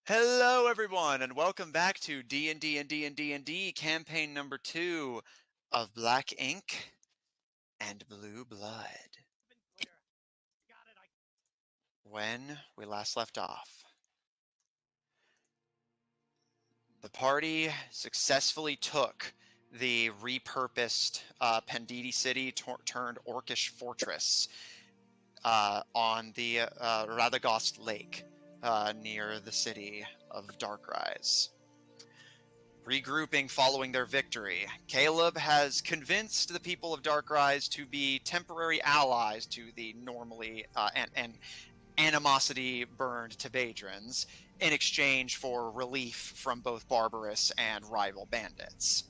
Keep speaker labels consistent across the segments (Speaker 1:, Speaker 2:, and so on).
Speaker 1: Hello, everyone, and welcome back to D&D&D&D&D campaign number 2 of Black Ink and Blue Blood. When we last left off, the party successfully took the repurposed Pendidi City turned Orcish fortress on the Radagast Lake near the city of Darkrise. Regrouping following their victory, Caleb has convinced the people of Darkrise to be temporary allies to the normally and animosity-burned Tebadrans in exchange for relief from both barbarous and rival bandits.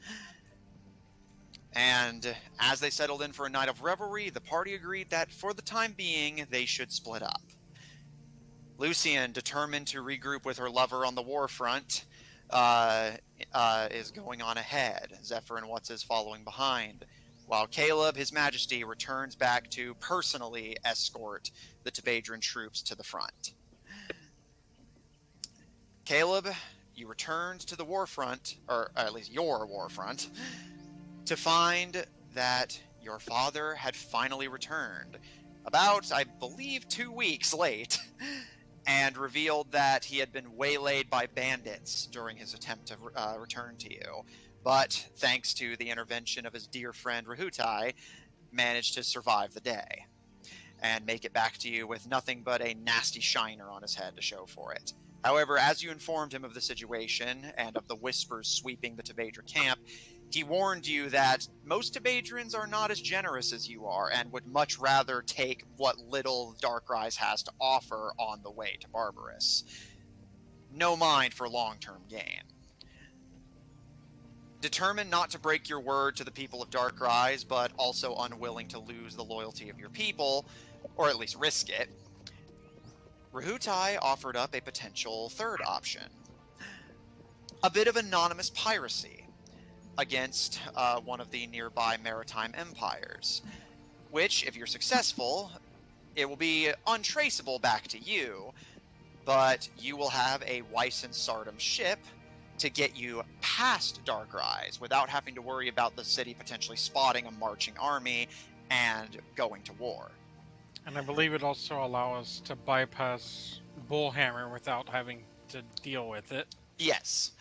Speaker 1: And as they settled in for a night of revelry, the party agreed that for the time being, they should split up. Lucian, determined to regroup with her lover on the war front, is going on ahead. Zephyr and What's following behind, while Caleb, His Majesty, returns back to personally escort the Tebadran troops to the front. Caleb, you returned to the war front, or at least your war front, to find that your father had finally returned, about, I believe, 2 weeks late, and revealed that he had been waylaid by bandits during his attempt to return to you. But thanks to the intervention of his dear friend Rahutai, managed to survive the day and make it back to you with nothing but a nasty shiner on his head to show for it. However, as you informed him of the situation and of the whispers sweeping the Tebadra camp, he warned you that most Tebadrans are not as generous as you are and would much rather take what little Darkrise has to offer on the way to Barbarous. No mind for long-term gain. Determined not to break your word to the people of Darkrise, but also unwilling to lose the loyalty of your people, or at least risk it, Rahutai offered up a potential third option. A bit of anonymous piracy against one of the nearby maritime empires, which, if you're successful, it will be untraceable back to you, but you will have a Wyson Sardom ship to get you past Darkrise without having to worry about the city potentially spotting a marching army and going to war.
Speaker 2: And I believe it also allows us to bypass Bullhammer without having to deal with it.
Speaker 1: Yes.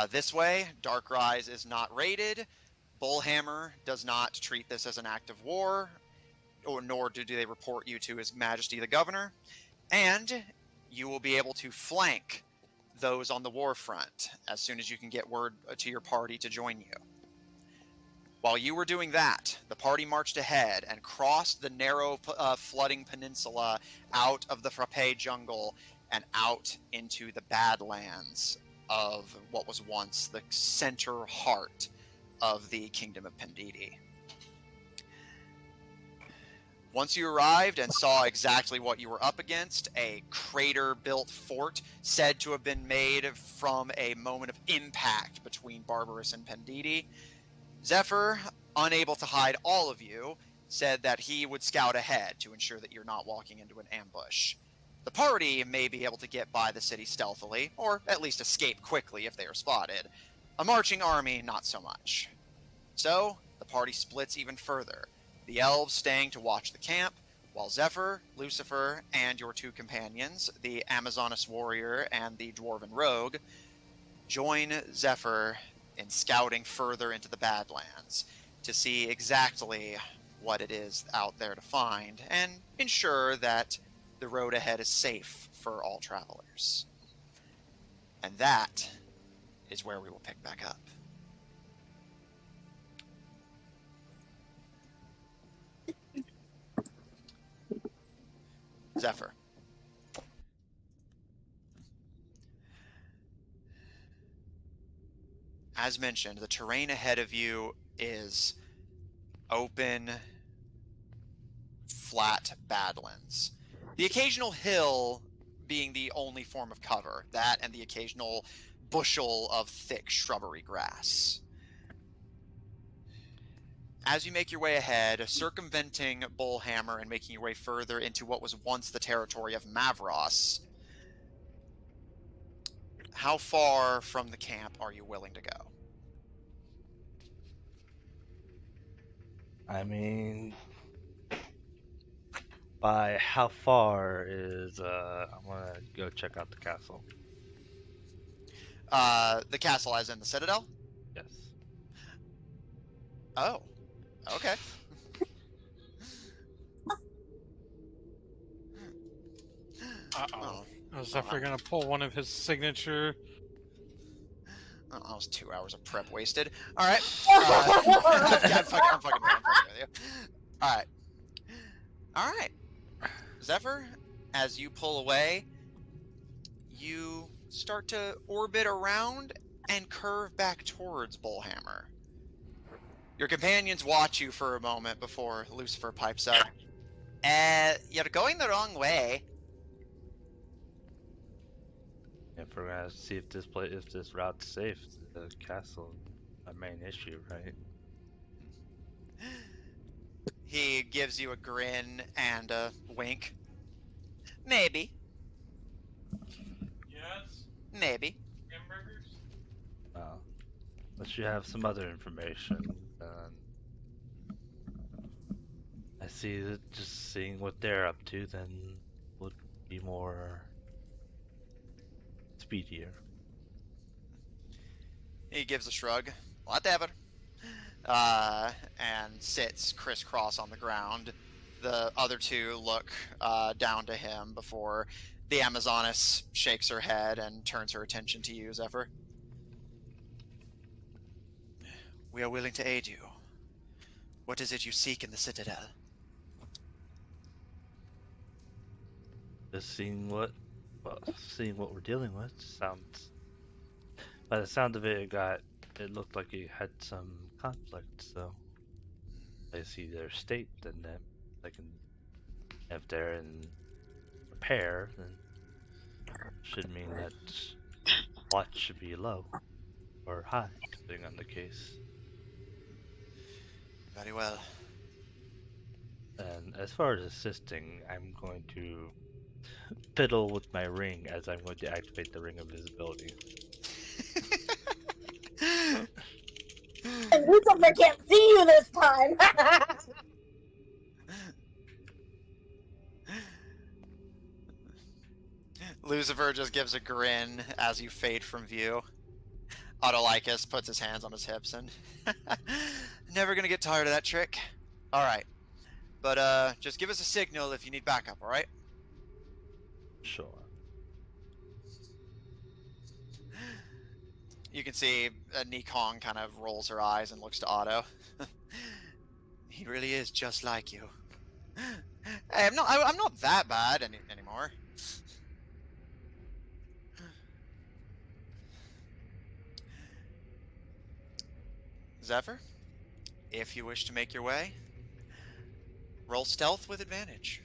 Speaker 1: This way, Darkrise is not raided. Bullhammer does not treat this as an act of war, nor do they report you to His Majesty the Governor. And you will be able to flank those on the war front as soon as you can get word to your party to join you. While you were doing that, the party marched ahead and crossed the narrow flooding peninsula out of the Frappe jungle and out into the Badlands of what was once the center heart of the Kingdom of Pendidi. Once you arrived and saw exactly what you were up against, a crater-built fort said to have been made from a moment of impact between Barbarous and Pendidi, Zephyr, unable to hide all of you, said that he would scout ahead to ensure that you're not walking into an ambush. The party may be able to get by the city stealthily, or at least escape quickly if they are spotted. A marching army, not so much. So, the party splits even further, the elves staying to watch the camp, while Zephyr, Lucifer, and your two companions, the Amazoness warrior and the dwarven rogue, join Zephyr in scouting further into the Badlands to see exactly what it is out there to find and ensure that the road ahead is safe for all travelers. And that is where we will pick back up. Zephyr. As mentioned, the terrain ahead of you is open, flat badlands. The occasional hill being the only form of cover, that and the occasional bushel of thick shrubbery grass. As you make your way ahead, circumventing Bullhammer and making your way further into what was once the territory of Mavros, How far from the camp are you willing to go?
Speaker 3: I mean, by how far is I want to go check out the castle.
Speaker 1: The castle as in the citadel?
Speaker 3: Yes.
Speaker 1: Oh, okay.
Speaker 2: Uh-oh.
Speaker 1: Oh,
Speaker 2: Is Zephyr
Speaker 1: I'm,
Speaker 2: gonna pull one of his signature?
Speaker 1: oh, that was 2 hours of prep wasted. All right. I'm fucking with you. All right. All right. Zephyr, as you pull away, you start to orbit around and curve back towards Bullhammer. Your companions watch you for a moment before Lucifer pipes up. You're going the wrong way.
Speaker 3: If we're gonna see if this route's safe, the castle, our main issue, right?
Speaker 1: He gives you a grin and a wink. Maybe.
Speaker 2: Yes.
Speaker 1: Maybe.
Speaker 2: Hamburgers.
Speaker 3: Unless you have some other information, I see that just seeing what they're up to then would be more speedier.
Speaker 1: He gives a shrug. Whatever. And sits crisscross on the ground. The other two look down to him before the Amazoness shakes her head and turns her attention to you, Zephyr. We are willing to aid you. What is it you seek in the Citadel?
Speaker 3: Just seeing what we're dealing with sounds. By the sound of it, it looked like it had some conflict. So I see their state, then that they can, if they're in repair, then should mean that watch should be low or high, depending on the case.
Speaker 1: Very well.
Speaker 3: And as far as assisting, I'm going to fiddle with my ring as I'm going to activate the ring of visibility.
Speaker 4: And Lucifer can't see you this time.
Speaker 1: Lucifer just gives a grin as you fade from view. Autolycus puts his hands on his hips and never gonna get tired of that trick. All right, but just give us a signal if you need backup. All right.
Speaker 3: Sure.
Speaker 1: You can see Nikong kind of rolls her eyes and looks to Otto. He really is just like you. Hey, I'm not that bad anymore. Zephyr, if you wish to make your way, roll stealth with advantage.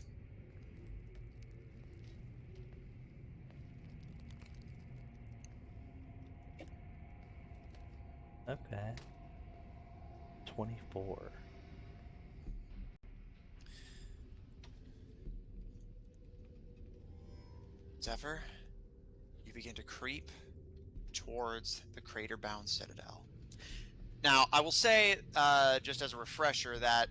Speaker 3: Okay. 24.
Speaker 1: Zephyr, you begin to creep towards the crater-bound citadel. Now, I will say, just as a refresher, that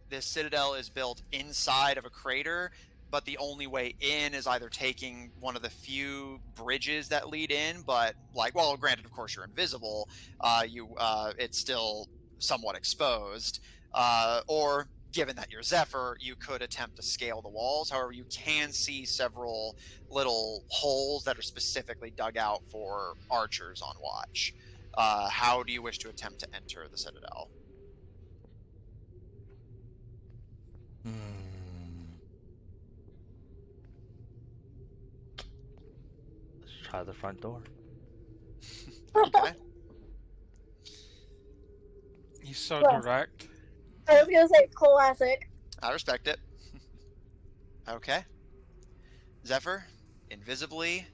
Speaker 1: this citadel is built inside of a crater, but the only way in is either taking one of the few bridges that lead in, but, like, well, granted, of course, you're invisible, it's still somewhat exposed, or given that you're Zephyr, you could attempt to scale the walls. However, you can see several little holes that are specifically dug out for archers on watch. How do you wish to attempt to enter the Citadel?
Speaker 3: Let's try the front door.
Speaker 1: Okay.
Speaker 2: He's so
Speaker 4: Well,
Speaker 2: direct.
Speaker 4: I was gonna say classic.
Speaker 1: I respect it. Okay. Zephyr, invisibly,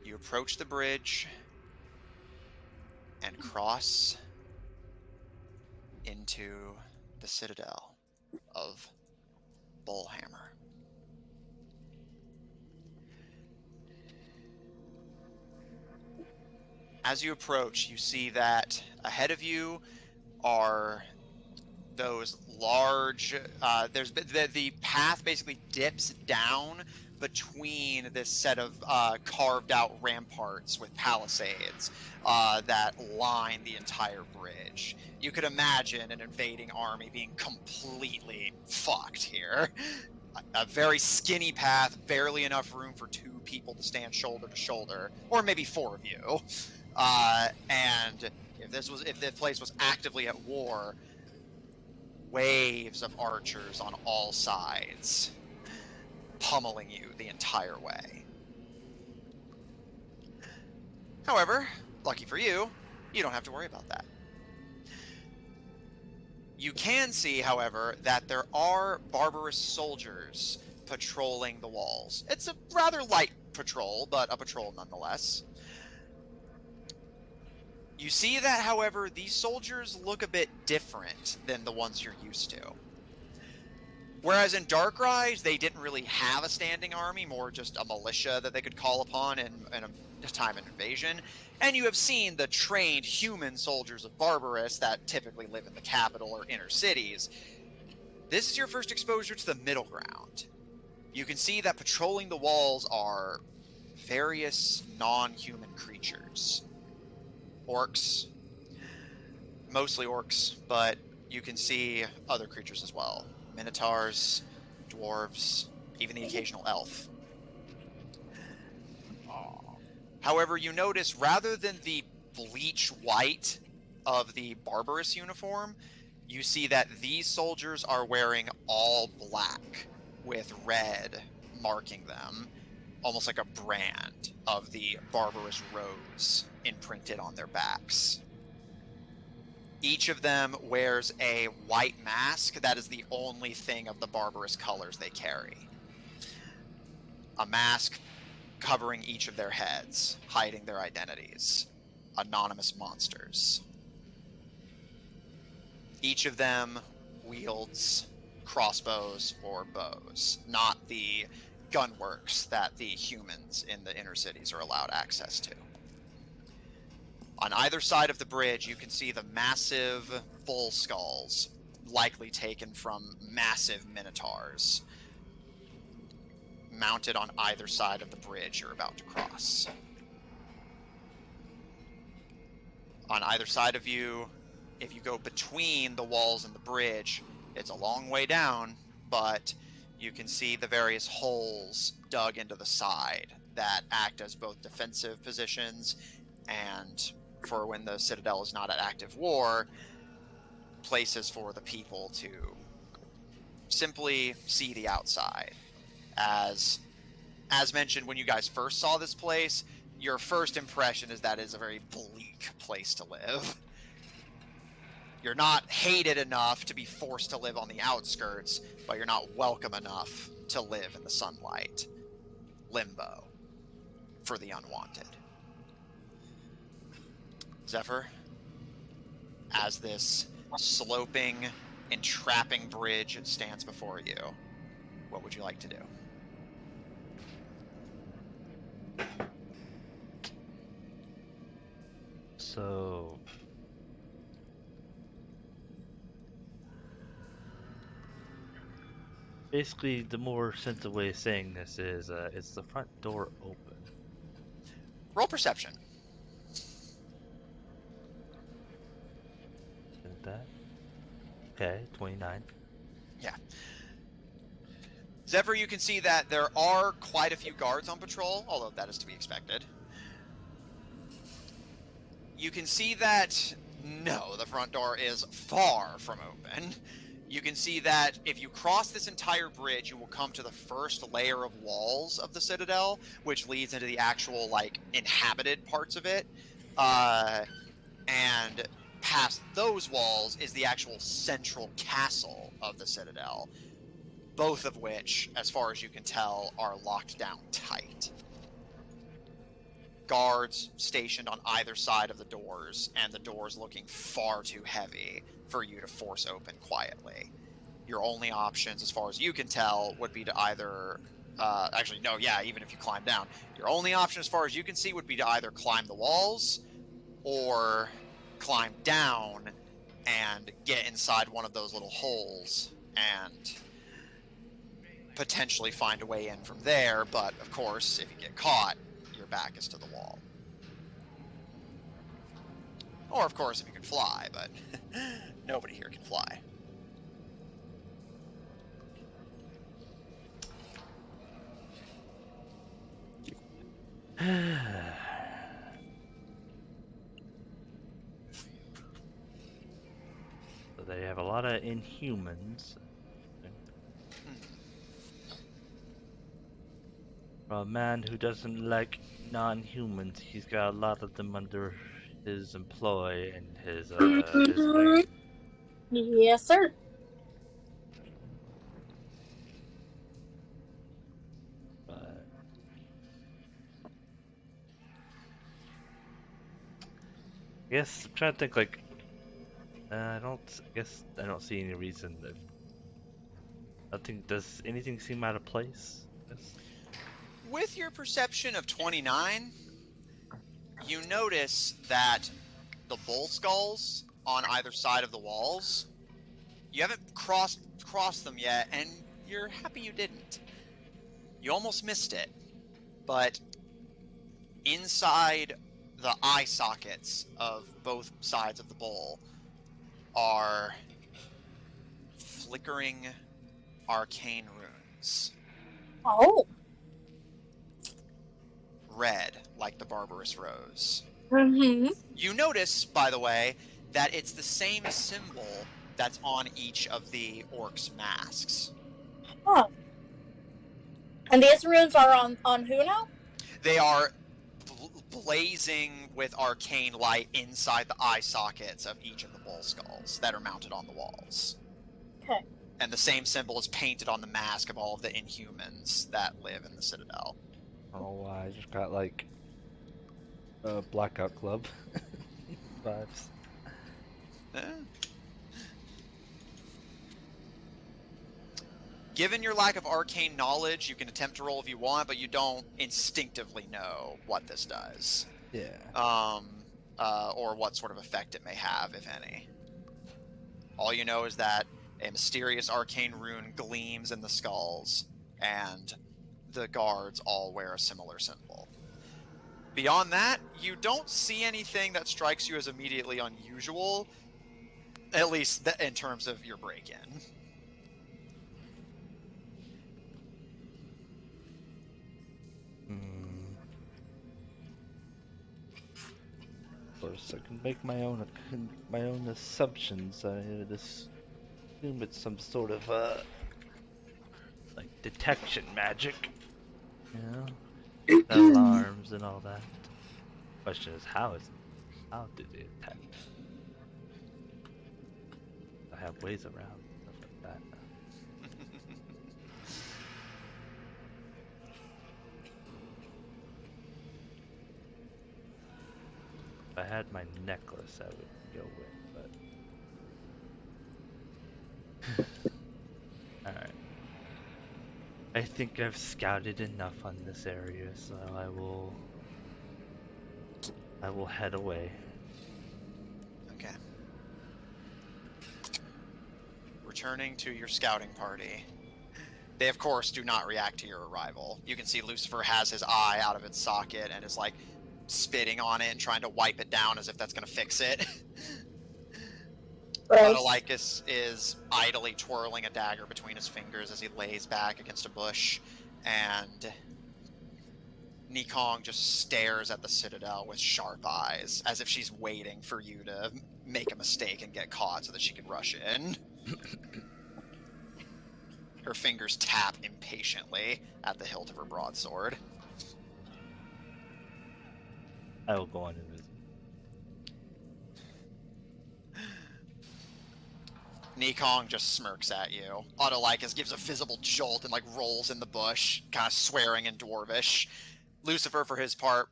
Speaker 1: you approach the bridge and cross into the Citadel of Bullhammer. As you approach, you see that ahead of you are those large, there's the path basically dips down between this set of carved out ramparts with palisades that line the entire bridge. You could imagine an invading army being completely fucked here. A very skinny path, barely enough room for 2 people to stand shoulder to shoulder, or maybe 4 of you. And if the place was actively at war, waves of archers on all sides, pummeling you the entire way. However, lucky for you, you don't have to worry about that. You can see, however, that there are barbarous soldiers patrolling the walls. It's a rather light patrol, but a patrol nonetheless. You see that, however, these soldiers look a bit different than the ones you're used to. Whereas in Darkrise, they didn't really have a standing army, more just a militia that they could call upon in a time of invasion. And you have seen the trained human soldiers of Barbarous that typically live in the capital or inner cities. This is your first exposure to the middle ground. You can see that patrolling the walls are various non-human creatures. Orcs, mostly orcs, but you can see other creatures as well. Minotaurs, dwarves, even the occasional elf. However, you notice rather than the bleach white of the barbarous uniform, you see that these soldiers are wearing all black with red marking them, almost like a brand of the barbarous rose imprinted on their backs. Each of them wears a white mask that is the only thing of the barbarous colors they carry. A mask covering each of their heads, hiding their identities. Anonymous monsters. Each of them wields crossbows or bows, not the gunworks that the humans in the inner cities are allowed access to. On either side of the bridge, you can see the massive bull skulls, likely taken from massive minotaurs, mounted on either side of the bridge you're about to cross. On either side of you, if you go between the walls and the bridge, it's a long way down, but you can see the various holes dug into the side that act as both defensive positions and, for when the Citadel is not at active war, places for the people to simply see the outside. As mentioned, when you guys first saw this place, your first impression is that it's a very bleak place to live. You're not hated enough to be forced to live on the outskirts, but you're not welcome enough to live in the sunlight. Limbo for the unwanted. Zephyr, as this sloping, entrapping bridge stands before you, what would you like to do?
Speaker 3: So basically, the more sensible way of saying this is, it's the front door open?
Speaker 1: Roll perception.
Speaker 3: Isn't that? Okay, 29.
Speaker 1: Yeah. Zephyr, you can see that there are quite a few guards on patrol, although that is to be expected. You can see that, no, the front door is far from open. You can see that if you cross this entire bridge, you will come to the first layer of walls of the Citadel, which leads into the actual, inhabited parts of it. And past those walls is the actual central castle of the Citadel, both of which, as far as you can tell, are locked down tight. Guards stationed on either side of the doors, and the doors looking far too heavy for you to force open quietly. Your only options, as far as you can tell, would be to either... even if you climb down. Your only option, as far as you can see, would be to either climb the walls or climb down and get inside one of those little holes and potentially find a way in from there, but of course, if you get caught, your back is to the wall. Or, of course, if you can fly, but nobody here can fly.
Speaker 3: So they have a lot of Inhumans. For a man who doesn't like non-humans, he's got a lot of them under his employ and his wing.
Speaker 4: Yes, sir.
Speaker 3: But I guess I'm trying to think. Like, I don't see any reason that. Does anything seem out of place?
Speaker 1: With your perception of 29, you notice that the bull skulls on either side of the walls, you haven't crossed them yet, and you're happy you didn't. You almost missed it, but inside the eye sockets of both sides of the bull are flickering arcane runes.
Speaker 4: Oh.
Speaker 1: Red, like the barbarous rose.
Speaker 4: Mm-hmm.
Speaker 1: You notice, by the way, that it's the same symbol that's on each of the orcs' masks.
Speaker 4: Oh. And these runes are on who now?
Speaker 1: They are blazing with arcane light inside the eye sockets of each of the bull skulls that are mounted on the walls.
Speaker 4: Okay.
Speaker 1: And the same symbol is painted on the mask of all of the Inhumans that live in the Citadel.
Speaker 3: Oh, I just got like a Blackout Club vibes.
Speaker 1: Given your lack of arcane knowledge, you can attempt to roll if you want, but you don't instinctively know what this does.
Speaker 3: Yeah.
Speaker 1: Or what sort of effect it may have, if any. All you know is that a mysterious arcane rune gleams in the skulls, and the guards all wear a similar symbol. Beyond that, you don't see anything that strikes you as immediately unusual, at least in terms of your break-in.
Speaker 3: Of course, I can make my own assumptions. I just assume it's some sort of like detection magic, you know, alarms and all that. Question is, how do they detect? I have ways around stuff like that. If I had my necklace, I would go with, but alright. I think I've scouted enough on this area, so I will head away.
Speaker 1: Okay. Returning to your scouting party. They, of course, do not react to your arrival. You can see Lucifer has his eye out of its socket and is, like, spitting on it and trying to wipe it down as if that's going to fix it.
Speaker 4: Right.
Speaker 1: Autolycus is idly twirling a dagger between his fingers as he lays back against a bush, and Nikong just stares at the Citadel with sharp eyes, as if she's waiting for you to make a mistake and get caught so that she can rush in. Her fingers tap impatiently at the hilt of her broadsword.
Speaker 3: I will go on and visit.
Speaker 1: Nikong just smirks at you. Autolycus gives a visible jolt and, like, rolls in the bush, kind of swearing in Dwarvish. Lucifer, for his part,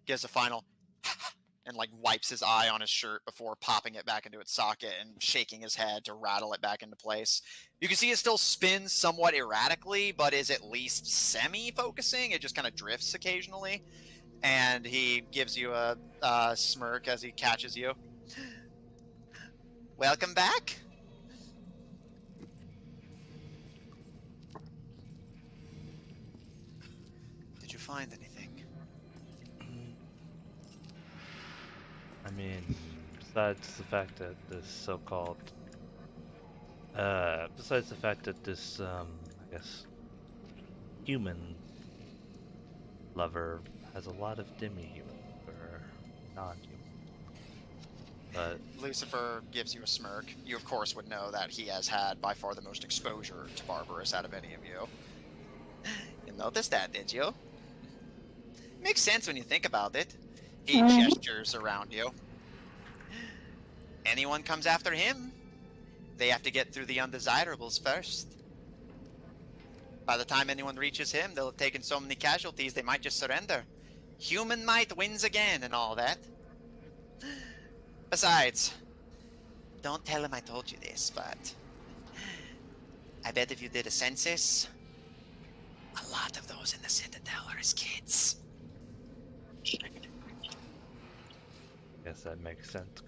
Speaker 1: gives a final and, like, wipes his eye on his shirt before popping it back into its socket and shaking his head to rattle it back into place. You can see it still spins somewhat erratically, but is at least semi-focusing. It just kind of drifts occasionally. And he gives you a smirk as he catches you. Welcome back. Did you find anything?
Speaker 3: I mean, besides the fact that this so-called, besides the fact that this, I guess, human lover has a lot of demi-human or non-human. But
Speaker 1: Lucifer gives you a smirk. You, of course, would know that he has had by far the most exposure to Barbarous out of any of you. You noticed that, did you? Makes sense when you think about it. He gestures around you. Anyone comes after him, they have to get through the undesirables first. By the time anyone reaches him, they'll have taken so many casualties they might just surrender. Human might wins again and all that. Besides, don't tell him I told you this, but I bet if you did a census, a lot of those in the Citadel are his kids.
Speaker 3: guess that makes sense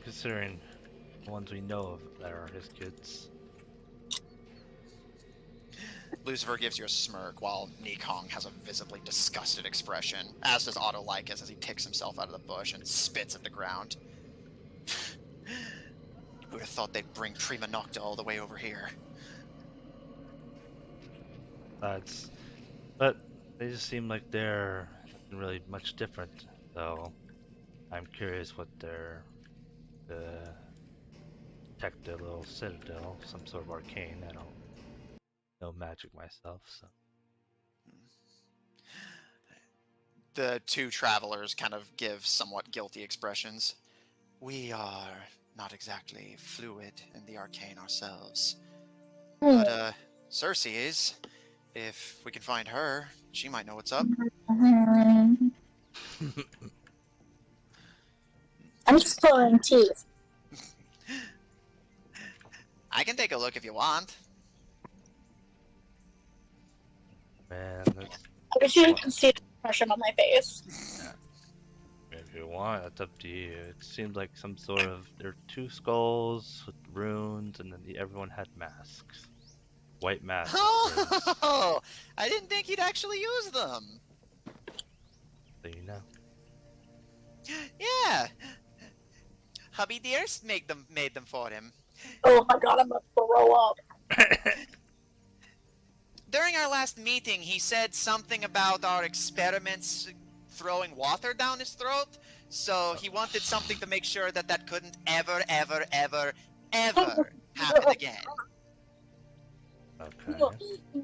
Speaker 3: considering the ones we know of that are his kids.
Speaker 1: Lucifer gives you a smirk while Nikong has a visibly disgusted expression, as does Autolycus as he picks himself out of the bush and spits at the ground. Who'd have thought they'd bring Prima Nocta all the way over here?
Speaker 3: But they just seem like they're nothing really much different, so I'm curious what their protect their little citadel, some sort of arcane. I don't know magic myself, so.
Speaker 1: The two travelers kind of give somewhat guilty expressions. We are not exactly fluid in the arcane ourselves. But Cersei is. If we can find her, she might know what's up.
Speaker 4: I'm just pulling teeth.
Speaker 1: I can take a look if you want.
Speaker 3: Man, that's,
Speaker 4: I wish you could see the expression on my face.
Speaker 3: if you want, that's up to you. It seemed like some sort of, there are two skulls with runes, and then everyone had masks. White masks.
Speaker 1: Oh, I didn't think he'd actually use them.
Speaker 3: So you know.
Speaker 1: Yeah. Hubby Dearest made them for him.
Speaker 4: Oh my god, I'm gonna throw up.
Speaker 1: During our last meeting, he said something about our experiments throwing water down his throat, so he wanted something to make sure that that couldn't ever happen again.
Speaker 3: Okay.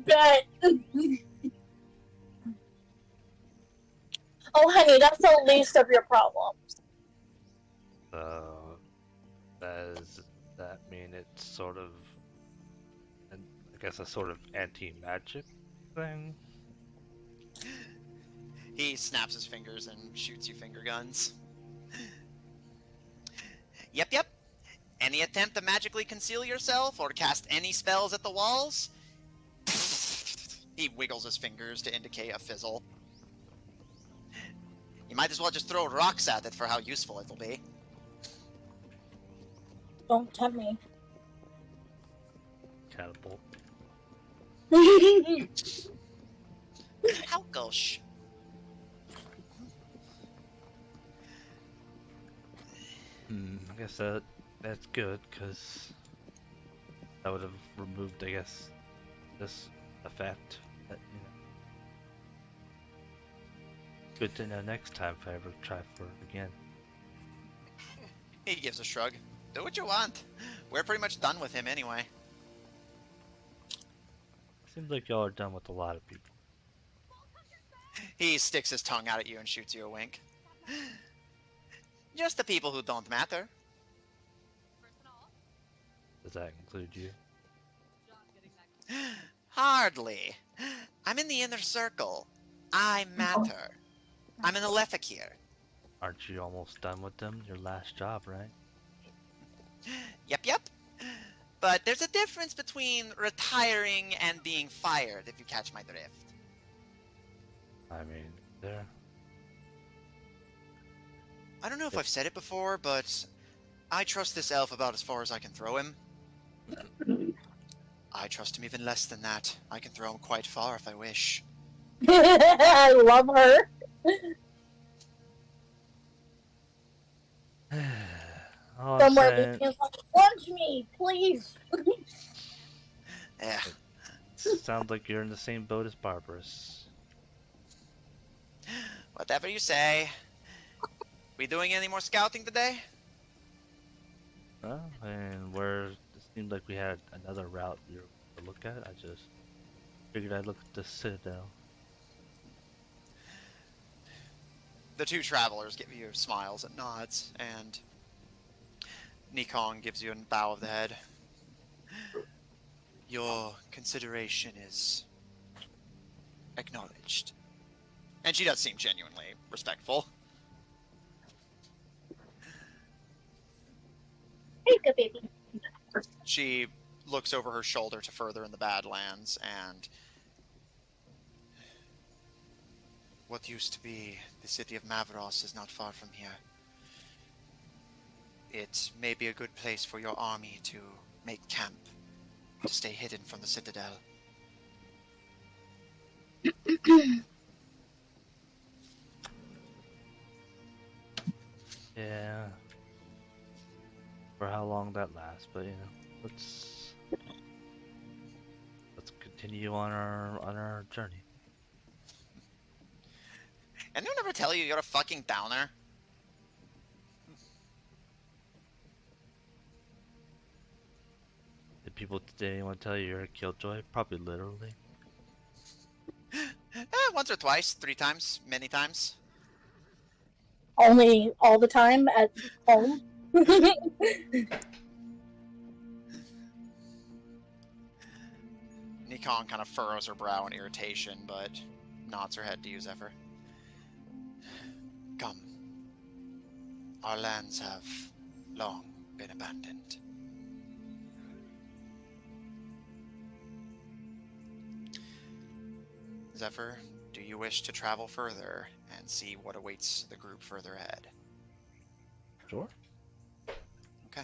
Speaker 4: But... oh, honey, that's the least of your problems.
Speaker 3: So, does that mean it's sort of, I guess, a sort of anti-magic thing?
Speaker 1: He snaps his fingers and shoots you finger guns. Yep. Any attempt to magically conceal yourself or cast any spells at the walls? He wiggles his fingers to indicate a fizzle. You might as well just throw rocks at it for how useful it'll be.
Speaker 4: Don't tempt me.
Speaker 3: Catapult.
Speaker 1: How gosh.
Speaker 3: I guess that's good, because that would have removed, I guess, this effect. That, you know. Good to know next time if I ever try for it again.
Speaker 1: He gives a shrug. Do what you want. We're pretty much done with him anyway.
Speaker 3: Seems like y'all are done with a lot of people.
Speaker 1: He sticks his tongue out at you and shoots you a wink. Just the people who don't matter.
Speaker 3: Does that include you?
Speaker 1: Hardly. I'm in the inner circle. I matter. I'm an Alephik here.
Speaker 3: Aren't you almost done with them? Your last job, right?
Speaker 1: Yep. But there's a difference between retiring and being fired, if you catch my drift.
Speaker 3: I mean, there.
Speaker 1: I don't know if I've said it before, but I trust this elf about as far as I can throw him. I trust him even less than that. I can throw him quite far if I wish.
Speaker 4: I love her.
Speaker 3: All I'm
Speaker 4: Somewhere
Speaker 3: saying,
Speaker 4: Lucian's like, punch me, please.
Speaker 1: Yeah.
Speaker 3: sounds like you're in the same boat as Barbarous.
Speaker 1: Whatever you say. We doing any more scouting today?
Speaker 3: Well, and it seemed like we had another route we were to look at. I just figured I'd look at the Citadel.
Speaker 1: The two travelers give you smiles and nods, and Nikon gives you a bow of the head. Your consideration is acknowledged. And she does seem genuinely respectful.
Speaker 4: Hey, baby.
Speaker 1: She looks over her shoulder to further in the Badlands, and what used to be the city of Mavros is not far from here. It may be a good place for your army to make camp, to stay hidden from the Citadel.
Speaker 3: Yeah. For how long that lasts, but let's continue on our journey.
Speaker 1: Anyone ever tell you you're a fucking downer?
Speaker 3: Did anyone tell you you're a killjoy? Probably literally.
Speaker 1: Once or twice, 3 times, many times.
Speaker 4: Only all the time at home.
Speaker 1: Nikon kind of furrows her brow in irritation, but nods her head to you, Zephyr. Come. Our lands have long been abandoned. Zephyr, do you wish to travel further and see what awaits the group further ahead?
Speaker 3: Sure.
Speaker 1: Okay.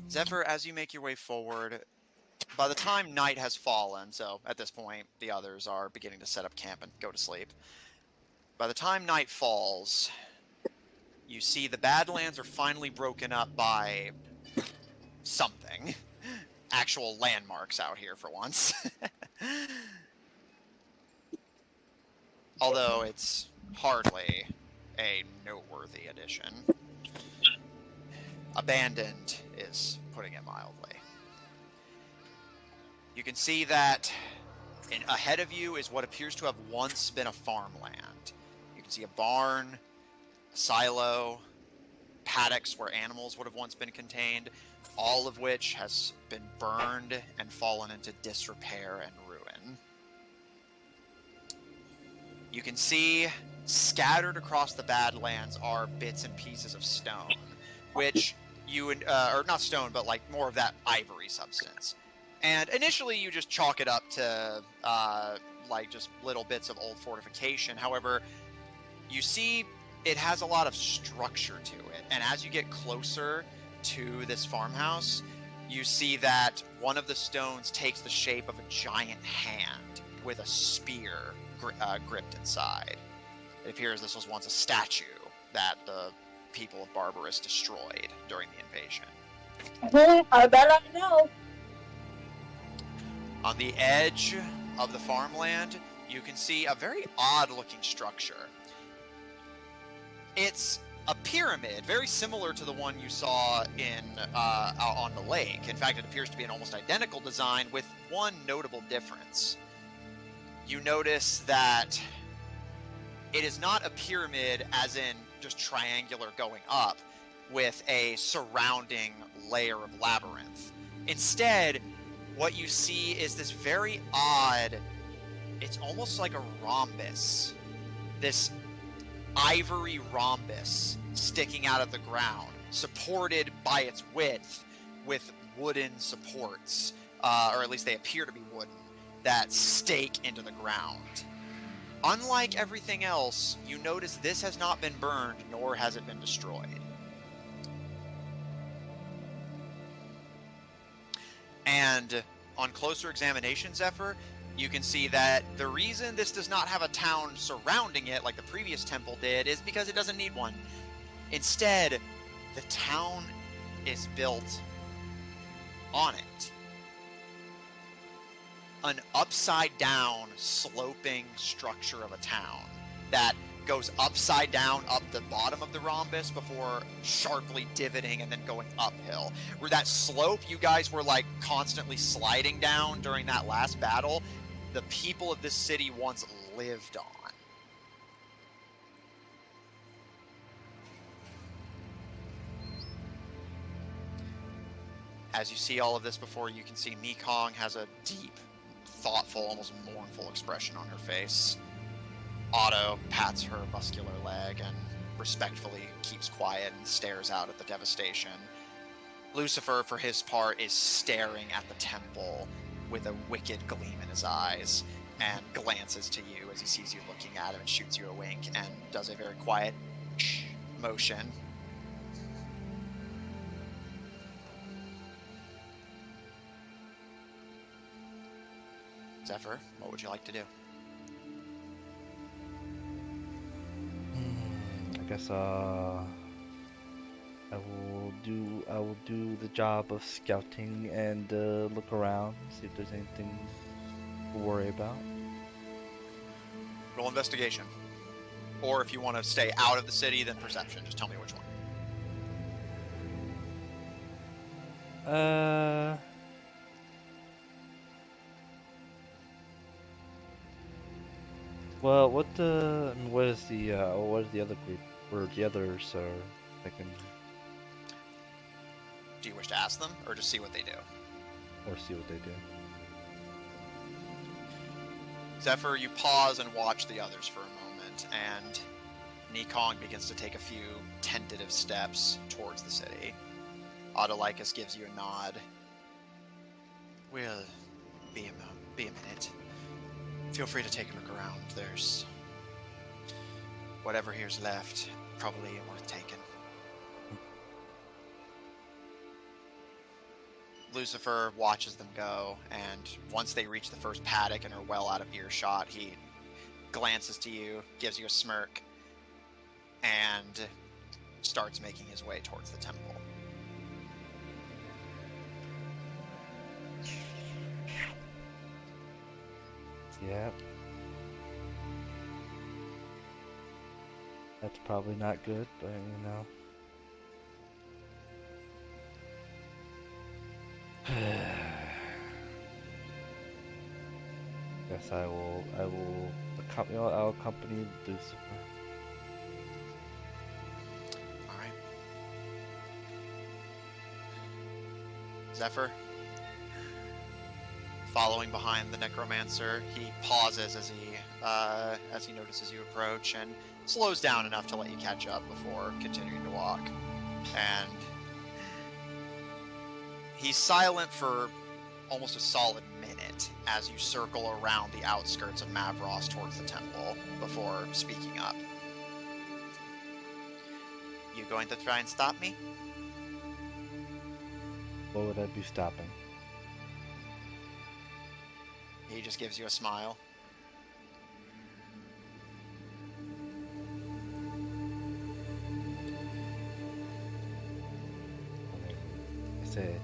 Speaker 1: Zephyr, as you make your way forward, by the time night has fallen, so at this point the others are beginning to set up camp and go to sleep. By the time night falls, you see the Badlands are finally broken up by something. Actual landmarks out here for once. Although it's hardly a noteworthy addition. Abandoned is putting it mildly. You can see that ahead of you is what appears to have once been a farmland. You can see a barn, a silo, paddocks where animals would have once been contained, all of which has been burned and fallen into disrepair and ruin. You can see scattered across the Badlands are bits and pieces of stone, which or not stone, but like more of that ivory substance. And initially you just chalk it up to like just little bits of old fortification. However, you see it has a lot of structure to it. And as you get closer to this farmhouse, you see that one of the stones takes the shape of a giant hand with a spear gripped inside. It appears this was once a statue that the people of Barbarous destroyed during the invasion.
Speaker 4: I bet I know.
Speaker 1: On the edge of the farmland, you can see a very odd-looking structure. It's a pyramid, very similar to the one you saw out on the lake. In fact, it appears to be an almost identical design with one notable difference. You notice that it is not a pyramid as in just triangular going up with a surrounding layer of labyrinth. Instead, what you see is this very odd, it's almost like a rhombus. This ivory rhombus sticking out of the ground, supported by its width with wooden supports, or at least they appear to be wooden, that stake into the ground. Unlike everything else, you notice this has not been burned, nor has it been destroyed. And on closer examination, Zephyr, you can see that the reason this does not have a town surrounding it like the previous temple did is because it doesn't need one. Instead, the town is built on it. An upside down sloping structure of a town that goes upside down up the bottom of the rhombus before sharply divoting and then going uphill. Where that slope you guys were like constantly sliding down during that last battle, the people of this city once lived on. As you see all of this before, you can see Mekong has a deep, thoughtful, almost mournful expression on her face. Otto pats her muscular leg and respectfully keeps quiet and stares out at the devastation. Lucifer, for his part, is staring at the temple with a wicked gleam in his eyes and glances to you as he sees you looking at him and shoots you a wink and does a very quiet shh motion. Zephyr, what would you like to do?
Speaker 3: I guess I will do the job of scouting and look around, see if there's anything to worry about.
Speaker 1: Roll investigation. Or if you want to stay out of the city, then perception. Just tell me which one.
Speaker 3: Well, what is the other group, or the others are thinking?
Speaker 1: Do you wish to ask them, or just see what they do?
Speaker 3: Or see what they do.
Speaker 1: Zephyr, you pause and watch the others for a moment, and Mekong begins to take a few tentative steps towards the city. Autolycus gives you a nod. We'll be a minute. Feel free to take a look around. There's whatever here's left, probably ain't worth taking. Lucifer watches them go, and once they reach the first paddock and are well out of earshot, he glances to you, gives you a smirk, and starts making his way towards the temple.
Speaker 3: Yep. That's probably not good, but you know. Guess I'll accompany Lucifer.
Speaker 1: Alright. Zephyr, following behind the necromancer, he pauses as he notices you approach and slows down enough to let you catch up before continuing to walk. And he's silent for almost a solid minute as you circle around the outskirts of Mavros towards the temple before speaking up. You going to try and stop me?
Speaker 3: What would I be stopping?
Speaker 1: He just gives you a smile.
Speaker 3: I say,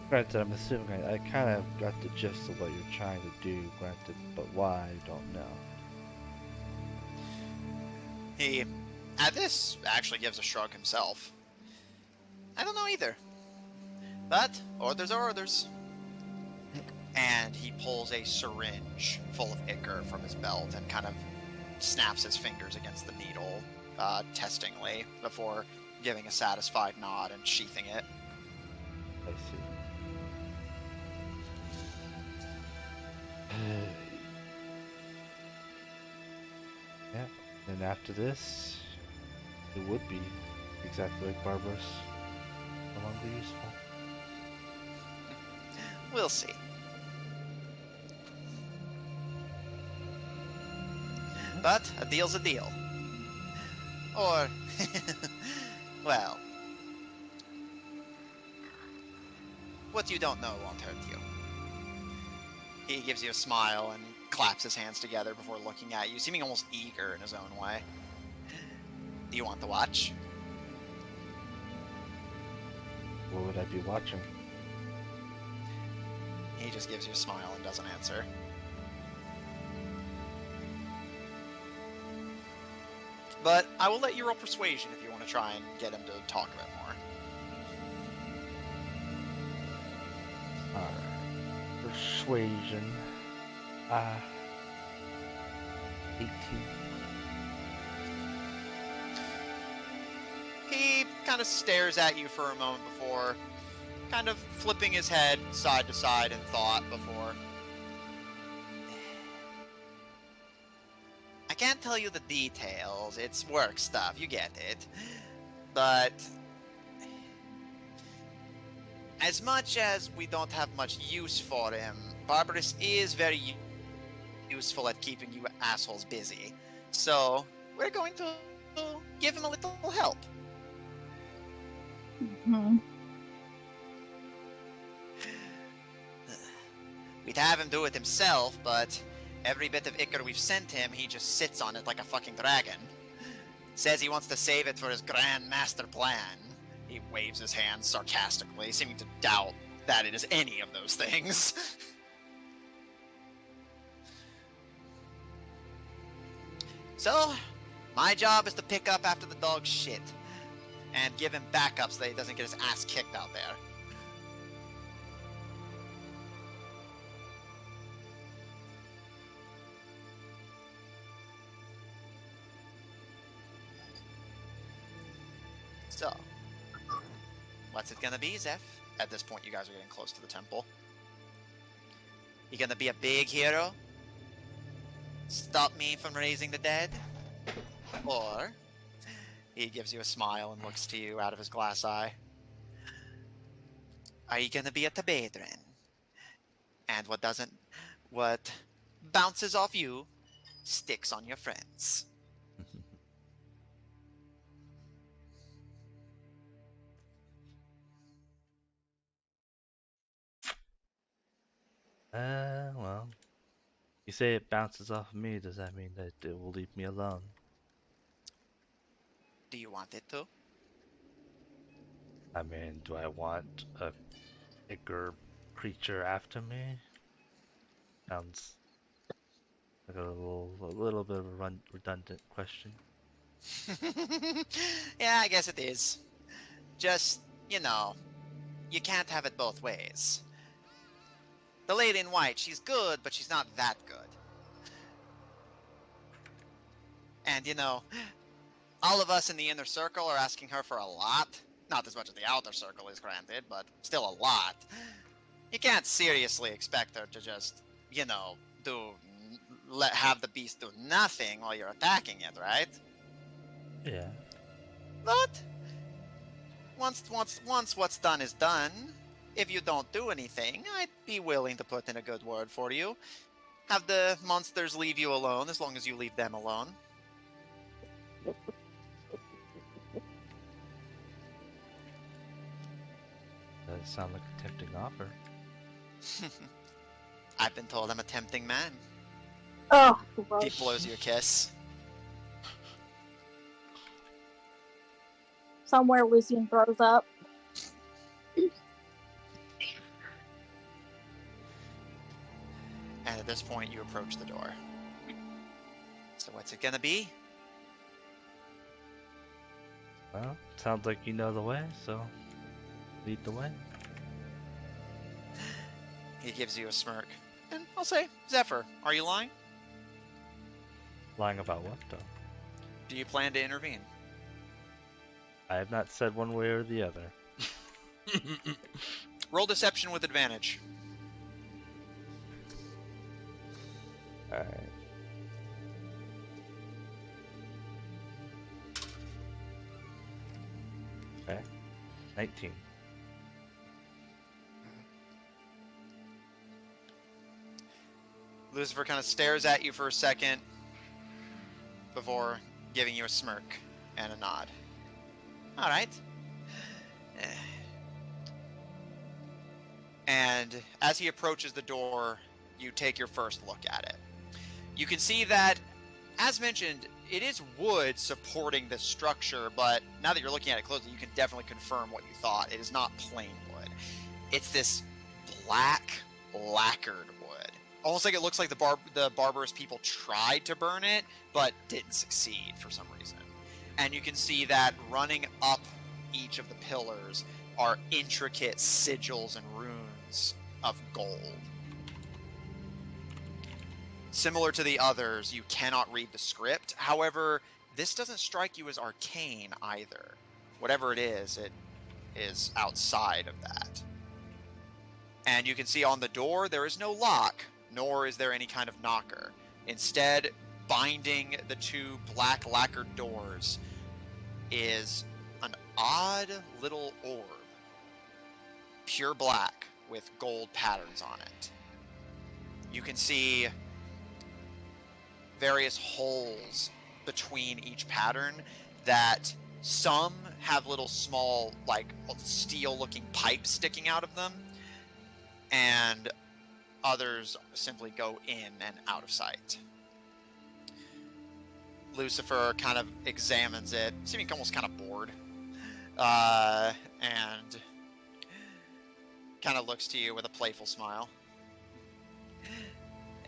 Speaker 3: granted, I'm assuming I kind of got the gist of what you're trying to do, granted, but why, I don't know.
Speaker 1: He, at this, actually gives a shrug himself. I don't know either. But orders are orders. And he pulls a syringe full of ichor from his belt and kind of snaps his fingers against the needle, testingly, before giving a satisfied nod and sheathing it.
Speaker 3: I see. Yeah, and after this, It would be exactly like Barbarous. No longer useful.
Speaker 1: We'll see. But a deal's a deal. Or, well, what you don't know won't hurt you. He gives you a smile and claps his hands together before looking at you, seeming almost eager in his own way. Do you want to watch?
Speaker 3: What would I be watching?
Speaker 1: He just gives you a smile and doesn't answer. But I will let you roll persuasion if you want to try and get him to talk a bit more.
Speaker 3: Alright. Persuasion. 18.
Speaker 1: He kind of stares at you for a moment before kind of flipping his head side to side in thought before. I can't tell you the details. It's work stuff. You get it. But as much as we don't have much use for him, Barbarous is very useful at keeping you assholes busy. So we're going to give him a little help.
Speaker 4: Mm-hmm.
Speaker 1: We'd have him do it himself, but every bit of ichor we've sent him, he just sits on it like a fucking dragon. Says he wants to save it for his grand master plan. He waves his hands sarcastically, seeming to doubt that it is any of those things. So, my job is to pick up after the dog's shit, and give him backup so that he doesn't get his ass kicked out there. So, what's it gonna be, Zeph? At this point, you guys are getting close to the temple. You gonna be a big hero? Stop me from raising the dead? Or, he gives you a smile and looks to you out of his glass eye. Are you gonna be a Tabedran? And what bounces off you, sticks on your friends.
Speaker 3: Well, you say it bounces off of me. Does that mean that it will leave me alone?
Speaker 1: Do you want it to?
Speaker 3: I mean, do I want a bigger creature after me? Sounds like a little bit of a redundant question.
Speaker 1: Yeah, I guess it is. Just, you know, you can't have it both ways. The lady in white, she's good, but she's not that good. And, you know, all of us in the inner circle are asking her for a lot. Not as much as the outer circle is granted, but still a lot. You can't seriously expect her to just, you know, have the beast do nothing while you're attacking it, right?
Speaker 3: Yeah.
Speaker 1: But once what's done is done, if you don't do anything, I'd be willing to put in a good word for you. Have the monsters leave you alone as long as you leave them alone.
Speaker 3: Does sound like a tempting offer.
Speaker 1: I've been told I'm a tempting man.
Speaker 4: Oh,
Speaker 1: He
Speaker 4: gross.
Speaker 1: blows you a kiss.
Speaker 4: Somewhere Lucian throws up.
Speaker 1: And at this point, you approach the door. So what's it gonna be?
Speaker 3: Well, sounds like you know the way, so lead the way.
Speaker 1: He gives you a smirk. And I'll say, Zephyr, are you lying?
Speaker 3: Lying about what, though?
Speaker 1: Do you plan to intervene?
Speaker 3: I have not said one way or the other.
Speaker 1: Roll deception with advantage.
Speaker 3: Alright. 19.
Speaker 1: Lucifer kind of stares at you for a second before giving you a smirk and a nod. All right. And as he approaches the door, you take your first look at it. You can see that, as mentioned, it is wood supporting this structure, but now that you're looking at it closely, you can definitely confirm what you thought. It is not plain wood. It's this black, lacquered wood. Almost like it looks like the barbarous people tried to burn it, but didn't succeed for some reason. And you can see that running up each of the pillars are intricate sigils and runes of gold. Similar to the others, you cannot read the script. However, this doesn't strike you as arcane either. Whatever it is outside of that. And you can see on the door, there is no lock, nor is there any kind of knocker. Instead, binding the two black lacquered doors is an odd little orb. Pure black with gold patterns on it. You can see various holes between each pattern that some have little small, like, steel-looking pipes sticking out of them, and others simply go in and out of sight. Lucifer kind of examines it, seeming almost kind of bored, and kind of looks to you with a playful smile.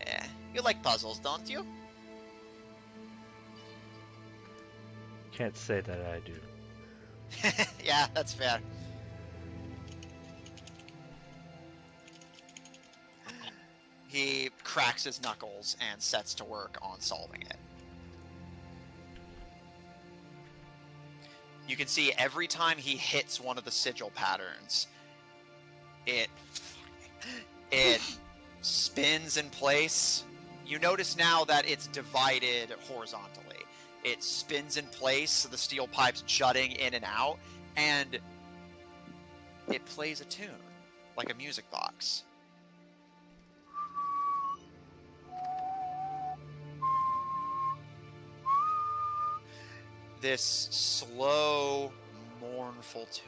Speaker 1: Yeah, you like puzzles, don't you?
Speaker 3: Can't say that I do.
Speaker 1: Yeah, that's fair. He cracks his knuckles and sets to work on solving it. You can see every time he hits one of the sigil patterns, it spins in place. You notice now that it's divided horizontally. It spins in place, so the steel pipes jutting in and out, and it plays a tune, like a music box. This slow, mournful tune.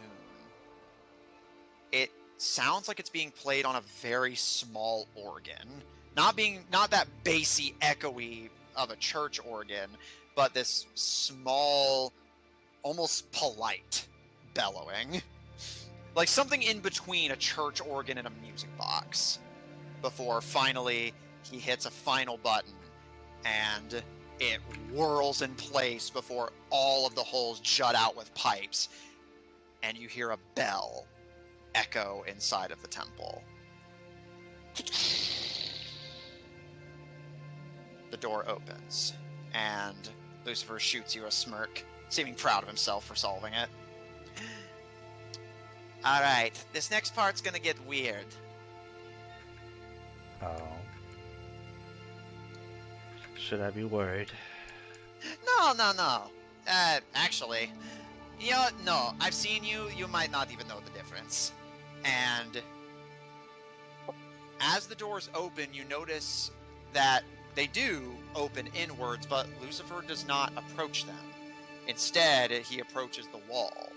Speaker 1: It sounds like it's being played on a very small organ. Not that bassy, echoey of a church organ, but this small, almost polite bellowing. Like something in between a church organ and a music box. Before finally he hits a final button and it whirls in place before all of the holes jut out with pipes. And you hear a bell echo inside of the temple. The door opens, and Lucifer shoots you a smirk, seeming proud of himself for solving it. Alright, this next part's gonna get weird.
Speaker 3: Oh. Should I be worried?
Speaker 1: No. Actually, no, I've seen you, you might not even know the difference. And as the doors open, you notice that they do open inwards, but Lucifer does not approach them. Instead, he approaches the wall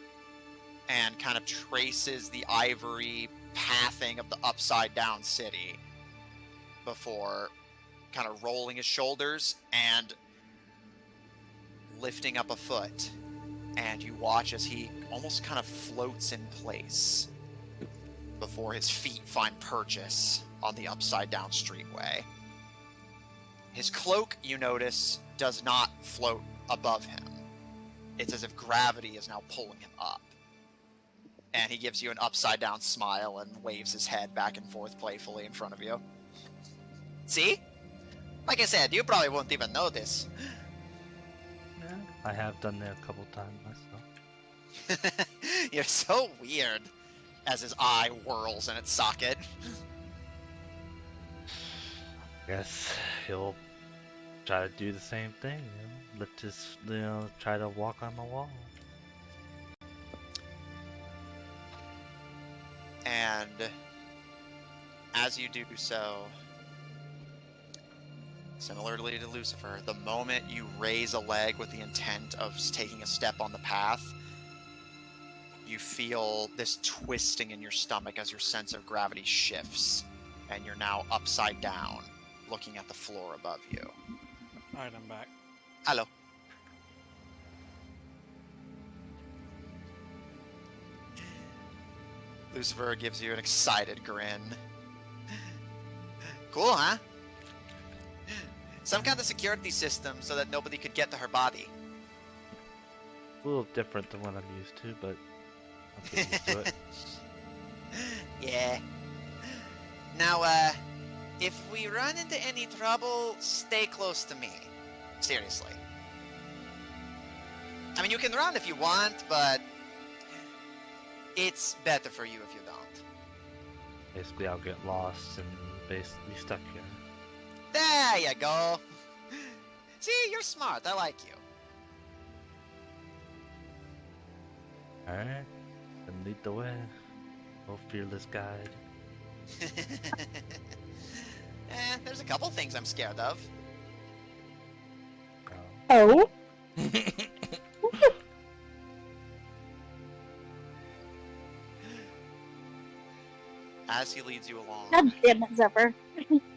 Speaker 1: and kind of traces the ivory pathing of the upside-down city before kind of rolling his shoulders and lifting up a foot. And you watch as he almost kind of floats in place before his feet find purchase on the upside-down streetway. His cloak, you notice, does not float above him. It's as if gravity is now pulling him up. And he gives you an upside-down smile and waves his head back and forth playfully in front of you. See? Like I said, you probably won't even notice.
Speaker 3: Yeah, I have done that a couple times myself.
Speaker 1: You're so weird, as his eye whirls in its socket.
Speaker 3: Guess he'll try to do the same thing, lift his, try to walk on the wall.
Speaker 1: as you do so, similarly to Lucifer, the moment you raise a leg with the intent of taking a step on the path, you feel this twisting in your stomach as your sense of gravity shifts, and you're now upside down, looking at the floor above you.
Speaker 2: Alright, I'm back.
Speaker 1: Hello. Lucifer gives you an excited grin. Cool, huh? Some kind of security system so that nobody could get to her body.
Speaker 3: A little different than what I'm used to, but I'm getting used to it.
Speaker 1: Yeah. Now, if we run into any trouble, stay close to me. Seriously. I mean, you can run if you want, but it's better for you if you don't.
Speaker 3: Basically, I'll get lost and basically stuck here.
Speaker 1: There you go. See, you're smart. I like you.
Speaker 3: Alright, then lead the way. Oh, fearless guide.
Speaker 1: There's a couple things I'm scared of.
Speaker 4: Oh?
Speaker 1: As he leads you along,
Speaker 4: God damn it, Zephyr.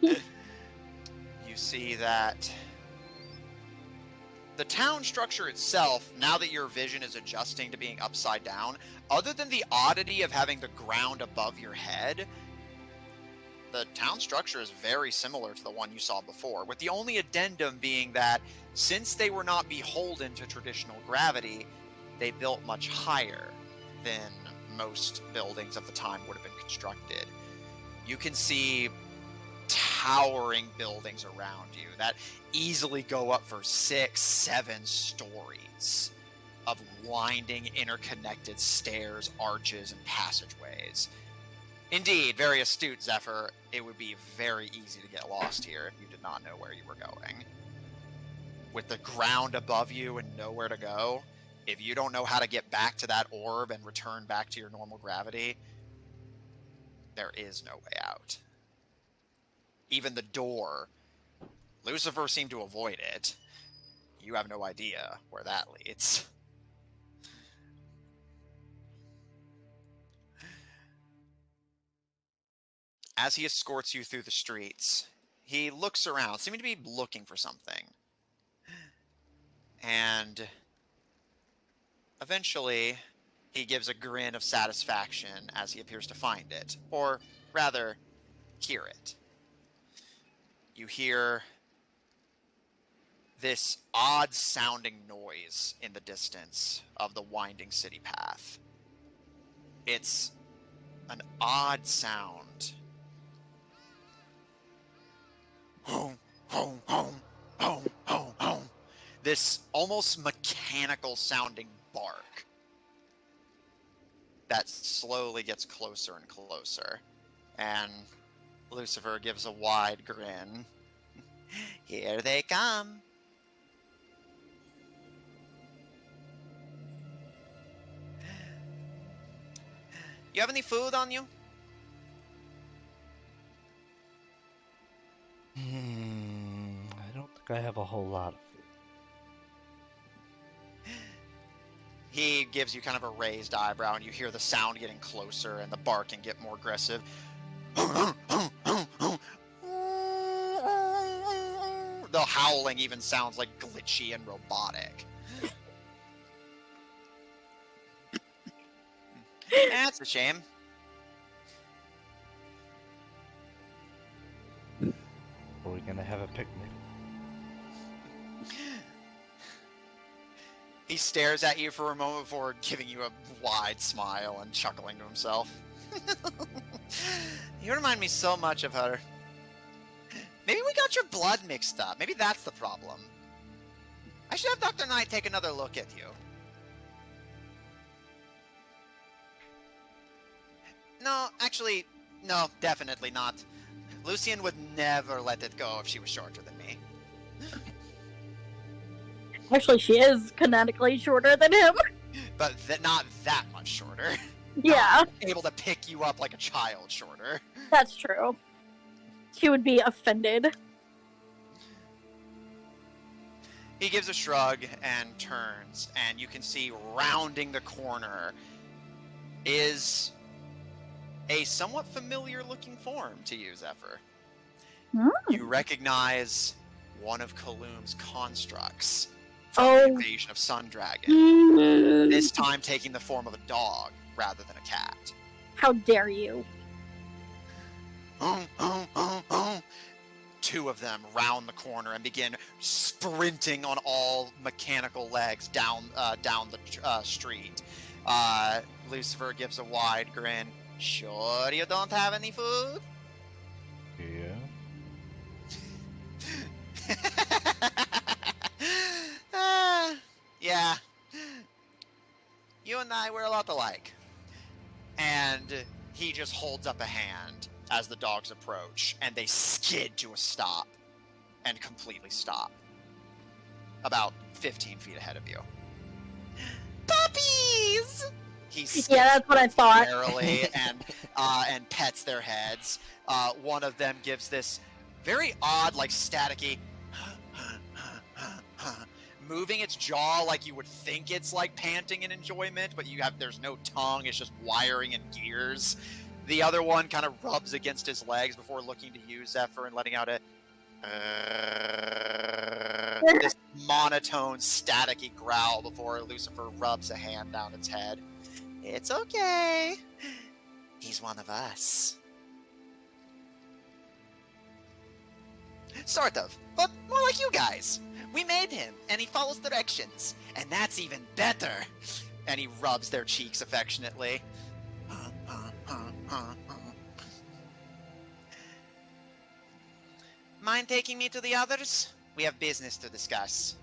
Speaker 1: you see that the town structure itself, now that your vision is adjusting to being upside down, other than the oddity of having the ground above your head, the town structure is very similar to the one you saw before, with the only addendum being that since they were not beholden to traditional gravity, they built much higher than most buildings of the time would have been constructed. You can see towering buildings around you that easily go up for 6, 7 stories of winding, interconnected stairs, arches, and passageways. Indeed, very astute, Zephyr. It would be very easy to get lost here if you did not know where you were going. With the ground above you and nowhere to go, if you don't know how to get back to that orb and return back to your normal gravity, there is no way out. Even the door, Lucifer seemed to avoid it. You have no idea where that leads. As he escorts you through the streets, he looks around, seeming to be looking for something. And eventually, he gives a grin of satisfaction as he appears to find it, or rather, hear it. You hear this odd-sounding noise in the distance of the winding city path. It's an odd sound. Home, home, home, home, home, home. This almost mechanical-sounding bark that slowly gets closer and closer. And Lucifer gives a wide grin. Here they come. You have any food on you?
Speaker 3: I don't think I have a whole lot of food.
Speaker 1: He gives you kind of a raised eyebrow, and you hear the sound getting closer and the barking get more aggressive. The howling even sounds like glitchy and robotic. That's a shame.
Speaker 3: Are we gonna have a picnic?
Speaker 1: He stares at you for a moment before giving you a wide smile and chuckling to himself. You remind me so much of her. Maybe we got your blood mixed up. Maybe that's the problem. I should have Dr. Knight take another look at you. No, actually, no, definitely not. Lucian would never let it go if she was shorter than me.
Speaker 4: Actually, she is kinetically shorter than him.
Speaker 1: But not that much shorter.
Speaker 4: Yeah,
Speaker 1: Able to pick you up like a child shorter.
Speaker 4: that's true. He would be offended.
Speaker 1: He gives a shrug and turns, and you can see rounding the corner is a somewhat familiar looking form to you, Zephyr. You recognize one of Kaloom's constructs from the invasion of Sundragon. This time taking the form of a dog rather than a cat.
Speaker 4: How dare you?
Speaker 1: Two of them round the corner and begin sprinting on all mechanical legs down the street. Lucifer gives a wide grin. Sure you don't have any food?
Speaker 3: Yeah.
Speaker 1: Yeah. You and I, we're a lot alike. And he just holds up a hand as the dogs approach, and they skid to a stop and completely stop. About 15 feet ahead of you. Puppies! He skips
Speaker 4: that's what I thought.
Speaker 1: merrily and pets their heads. One of them gives this very odd, like staticky, moving its jaw like you would think it's like panting in enjoyment, but there's no tongue, it's just wiring and gears. The other one kind of rubs against his legs before looking to you, Zephyr, and letting out this monotone, staticky growl before Lucifer rubs a hand down its head. It's okay. He's one of us. Sort of, but more like you guys. We made him, and he follows directions, and that's even better. And he rubs their cheeks affectionately. Mind taking me to the others? We have business to discuss.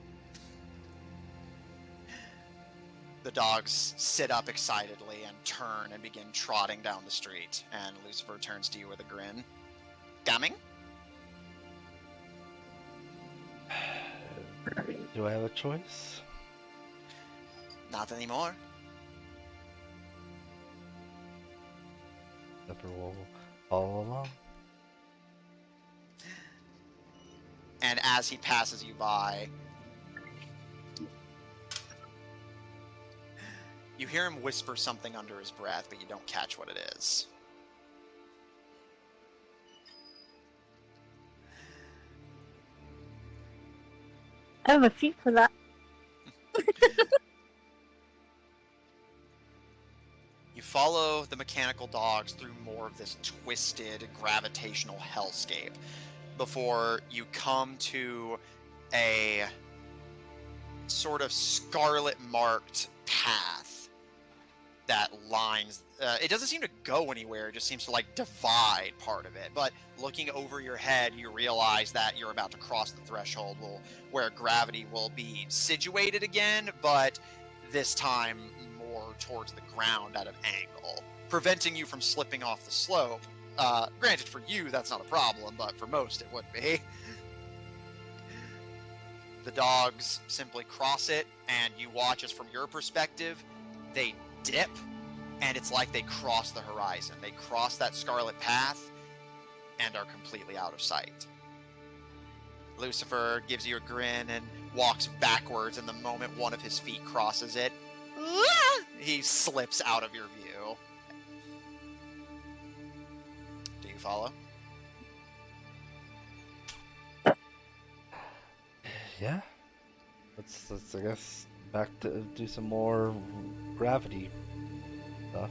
Speaker 1: The dogs sit up excitedly and turn and begin trotting down the street, and Lucifer turns to you with a grin. Coming?
Speaker 3: Do I have a choice?
Speaker 1: Not anymore.
Speaker 3: Zephyr will follow along.
Speaker 1: And as he passes you by, you hear him whisper something under his breath, but you don't catch what it is.
Speaker 4: I have a feat for that.
Speaker 1: You follow the mechanical dogs through more of this twisted gravitational hellscape before you come to a sort of scarlet marked path that lines it doesn't seem to go anywhere, it just seems to like divide part of it. But looking over your head, you realize that you're about to cross the threshold where gravity will be situated again, but this time more towards the ground at an angle, preventing you from slipping off the slope. Granted, for you, that's not a problem, but for most, it would be. The dogs simply cross it, and you watch as from your perspective, they dip, and it's like they cross the horizon. They cross that scarlet path and are completely out of sight. Lucifer gives you a grin and walks backwards, and the moment one of his feet crosses it, he slips out of your view. Do you follow?
Speaker 3: Yeah. Let's I guess back to do some more gravity stuff.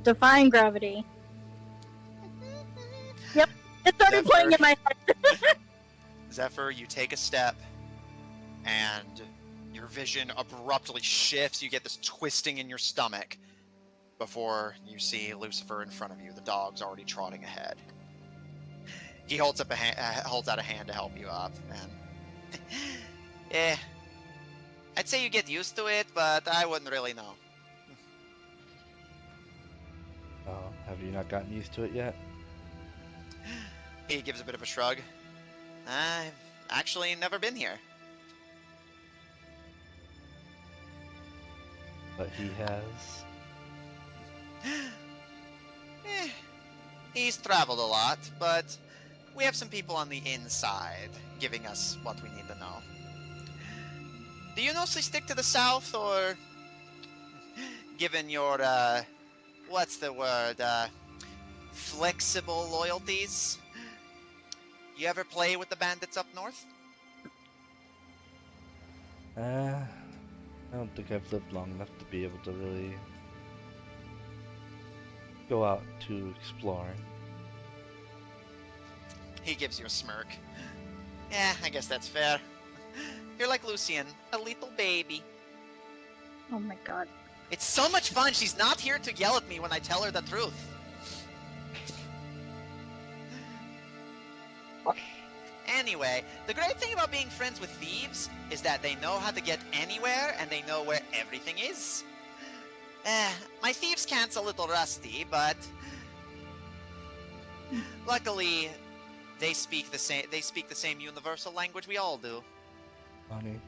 Speaker 4: Defying gravity. Yep, it started playing in my head.
Speaker 1: Zephyr, you take a step, and your vision abruptly shifts. You get this twisting in your stomach before you see Lucifer in front of you. The dog's already trotting ahead. He holds out a hand to help you up, and I'd say you get used to it, but I wouldn't really know.
Speaker 3: Have you not gotten used to it yet?
Speaker 1: He gives a bit of a shrug. I've actually never been here.
Speaker 3: But he has.
Speaker 1: He's traveled a lot, but we have some people on the inside giving us what we need to know. Do you mostly stick to the south, or given your, what's the word, flexible loyalties, you ever play with the bandits up north?
Speaker 3: I don't think I've lived long enough to be able to really go out to exploring.
Speaker 1: He gives you a smirk. Yeah, I guess that's fair. You're like Lucian, a little baby.
Speaker 4: Oh my god.
Speaker 1: It's so much fun. She's not here to yell at me when I tell her the truth. Anyway, the great thing about being friends with thieves is that they know how to get anywhere and they know where everything is. My thieves' cant's a little rusty, but luckily they speak the same universal language we all do.
Speaker 3: Funny.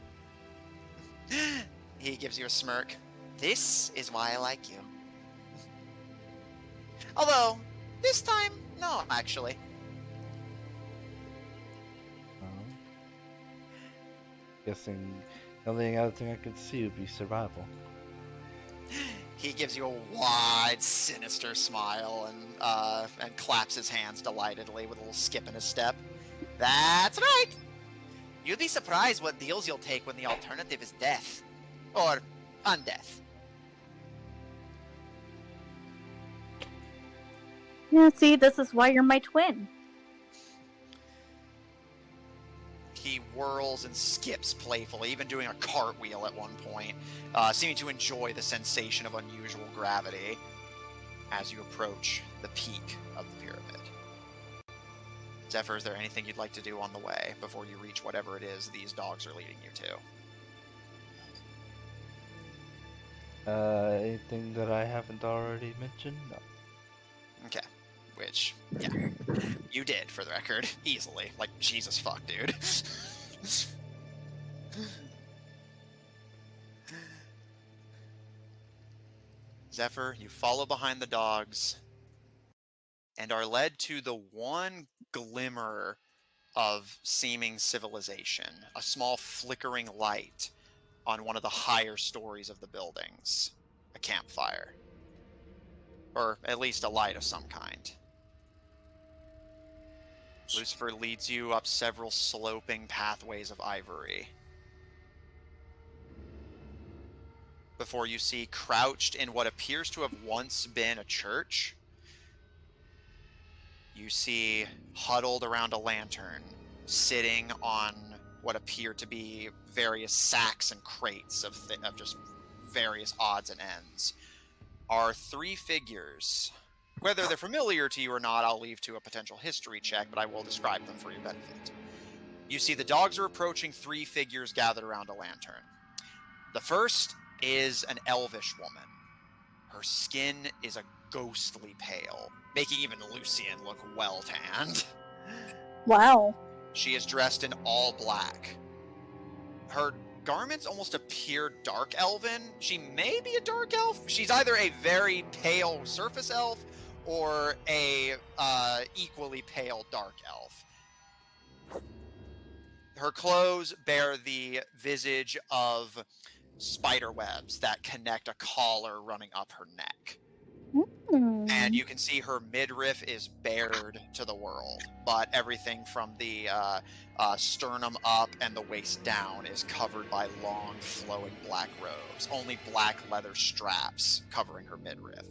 Speaker 1: He gives you a smirk. This is why I like you. Although, this time, no, actually.
Speaker 3: Guessing the only other thing I could see would be survival.
Speaker 1: He gives you a wide, sinister smile and claps his hands delightedly with a little skip in his step. That's right! You'd be surprised what deals you'll take when the alternative is death. Or undeath.
Speaker 4: Yeah, see, this is why you're my twin.
Speaker 1: He whirls and skips playfully, even doing a cartwheel at one point, seeming to enjoy the sensation of unusual gravity as you approach the peak of the pyramid. Zephyr, is there anything you'd like to do on the way before you reach whatever it is these dogs are leading you to?
Speaker 3: Anything that I haven't already mentioned? No.
Speaker 1: Okay. Which, yeah, you did, for the record, easily. Like, Jesus fuck, dude. Zephyr, you follow behind the dogs and are led to the one glimmer of seeming civilization, a small flickering light on one of the higher stories of the buildings, a campfire, or at least a light of some kind. Lucifer leads you up several sloping pathways of ivory before you see, crouched in what appears to have once been a church, you see huddled around a lantern, sitting on what appear to be various sacks and crates of just various odds and ends, are three figures. Whether they're familiar to you or not, I'll leave to a potential history check, but I will describe them for your benefit. You see the dogs are approaching three figures gathered around a lantern. The first is an elvish woman. Her skin is a ghostly pale, making even Lucian look well-tanned.
Speaker 4: Wow.
Speaker 1: She is dressed in all black. Her garments almost appear dark elven. She may be a dark elf. She's either a very pale surface elf or a equally pale dark elf. Her clothes bear the visage of spider webs that connect a collar running up her neck. And you can see her midriff is bared to the world, but everything from the sternum up and the waist down is covered by long, flowing black robes. Only black leather straps covering her midriff.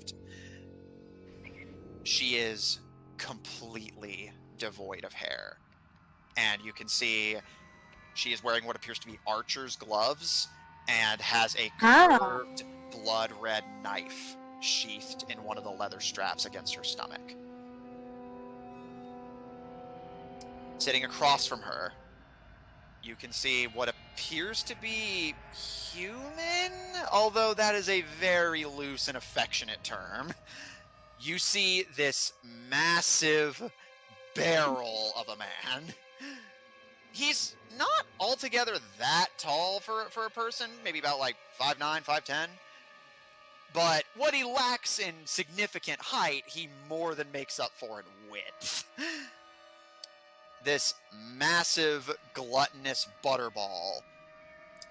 Speaker 1: She is completely devoid of hair. And you can see she is wearing what appears to be archer's gloves and has a curved, blood-red knife sheathed in one of the leather straps against her stomach. Sitting across from her, you can see what appears to be human, although that is a very loose and affectionate term. You see this massive barrel of a man. He's not altogether that tall for a person, maybe about like 5'9", 5'10", But what he lacks in significant height, he more than makes up for in width. This massive, gluttonous butterball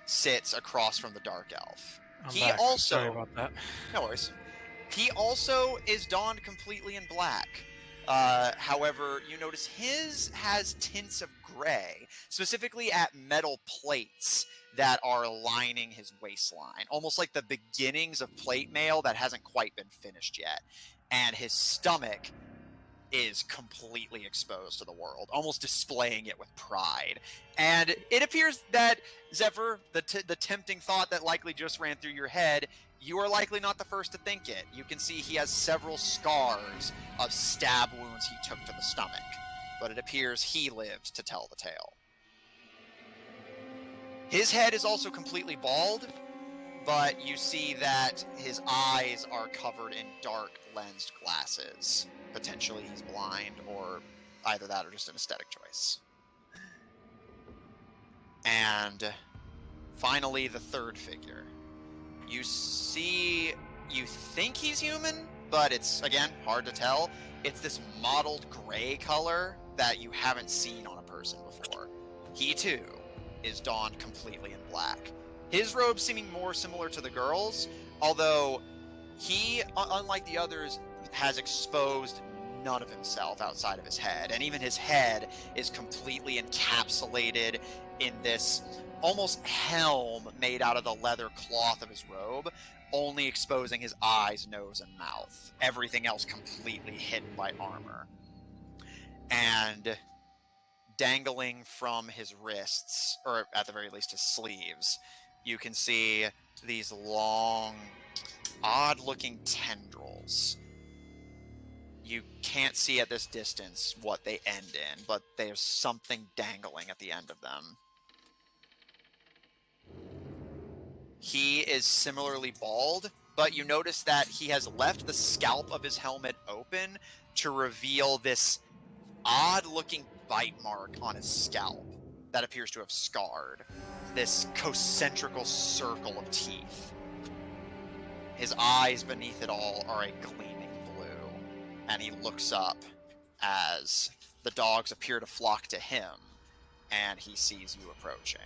Speaker 1: sits across from the Dark Elf.
Speaker 2: I'm
Speaker 1: He
Speaker 2: back.
Speaker 1: also...
Speaker 2: Sorry about that.
Speaker 1: No worries. He also is donned completely in black. However, you notice his has tints of gray, specifically at metal plates that are lining his waistline, almost like the beginnings of plate mail that hasn't quite been finished yet. And his stomach is completely exposed to the world, almost displaying it with pride. And it appears that, Zephyr, the tempting thought that likely just ran through your head, you are likely not the first to think it. You can see he has several scars of stab wounds he took to the stomach, but it appears he lived to tell the tale. His head is also completely bald, but you see that his eyes are covered in dark lensed glasses. Potentially he's blind, or either that or just an aesthetic choice. And finally, the third figure. You think he's human, but it's, again, hard to tell. It's this mottled gray color that you haven't seen on a person before. He, too, is donned completely in black. His robe seeming more similar to the girl's, although he, unlike the others, has exposed none of himself outside of his head. And even his head is completely encapsulated in this almost helm made out of the leather cloth of his robe, only exposing his eyes, nose, and mouth. Everything else completely hidden by armor. And dangling from his wrists, or at the very least his sleeves, you can see these long, odd-looking tendrils. You can't see at this distance what they end in, but there's something dangling at the end of them. He is similarly bald, but you notice that he has left the scalp of his helmet open to reveal this odd-looking bite mark on his scalp that appears to have scarred. This concentrical circle of teeth. His eyes beneath it all are a gleaming blue, and he looks up as the dogs appear to flock to him, and he sees you approaching.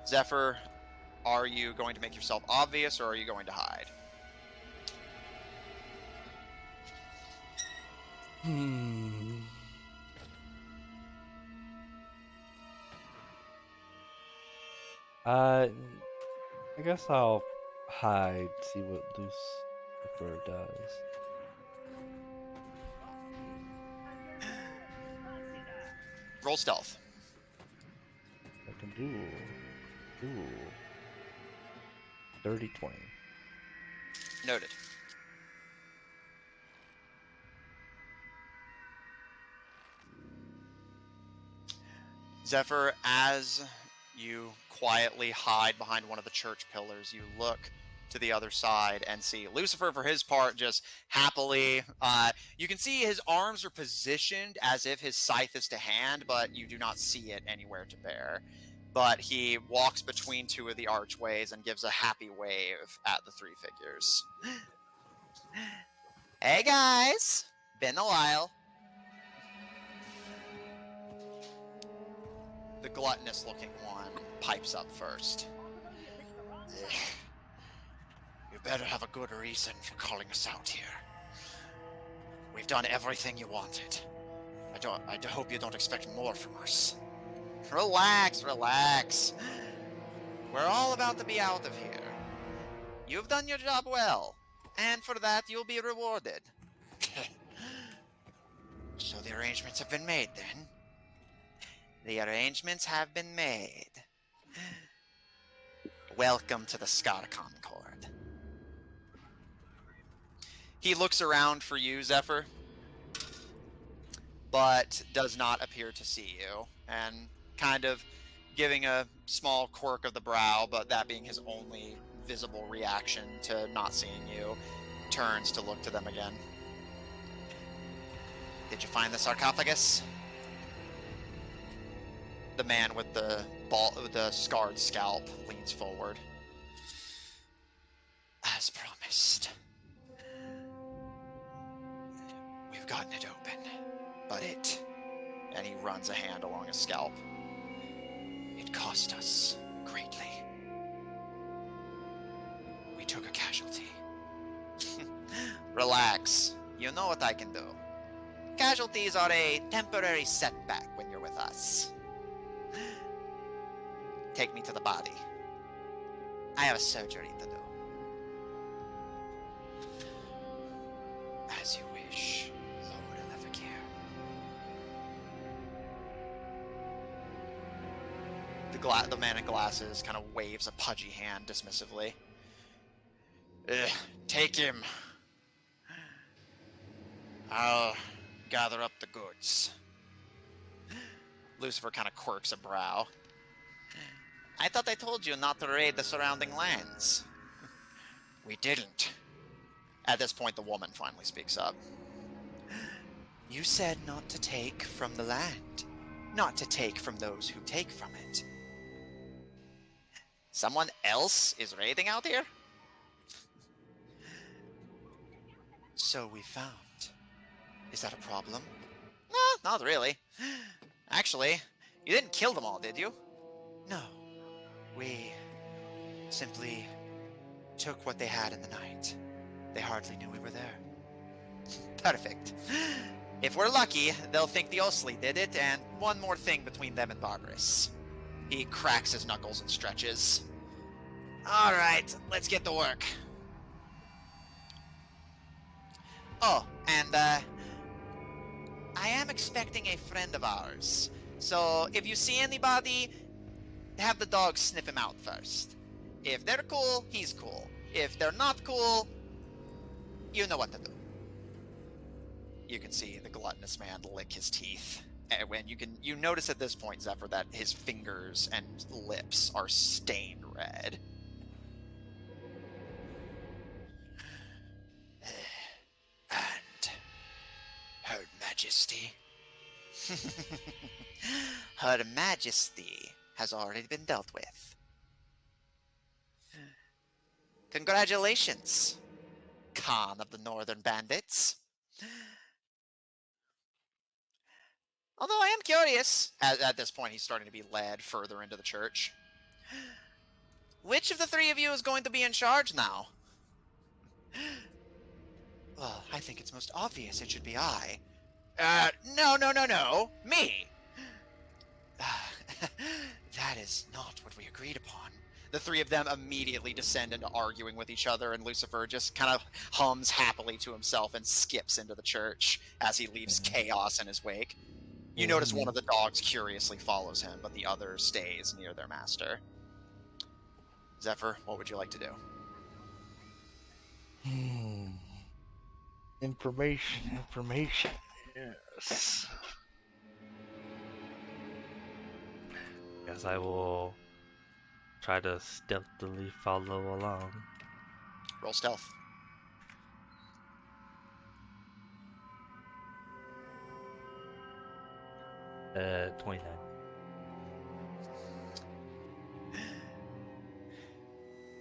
Speaker 1: Zephyr, are you going to make yourself obvious, or are you going to hide?
Speaker 3: I guess I'll hide, see what Lucifer does.
Speaker 1: Roll stealth.
Speaker 3: I can do 30-20.
Speaker 1: Noted. Zephyr, as you quietly hide behind one of the church pillars, you look to the other side and see Lucifer, for his part, just happily. You can see his arms are positioned as if his scythe is to hand, but you do not see it anywhere to bear. But he walks between two of the archways and gives a happy wave at the three figures. Hey guys! Been a while. The gluttonous-looking one pipes up first. You better have a good reason for calling us out here. We've done everything you wanted. I hope you don't expect more from us. Relax, relax. We're all about to be out of here. You've done your job well, and for that you'll be rewarded. So the arrangements have been made, then? The arrangements have been made. Welcome to the Scar Concord. He looks around for you, Zephyr, but does not appear to see you, and kind of giving a small quirk of the brow, but that being his only visible reaction to not seeing you, turns to look to them again. Did you find the sarcophagus? The man with the scarred scalp leans forward. As promised. trust. We've gotten it open, but and he runs a hand along his scalp. It cost us greatly. We took a casualty. Relax. You know what I can do. Casualties are a temporary setback when you're with us. Take me to the body. I have a surgery to do. As you wish, Lord Alephakir. The man in glasses kind of waves a pudgy hand dismissively. Take him. I'll gather up the goods. Lucifer kind of quirks a brow. I thought I told you not to raid the surrounding lands. We didn't. At this point, the woman finally speaks up. You said not to take from the land, not to take from those who take from it. Someone else is raiding out here? So we found. Is that a problem? No, not really. Actually, you didn't kill them all, did you? No. We simply took what they had in the night. They hardly knew we were there. Perfect. If we're lucky, they'll think the Osli did it, and one more thing between them and Barbarous. He cracks his knuckles and stretches. Alright, let's get to work. Oh, and I am expecting a friend of ours. So if you see anybody, have the dog sniff him out first. If they're cool, he's cool. If they're not cool, you know what to do. You can see the gluttonous man lick his teeth. And when you notice at this point, Zephyr, that his fingers and lips are stained red. And Her Majesty. Her Majesty has already been dealt with. Congratulations, Khan of the Northern Bandits. Although I am curious, at this point he's starting to be led further into the church. Which of the three of you is going to be in charge now? Well, I think it's most obvious it should be I. No, me! That is not what we agreed upon. The three of them immediately descend into arguing with each other, and Lucifer just kind of hums happily to himself and skips into the church as he leaves chaos in his wake. You notice one of the dogs curiously follows him, but the other stays near their master. Zephyr, what would you like to do?
Speaker 3: Information. Yes. Guess I will try to stealthily follow along.
Speaker 1: Roll stealth.
Speaker 3: Uh, 29.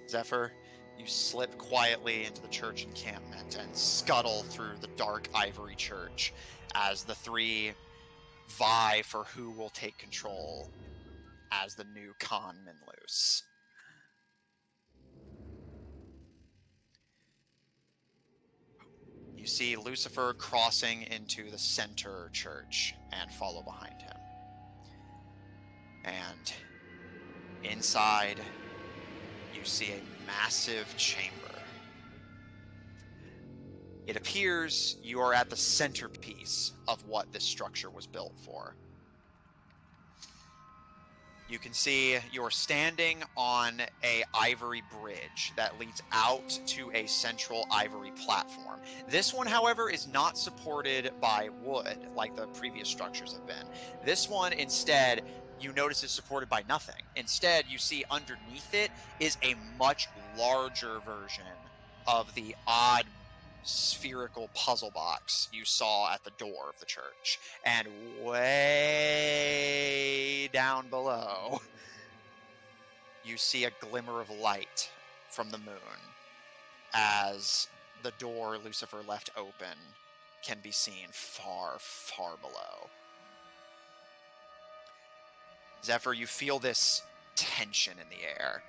Speaker 1: Zephyr, you slip quietly into the church encampment and scuttle through the dark ivory church as the three vie for who will take control as the new Khan Minloose. You see Lucifer crossing into the center church and follow behind him. And inside, you see a massive chamber. It appears you are at the centerpiece of what this structure was built for. You can see you're standing on a ivory bridge that leads out to a central ivory platform. This one, however, is not supported by wood like the previous structures have been. This one, instead, you notice is supported by nothing. Instead, you see underneath it is a much larger version of the odd spherical puzzle box you saw at the door of the church. And way down below, you see a glimmer of light from the moon as the door Lucifer left open can be seen far, far below. Zephyr, you feel this tension in the air.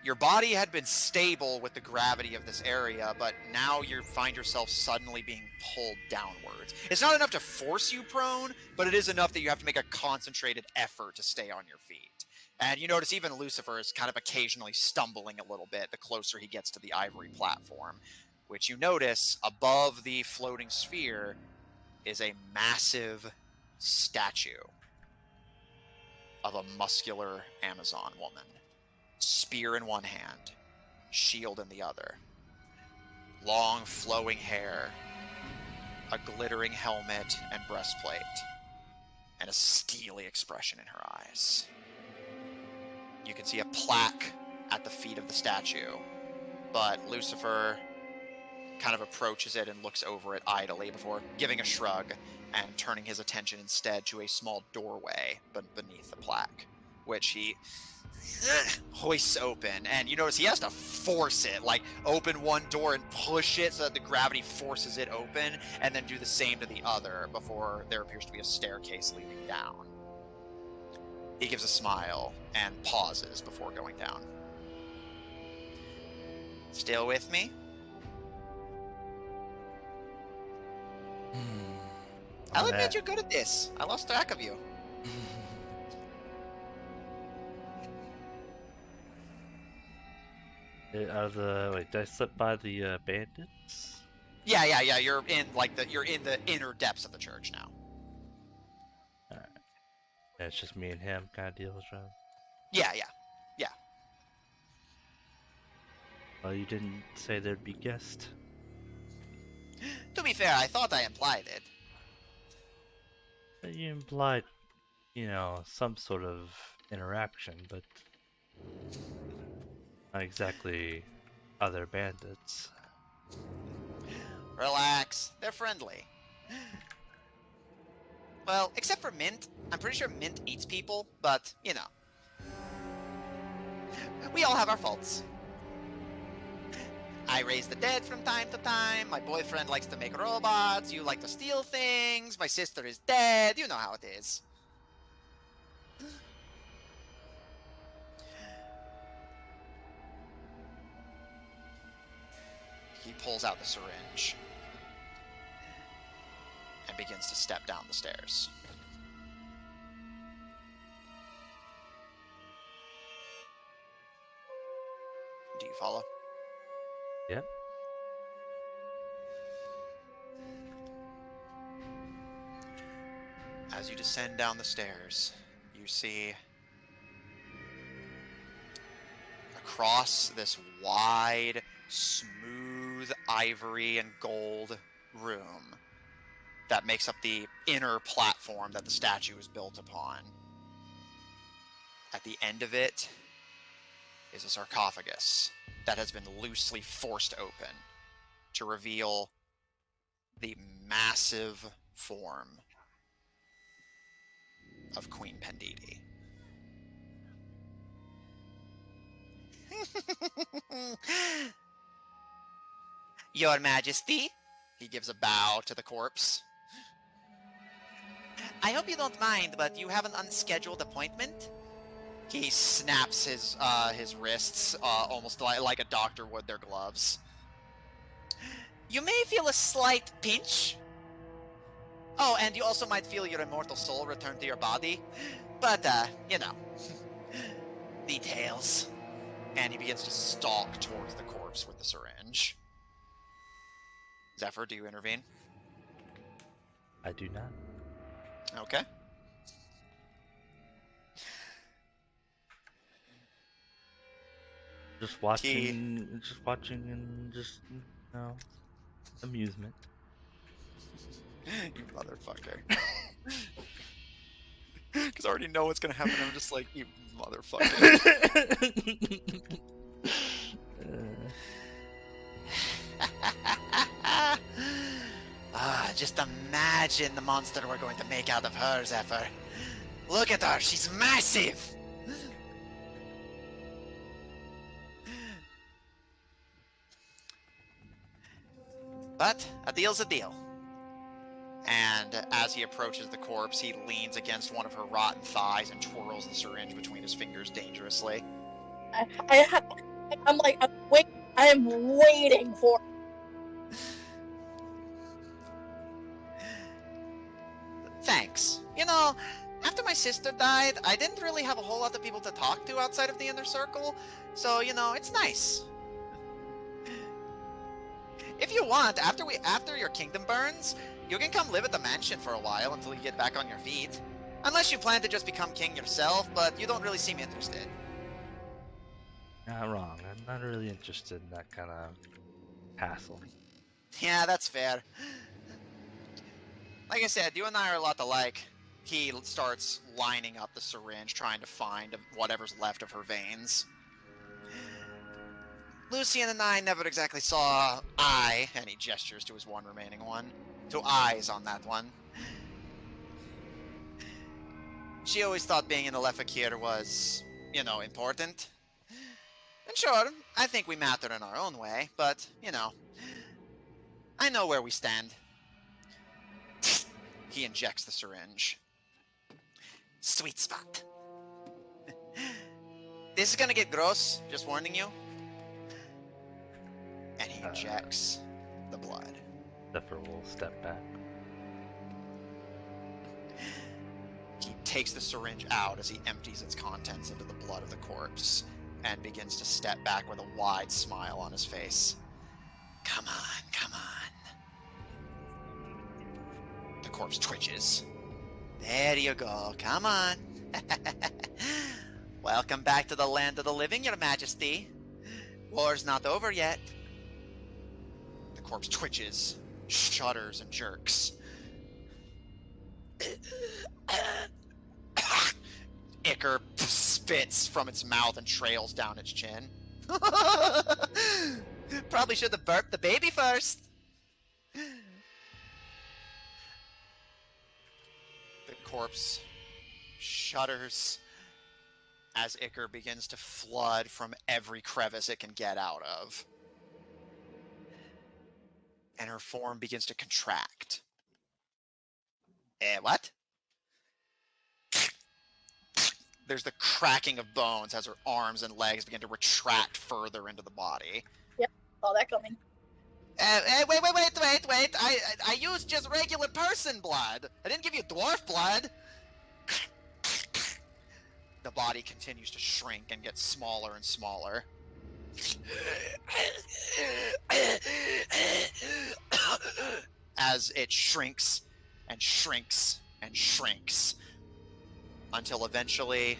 Speaker 1: Your body had been stable with the gravity of this area, but now you find yourself suddenly being pulled downwards. It's not enough to force you prone, but it is enough that you have to make a concentrated effort to stay on your feet. And you notice even Lucifer is kind of occasionally stumbling a little bit the closer he gets to the ivory platform, which you notice above the floating sphere is a massive statue of a muscular Amazon woman. Spear in one hand, shield in the other. Long flowing hair, a glittering helmet and breastplate, and a steely expression in her eyes. You can see a plaque at the feet of the statue, but Lucifer kind of approaches it and looks over it idly before giving a shrug and turning his attention instead to a small doorway beneath the plaque, which he hoists open, and you notice he has to force it, like open one door and push it so that the gravity forces it open, and then do the same to the other before there appears to be a staircase leading down. He gives a smile and pauses before going down. Still with me? I'll admit you're good at this. I lost track of you.
Speaker 3: Wait, did I slip by the bandits?
Speaker 1: Yeah. You're in the inner depths of the church now.
Speaker 3: Alright. Yeah, it's just me and him kind of deal, right?
Speaker 1: Yeah.
Speaker 3: Well, you didn't say there'd be guests.
Speaker 1: To be fair, I thought I implied it.
Speaker 3: You implied, some sort of interaction, but not exactly other bandits.
Speaker 1: Relax, they're friendly. Well, except for Mint. I'm pretty sure Mint eats people, but, we all have our faults. I raise the dead from time to time, my boyfriend likes to make robots, you like to steal things, my sister is dead, you know how it is. He pulls out the syringe and begins to step down the stairs. Do you follow?
Speaker 3: Yep.
Speaker 1: As you descend down the stairs, you see across this wide, smooth ivory and gold room that makes up the inner platform that the statue is built upon. At the end of it is a sarcophagus that has been loosely forced open to reveal the massive form of Queen Pendidi. Your Majesty, he gives a bow to the corpse. I hope you don't mind, but you have an unscheduled appointment? He snaps his wrists, almost like a doctor would their gloves. You may feel a slight pinch. Oh, and you also might feel your immortal soul return to your body. But, details. And he begins to stalk towards the corpse with the syringe. Zephyr, do you intervene?
Speaker 3: I do not.
Speaker 1: Okay.
Speaker 3: Just watching and amusement.
Speaker 1: You motherfucker. Because I already know what's gonna happen. I'm just like, you motherfucker. Just imagine the monster we're going to make out of her, Zephyr. Look at her, she's massive! But a deal's a deal. And as he approaches the corpse, he leans against one of her rotten thighs and twirls the syringe between his fingers dangerously.
Speaker 4: I'm like, I am waiting for.
Speaker 1: Thanks. You know, after my sister died, I didn't really have a whole lot of people to talk to outside of the inner circle, so, you know, it's nice. If you want, after your kingdom burns, you can come live at the mansion for a while until you get back on your feet. Unless you plan to just become king yourself, but you don't really seem interested.
Speaker 3: Not wrong. I'm not really interested in that kind of hassle.
Speaker 1: Yeah, that's fair. Like I said, you and I are a lot alike. He starts lining up the syringe, trying to find whatever's left of her veins. Lucian and I never exactly saw eye, and he gestures to his one remaining one, to eyes on that one. She always thought being in the Lefakir was, you know, important. And sure, I think we matter in our own way, but, you know, I know where we stand. He injects the syringe. Sweet spot. This is gonna get gross, just warning you. And he injects the blood.
Speaker 3: Zephyr will step back.
Speaker 1: He takes the syringe out as he empties its contents into the blood of the corpse and begins to step back with a wide smile on his face. Come on, come on. The corpse twitches. There you go, come on. Welcome back to the land of the living, Your Majesty. War's not over yet. The corpse twitches, shudders, and jerks. Icker spits from its mouth and trails down its chin. Probably should have burped the baby first. The corpse shudders as Icker begins to flood from every crevice it can get out of. And her form begins to contract. What? There's the cracking of bones as her arms and legs begin to retract further into the body.
Speaker 4: Yep, saw that coming.
Speaker 1: Wait. I used just regular person blood. I didn't give you dwarf blood. The body continues to shrink and get smaller and smaller. As it shrinks and shrinks and shrinks until eventually,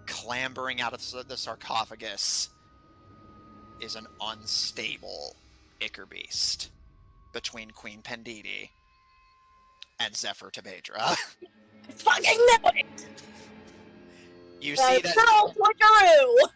Speaker 1: clambering out of the sarcophagus is an unstable Icker beast between Queen Pendidi and Zephyr Tebedra.
Speaker 4: I fucking knew it!
Speaker 1: You see that...
Speaker 4: So switcheroo!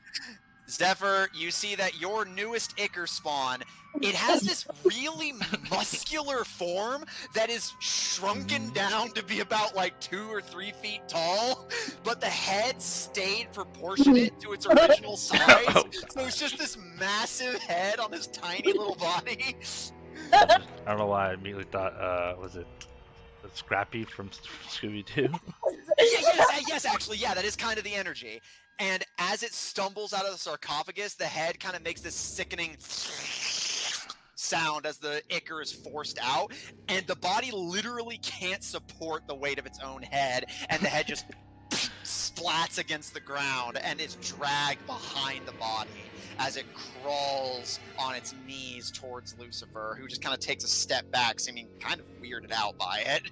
Speaker 1: Zephyr, you see that your newest Icker spawn, it has this really muscular form that is shrunken down to be about like 2 or 3 feet tall, but the head stayed proportionate to its original size.
Speaker 3: Oh,
Speaker 1: so it's just this massive head on this tiny little body.
Speaker 3: I don't know why I immediately thought, was it Scrappy from Scooby-Doo?
Speaker 1: Yes, actually, yeah, that is kind of the energy. And as it stumbles out of the sarcophagus, the head kind of makes this sickening sound as the Icker is forced out, and the body literally can't support the weight of its own head, and the head just splats against the ground and is dragged behind the body as it crawls on its knees towards Lucifer, who just kind of takes a step back, seeming kind of weirded out by it.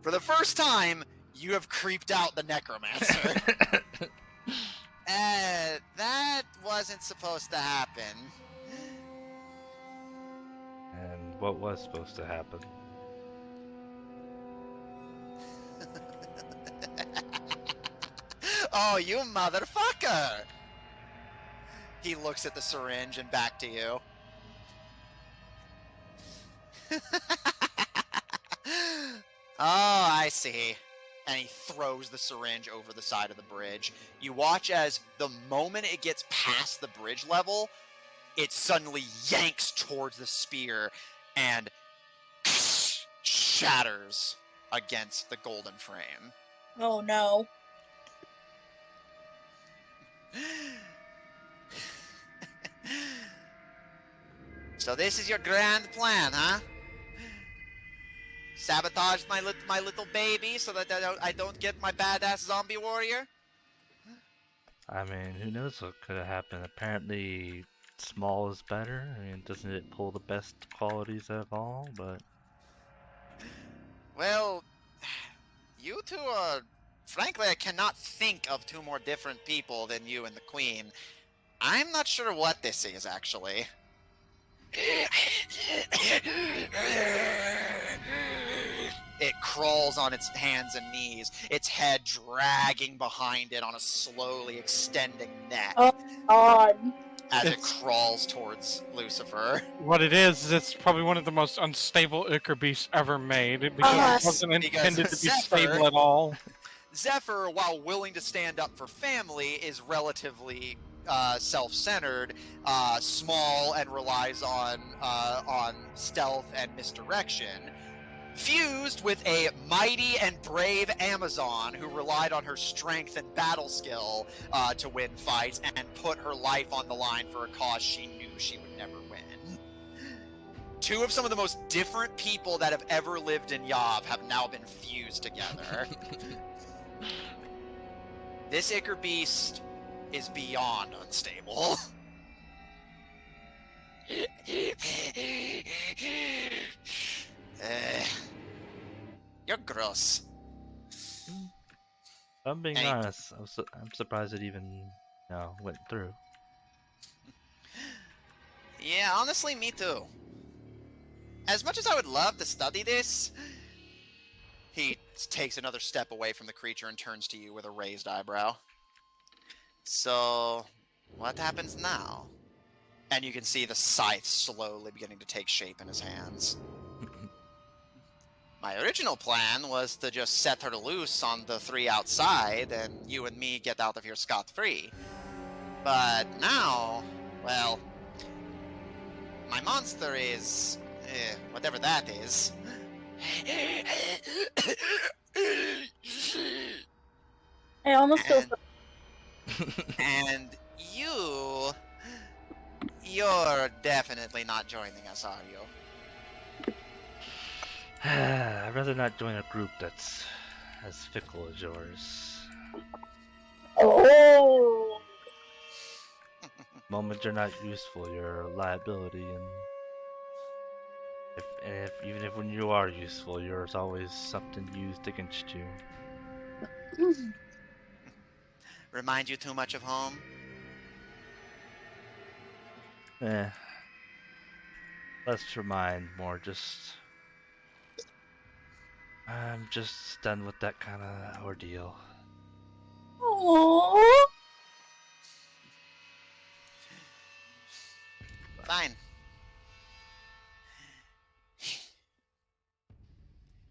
Speaker 1: For the first time, you have creeped out the necromancer. That wasn't supposed to happen.
Speaker 3: And what was supposed to happen?
Speaker 1: Oh, you motherfucker! He looks at the syringe and back to you. Oh, I see. And he throws the syringe over the side of the bridge. You watch as the moment it gets past the bridge level, it suddenly yanks towards the spear, and shatters against the golden frame.
Speaker 4: Oh no.
Speaker 1: So this is your grand plan, huh? Sabotage my little baby so that I don't get my badass zombie warrior?
Speaker 3: I mean, who knows what could have happened? Apparently, small is better. I mean, doesn't it pull the best qualities out of all? But
Speaker 1: Well, you two are... Frankly, I cannot think of two more different people than you and the Queen. I'm not sure what this is, actually. It crawls on its hands and knees, its head dragging behind it on a slowly extending neck
Speaker 4: Oh God.
Speaker 1: as it crawls towards Lucifer.
Speaker 2: What it is it's probably one of the most unstable Ichor beasts ever made because
Speaker 1: Yes,
Speaker 2: it wasn't
Speaker 1: because
Speaker 2: intended to be
Speaker 1: Zephyr-
Speaker 2: stable at all.
Speaker 1: Zephyr, while willing to stand up for family, is relatively self-centered, small, and relies on stealth and misdirection. Fused with a mighty and brave Amazon who relied on her strength and battle skill to win fights and put her life on the line for a cause she knew she would never win. Two of some of the most different people that have ever lived in Yav have now been fused together. This Ichor beast is beyond unstable. You're gross.
Speaker 3: if I'm being
Speaker 1: Any-
Speaker 3: honest, I'm surprised it even went through.
Speaker 1: Yeah, honestly, me too. As much as I would love to study this, he takes another step away from the creature and turns to you with a raised eyebrow. So, what happens now? And you can see the scythe slowly beginning to take shape in his hands. My original plan was to just set her loose on the three outside, and you and me get out of here scot-free. But now, well, my monster is... whatever that is.
Speaker 4: I almost feel
Speaker 1: And you're definitely not joining us, are you?
Speaker 3: I'd rather not join a group that's as fickle as yours.
Speaker 4: Oh.
Speaker 3: Moment you're not useful, you're a liability, and even if when you are useful, there's always something used against you.
Speaker 1: Remind you too much of home?
Speaker 3: Less remind, more just... I'm just done with that kind of ordeal.
Speaker 4: Oh.
Speaker 1: Fine.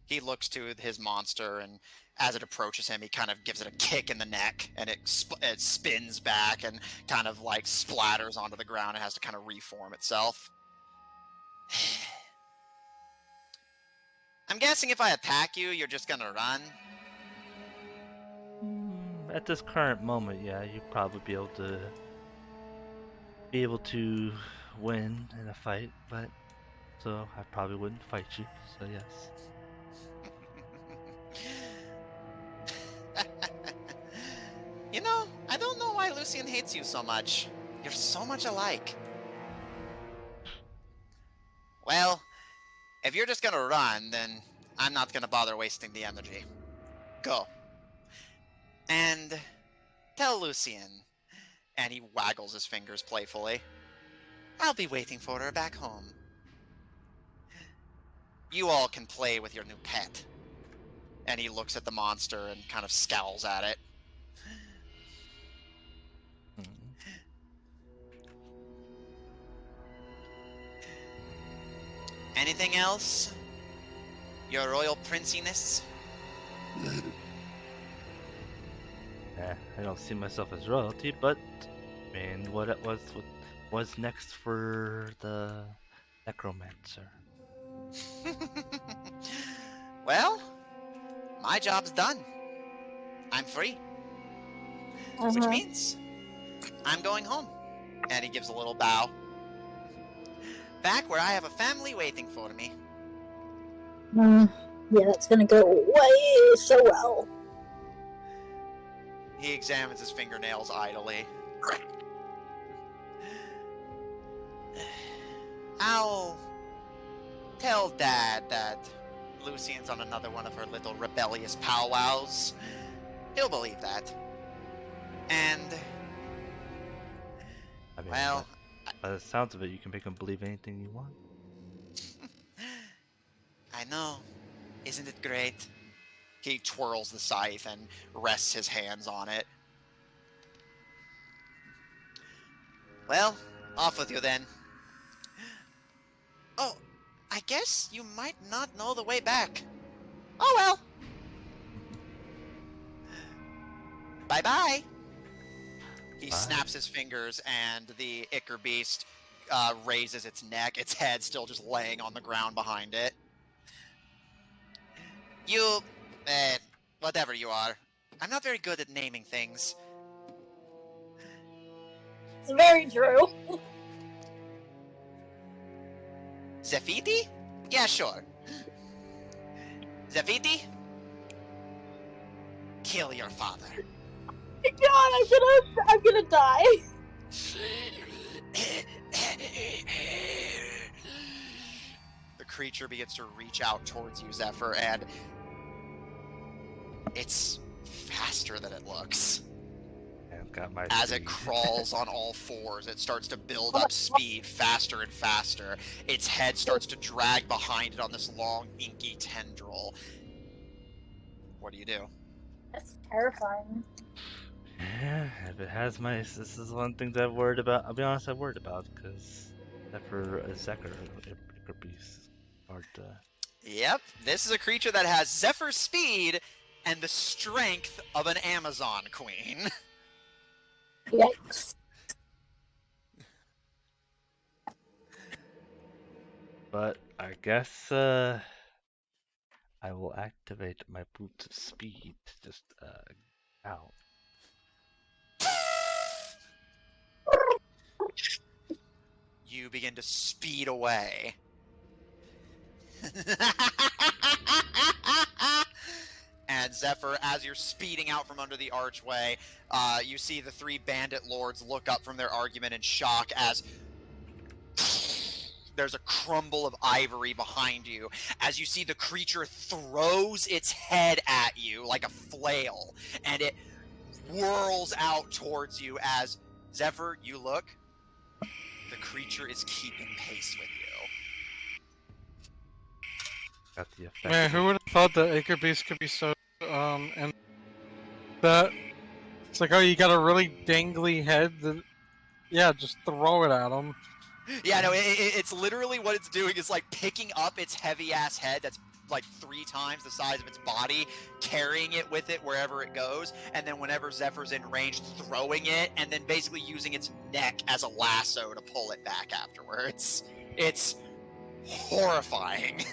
Speaker 1: He looks to his monster, and as it approaches him, he kind of gives it a kick in the neck, and it spins back and kind of like splatters onto the ground and has to kind of reform itself. I'm guessing if I attack you, you're just gonna run?
Speaker 3: At this current moment, yeah, you'd probably be able to win in a fight, but so I probably wouldn't fight you. So yes.
Speaker 1: You know, I don't know why Lucian hates you so much. You're so much alike. Well, if you're just gonna run, then I'm not gonna bother wasting the energy. Go. And tell Lucian, and he waggles his fingers playfully, I'll be waiting for her back home. You all can play with your new pet. And he looks at the monster and kind of scowls at it. Anything else? Your royal princiness?
Speaker 3: I don't see myself as royalty, but I mean, what's next for the necromancer?
Speaker 1: Well, my job's done. I'm free. Which means I'm going home. And he gives a little bow. Back where I have a family waiting for me.
Speaker 4: Yeah, that's gonna go way so well.
Speaker 1: He examines his fingernails idly. I'll tell Dad that Lucian's on another one of her little rebellious powwows. He'll believe that. And,
Speaker 3: I mean,
Speaker 1: well,
Speaker 3: by the sounds of it, you can make him believe anything you want.
Speaker 1: I know. Isn't it great? He twirls the scythe and rests his hands on it. Well, off with you then. Oh, I guess you might not know the way back. Oh well. Bye-bye. He
Speaker 3: Bye.
Speaker 1: snaps his fingers and the Ichor beast raises its neck, its head still just laying on the ground behind it. You, whatever you are. I'm not very good at naming things.
Speaker 4: It's very true.
Speaker 1: Zefiti? Yeah, sure. Zefiti? Kill your father.
Speaker 4: God, I'm gonna die.
Speaker 1: The creature begins to reach out towards you, Zephyr, and it's faster than it looks.
Speaker 3: I've got my
Speaker 1: As
Speaker 3: speed.
Speaker 1: it crawls on all fours, it starts to build up speed faster and faster. Its head starts to drag behind it on this long, inky tendril. What do you do?
Speaker 4: That's terrifying.
Speaker 3: Yeah, if it has my, this is one thing that I've worried about. I'll be honest, I've worried about because Zephyr beast hard to.
Speaker 1: Yep, this is a creature that has Zephyr speed and the strength of an Amazon queen.
Speaker 4: Yikes.
Speaker 3: But I guess I will activate my boots of speed to just out.
Speaker 1: You begin to speed away. And Zephyr, as you're speeding out from under the archway, you see the three bandit lords look up from their argument in shock as there's a crumble of ivory behind you. As you see the creature throws its head at you like a flail, and it whirls out towards you as, Zephyr, you look. The creature is keeping pace with you.
Speaker 3: Got the effect.
Speaker 2: Man, who would have thought that Acre Beast could be so, and that, it's like, oh, you got a really dangly head, that, yeah, just throw it at him.
Speaker 1: Yeah, no, it's literally what it's doing is like picking up its heavy-ass head that's like 3 times the size of its body, carrying it with it wherever it goes, and then whenever Zephyr's in range, throwing it, and then basically using its neck as a lasso to pull it back afterwards. It's horrifying.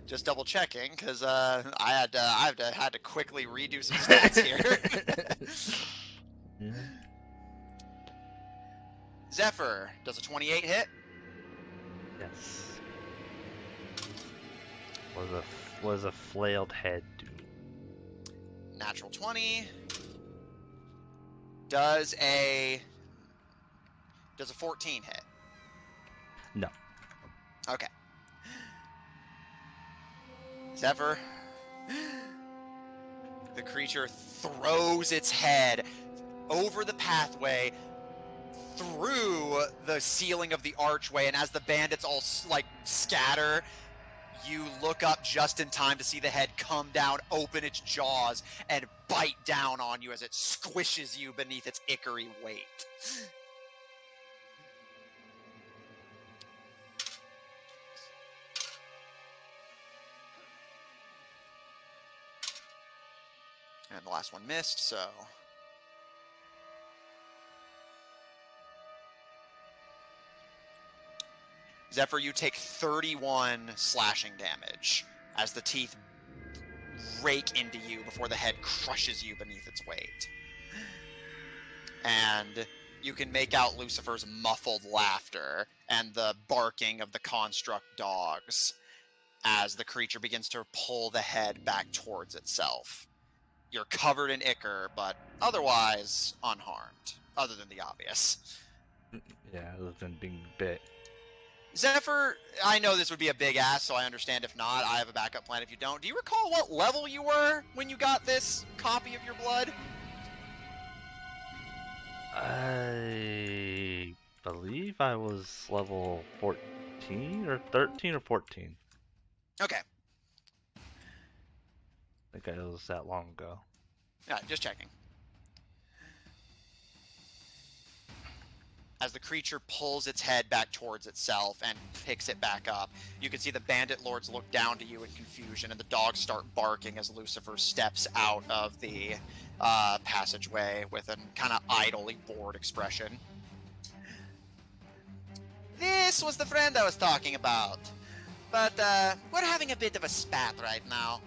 Speaker 1: Just double checking, because I had to quickly redo some stats here.
Speaker 3: Yeah.
Speaker 1: Zephyr, does a 28 hit?
Speaker 3: Yes. What does a flailed head do?
Speaker 1: Natural 20. Does a 14 hit?
Speaker 3: No.
Speaker 1: Okay. Zephyr, the creature throws its head over the pathway, through the ceiling of the archway, and as the bandits all like scatter, you look up just in time to see the head come down, open its jaws, and bite down on you as it squishes you beneath its ichory weight. And the last one missed, so... Zephyr, you take 31 slashing damage as the teeth rake into you before the head crushes you beneath its weight. And you can make out Lucifer's muffled laughter and the barking of the construct dogs as the creature begins to pull the head back towards itself. You're covered in ichor, but otherwise unharmed, other than the obvious.
Speaker 3: Yeah, other than being bit.
Speaker 1: Zephyr, I know this would be a big ask, so I understand if not. I have a backup plan if you don't. Do you recall what level you were when you got this copy of your blood?
Speaker 3: I believe I was level 14 or 13 or 14.
Speaker 1: Okay.
Speaker 3: I think it was that long ago.
Speaker 1: Yeah, just checking. As the creature pulls its head back towards itself and picks it back up, you can see the bandit lords look down to you in confusion, and the dogs start barking as Lucifer steps out of the passageway with a kind of idly bored expression. This was the friend I was talking about, but we're having a bit of a spat right now.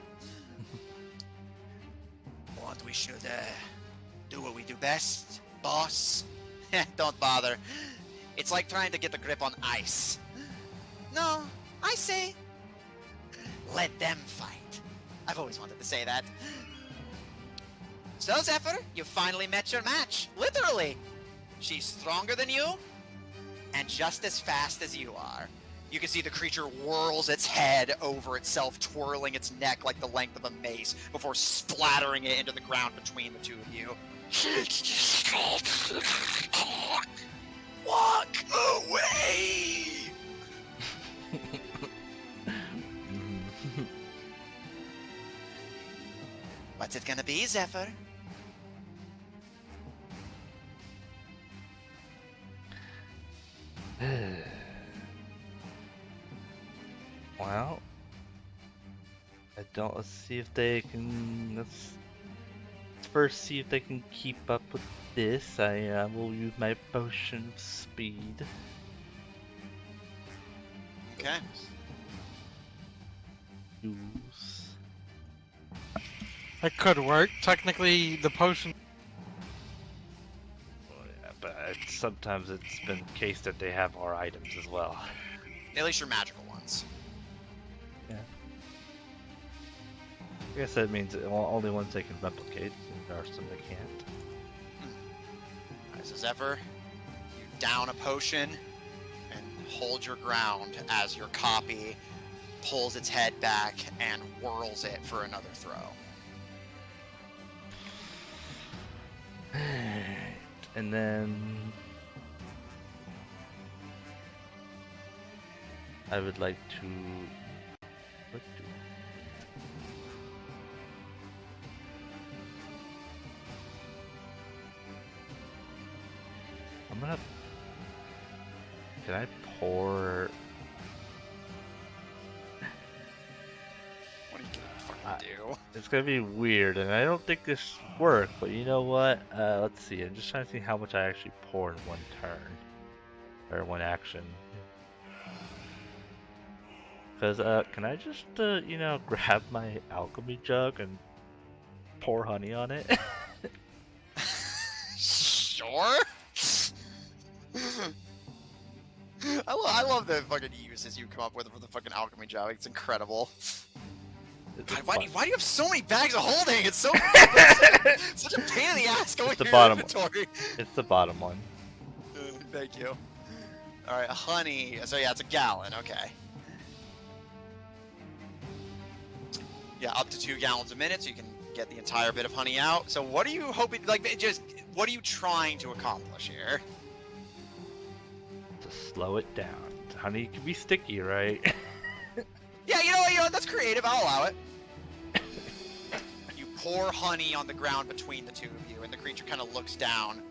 Speaker 1: What we should do what we do best, boss? Don't bother. It's like trying to get the grip on ice. No, I say, let them fight. I've always wanted to say that. So, Zephyr, you finally met your match. Literally. She's stronger than you, and just as fast as you are. You can see the creature whirls its head over itself, twirling its neck like the length of a mace, before splattering it into the ground between the two of you. Walk away! What's it gonna be, Zephyr?
Speaker 3: Well, let's see if they can. Let's first see if they can keep up with this. I will use my potion of speed.
Speaker 1: Okay.
Speaker 3: Use.
Speaker 2: That could work. Technically, the potion.
Speaker 3: Well, yeah, but sometimes it's been the case that they have our items as well.
Speaker 1: At least your magical ones.
Speaker 3: Yeah. I guess that means only ones they can replicate, and there are some they can't.
Speaker 1: Alright, so Zephyr, you down a potion and hold your ground as your copy pulls its head back and whirls it for another throw.
Speaker 3: And then I would like to can I pour?
Speaker 1: What are you gonna fucking do?
Speaker 3: It's gonna be weird, and I don't think this worked, but you know what? Let's see. I'm just trying to see how much I actually pour in one turn. Or one action. Because, can I just, grab my alchemy jug and pour honey on it?
Speaker 1: Sure? I love the fucking uses you come up with for the fucking alchemy job. It's incredible. God, why do you have so many bags of holding? It's so such a pain in the ass going through your inventory.
Speaker 3: It's the bottom one.
Speaker 1: Thank you. All right, honey. So yeah, it's a gallon. Okay. Yeah, up to 2 gallons a minute, so you can get the entire bit of honey out. So what are you hoping? What are you trying to accomplish here?
Speaker 3: To slow it down. Honey can be sticky, right?
Speaker 1: Yeah, you know what? That's creative. I'll allow it. You pour honey on the ground between the two of you, and the creature kind of looks down.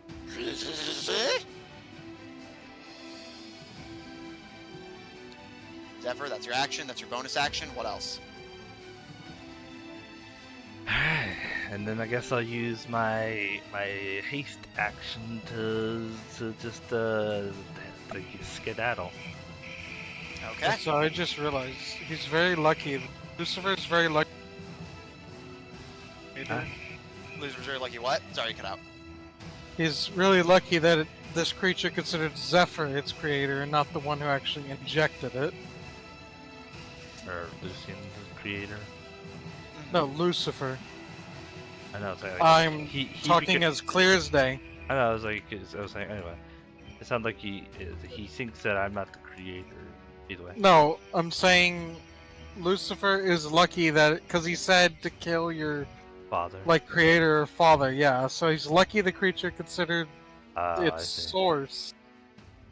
Speaker 1: Zephyr, that's your action. That's your bonus action. What else?
Speaker 3: And And then I guess I'll use my haste action to just like skedaddle.
Speaker 1: Okay.
Speaker 2: So I just realized he's very lucky. Lucifer's very lucky.
Speaker 3: Huh?
Speaker 1: Loser's very lucky. What? Sorry, you cut out.
Speaker 2: He's really lucky that this creature considered Zephyr its creator and not the one who actually injected it.
Speaker 3: Or Lucian, the creator.
Speaker 2: No, Lucifer.
Speaker 3: I know. It's like,
Speaker 2: I'm
Speaker 3: he
Speaker 2: talking as clear as day.
Speaker 3: I know. I was like anyway. It sounds like he thinks that I'm not the creator. Either way.
Speaker 2: No, I'm saying Lucifer is lucky that because he said to kill your
Speaker 3: Father.
Speaker 2: creator or father. Yeah, so he's lucky the creature considered
Speaker 3: I
Speaker 2: its
Speaker 3: see.
Speaker 2: source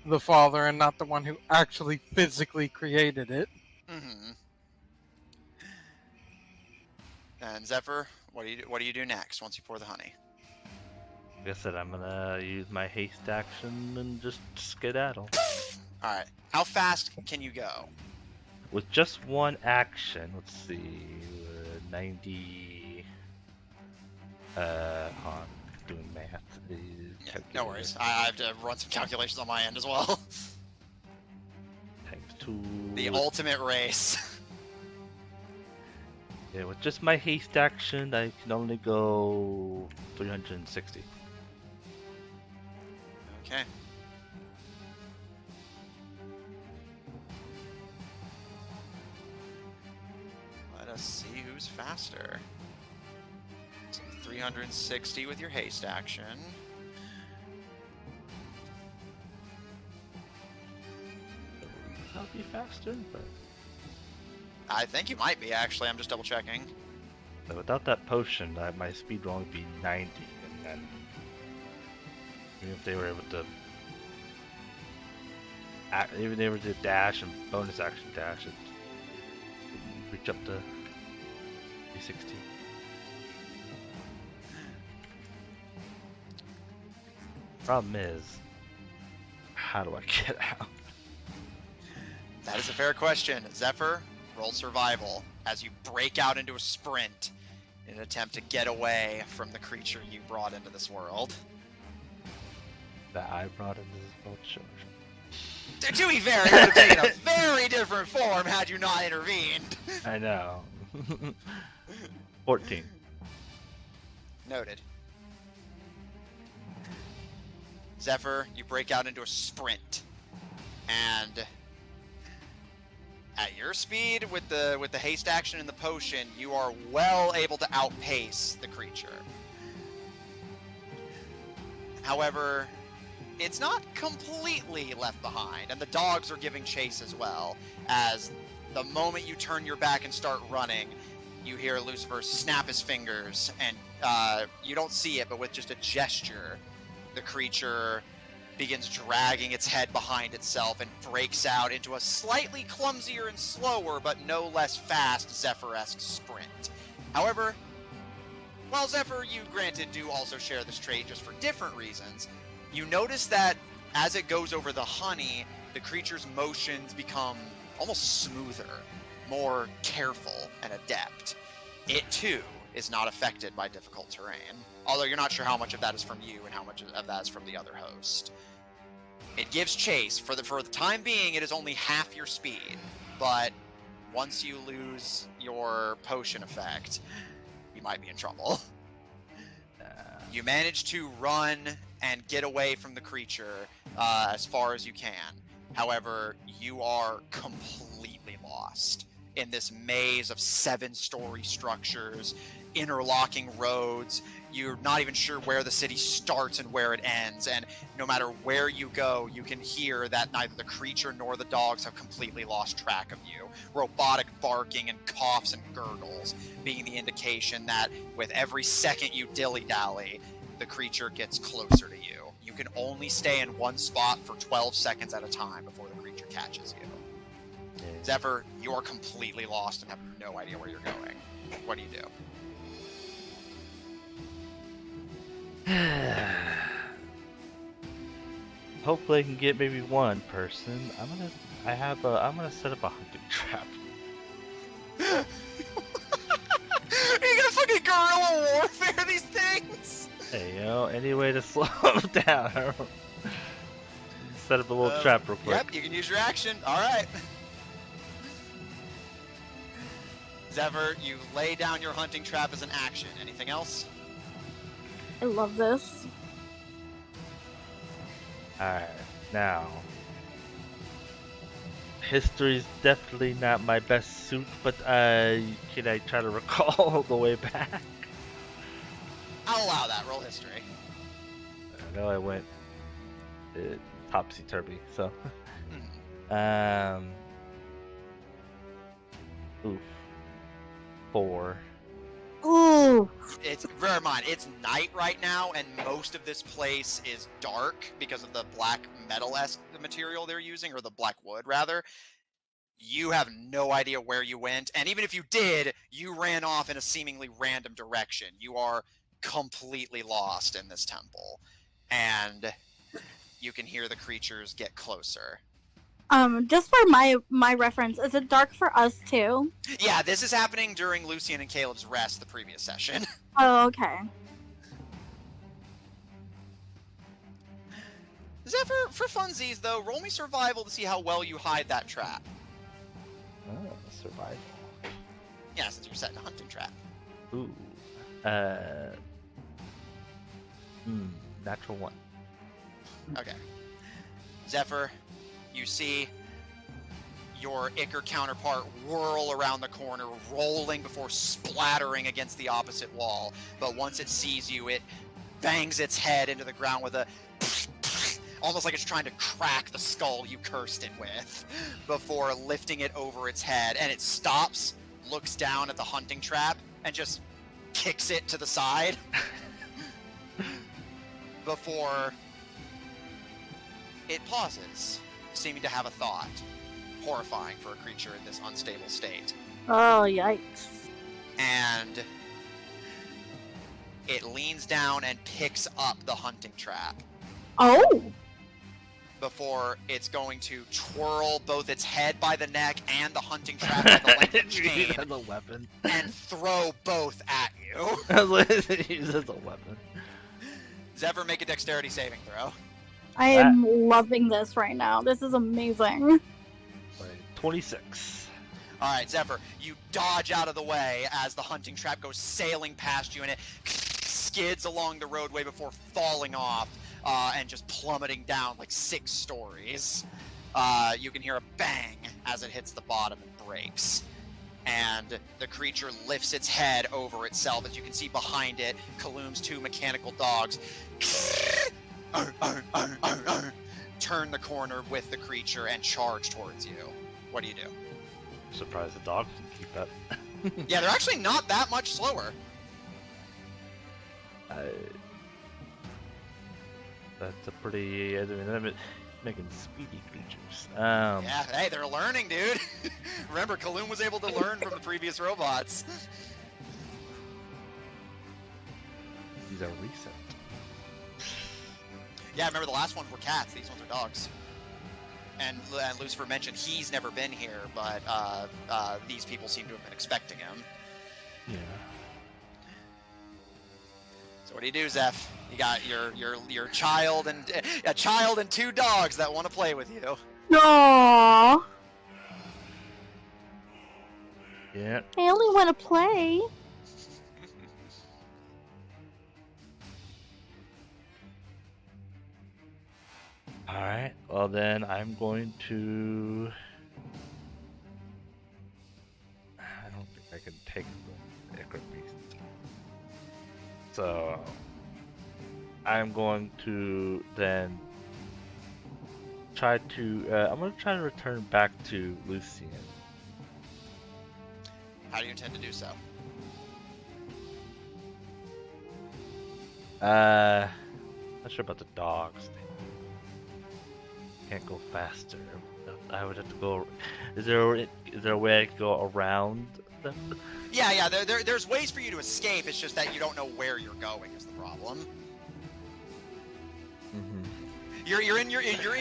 Speaker 2: the father and not the one who actually physically created it.
Speaker 1: Mm-hmm. And Zephyr, what do you do next once you pour the honey?
Speaker 3: Like I said, I'm gonna use my haste action and just skedaddle.
Speaker 1: All right. How fast can you go?
Speaker 3: With just one action, let's see, 90. Hold on, doing math.
Speaker 1: Yeah, no worries. I have to run some calculations on my end as well.
Speaker 3: Times 2.
Speaker 1: The ultimate race.
Speaker 3: Yeah, with just my haste action, I can only go 360.
Speaker 1: Okay. Let us see who's faster. So 360 with your haste action.
Speaker 3: I'll be faster, but
Speaker 1: I think you might be, actually. I'm just double checking.
Speaker 3: without that potion, my speed will only be 90, and then even if they were able to even if they were to dash and bonus action dash, it would reach up to 360. Problem is, how do I get out?
Speaker 1: That is a fair question. Zephyr, roll survival as you break out into a sprint in an attempt to get away from the creature you brought into this world.
Speaker 3: That I brought into this world, sure.
Speaker 1: To be fair, it would have taken a very different form had you not intervened.
Speaker 3: I know. 14.
Speaker 1: Noted. Zephyr, you break out into a sprint, and at your speed with the haste action and the potion, you are well able to outpace the creature. However, it's not completely left behind, and the dogs are giving chase as well, as the moment you turn your back and start running, you hear Lucifer snap his fingers, and you don't see it, but with just a gesture, the creature begins dragging its head behind itself and breaks out into a slightly clumsier and slower, but no less fast Zephyr-esque sprint. However, while Zephyr, you granted do also share this trait just for different reasons, you notice that as it goes over the honey, the creature's motions become almost smoother, more careful and adept. It too is not affected by difficult terrain, although you're not sure how much of that is from you and how much of that is from the other host. It gives chase. For the time being, it is only half your speed, but once you lose your potion effect, you might be in trouble. You manage to run and get away from the creature as far as you can. However, you are completely lost in this maze of 7-story structures, interlocking roads. You're not even sure where the city starts and where it ends, and no matter where you go, you can hear that neither the creature nor the dogs have completely lost track of you. Robotic barking and coughs and gurgles being the indication that with every second you dilly-dally, the creature gets closer to you. You can only stay in one spot for 12 seconds at a time before the creature catches you. Zephyr, you are completely lost and have no idea where you're going. What do you do?
Speaker 3: Hopefully I can get maybe one person. I'm gonna set up a hunting trap.
Speaker 1: Are you gonna fucking guerrilla warfare things.
Speaker 3: Hey, any way to slow him down? Set up a little trap real quick.
Speaker 1: Yep, you can use your action. All right. Zephyr, you lay down your hunting trap as an action. Anything else?
Speaker 4: I love this.
Speaker 3: Alright, now. History's definitely not my best suit, but can I try to recall the way back?
Speaker 1: I'll allow that. Roll history.
Speaker 3: I know I went topsy-turvy, so. Oof. 4.
Speaker 4: Ooh.
Speaker 1: Bear in mind, it's night right now, and most of this place is dark because of the black metal-esque material they're using, or the black wood, rather. You have no idea where you went, and even if you did, you ran off in a seemingly random direction. You are completely lost in this temple, and you can hear the creatures get closer.
Speaker 4: Just for my reference, is it dark for us too?
Speaker 1: Yeah, this is happening during Lucian and Caleb's rest the previous session.
Speaker 4: Oh, okay.
Speaker 1: Zephyr, for funsies though, roll me survival to see how well you hide that trap.
Speaker 3: Oh, survival.
Speaker 1: Yeah, since you're setting a hunting trap.
Speaker 3: Ooh. Natural 1.
Speaker 1: Okay. Zephyr, you see your Ichor counterpart whirl around the corner, rolling before splattering against the opposite wall. But once it sees you, it bangs its head into the ground with a almost like it's trying to crack the skull you cursed it with, before lifting it over its head. And it stops, looks down at the hunting trap, and just kicks it to the side. Before it pauses, seeming to have a thought. Horrifying for a creature in this unstable state.
Speaker 4: Oh, yikes.
Speaker 1: And it leans down and picks up the hunting trap.
Speaker 4: Oh!
Speaker 1: Before it's going to twirl both its head by the neck and the hunting trap by the length of the chain
Speaker 3: As a weapon.
Speaker 1: and throw both at you.
Speaker 3: Use as a weapon.
Speaker 1: Zephyr, make a dexterity saving throw.
Speaker 4: I am loving this right now. This is amazing.
Speaker 3: 26.
Speaker 1: Alright, Zephyr, you dodge out of the way as the hunting trap goes sailing past you, and it skids along the roadway before falling off and just plummeting down like 6 stories. You can hear a bang as it hits the bottom and breaks. And the creature lifts its head over itself. As you can see behind it, Kaloom's 2 mechanical dogs turn the corner with the creature and charge towards you. What do you do?
Speaker 3: Surprised the dogs can keep up.
Speaker 1: Yeah, they're actually not that much slower.
Speaker 3: That's a pretty... I mean, I'm making speedy creatures.
Speaker 1: Yeah, hey, they're learning, dude. Remember, Kaloom was able to learn from the previous robots.
Speaker 3: These are recent.
Speaker 1: Yeah, remember the last ones were cats. These ones are dogs. And Lucifer mentioned he's never been here, but these people seem to have been expecting him.
Speaker 3: Yeah.
Speaker 1: So what do you do, Zeph? You got your child and a child and 2 dogs that want to play with you.
Speaker 4: Aww.
Speaker 3: Yeah.
Speaker 4: I only want to play.
Speaker 3: Alright, well then I'm going to... I don't think I can take the Ichor Beast. So... I'm going to then try to... I'm going to try to return back to Lucian.
Speaker 1: How do you intend to do so?
Speaker 3: Not sure about the dogs. Can't go faster. I would have to go. Is there a way I could go around them?
Speaker 1: Yeah. There's ways for you to escape. It's just that you don't know where you're going is the problem.
Speaker 3: Mm-hmm.
Speaker 1: You're in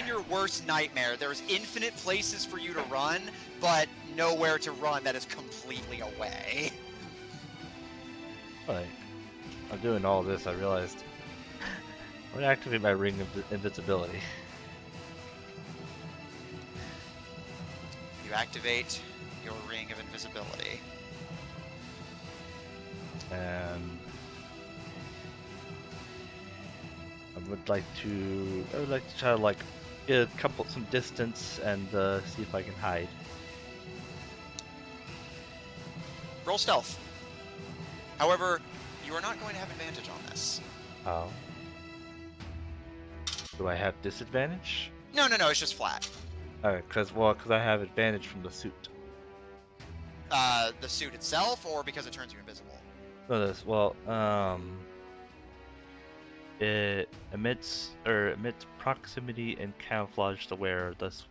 Speaker 1: your worst nightmare. There's infinite places for you to run, but nowhere to run that is completely away.
Speaker 3: Right. I'm doing all this, I realized I'm gonna activate my ring of invisibility.
Speaker 1: You activate your ring of invisibility.
Speaker 3: And I would like to try to like get some distance and see if I can hide.
Speaker 1: Roll stealth. However, you are not going to have advantage on this.
Speaker 3: How? Do I have disadvantage?
Speaker 1: No, it's just flat.
Speaker 3: Alright, because I have advantage from the suit.
Speaker 1: The suit itself, or because it turns you invisible?
Speaker 3: No, it emits proximity and camouflage the wearer, thus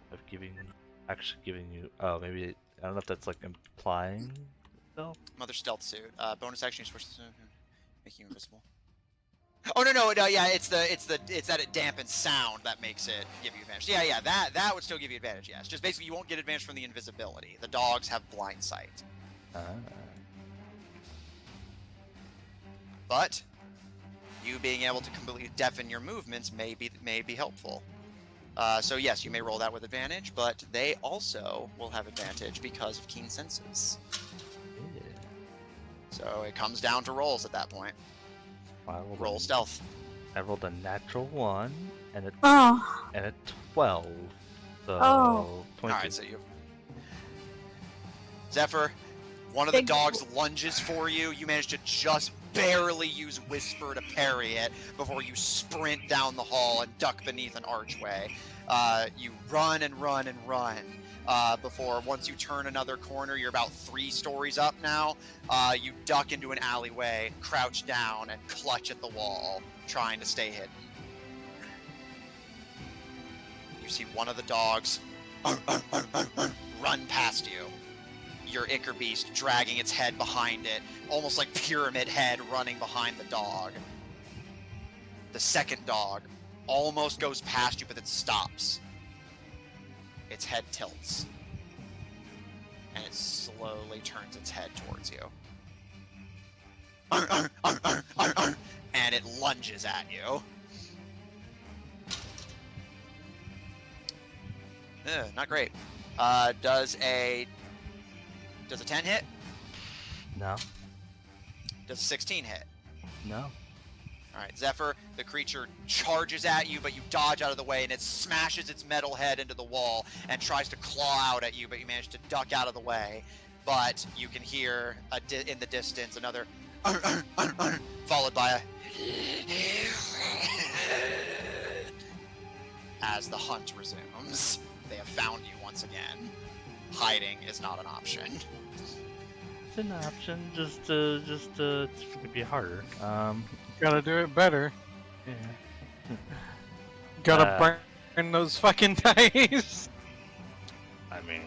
Speaker 3: actually giving you. Oh, maybe I don't know if that's like implying itself.
Speaker 1: Mother stealth suit. Bonus action, you switch to make you invisible. Oh no, yeah, it's that it dampens sound that makes it give you advantage. Yeah, that would still give you advantage. Yes, just basically you won't get advantage from the invisibility. The dogs have blind sight. But you being able to completely deafen your movements may be helpful. So yes, you may roll that with advantage, but they also will have advantage because of keen senses.
Speaker 3: Yeah.
Speaker 1: So it comes down to rolls at that point. Roll stealth.
Speaker 3: I rolled a natural 1 and a 12. So 22.
Speaker 1: All right, so you, Zephyr, one of the dogs lunges for you. You manage to just barely use Whisper to parry it before you sprint down the hall and duck beneath an archway. You run and run and run. Before once you turn another corner, you're about 3 stories up now. You duck into an alleyway, crouch down, and clutch at the wall, trying to stay hidden. You see one of the dogs run past you. Your Ichor Beast dragging its head behind it, almost like Pyramid Head running behind the dog. The second dog almost goes past you, but it stops. Its head tilts, and it slowly turns its head towards you. And it lunges at you. Not great. Does a 10 hit?
Speaker 3: No.
Speaker 1: Does a 16 hit?
Speaker 3: No.
Speaker 1: Alright, Zephyr, the creature charges at you, but you dodge out of the way, and it smashes its metal head into the wall and tries to claw out at you, but you manage to duck out of the way. But you can hear in the distance another followed by a as the hunt resumes. They have found you once again. Hiding is not an option.
Speaker 3: It's an option, just it's gonna be harder.
Speaker 2: Gotta do it better.
Speaker 3: Yeah.
Speaker 2: Gotta burn those fucking dice.
Speaker 3: I mean,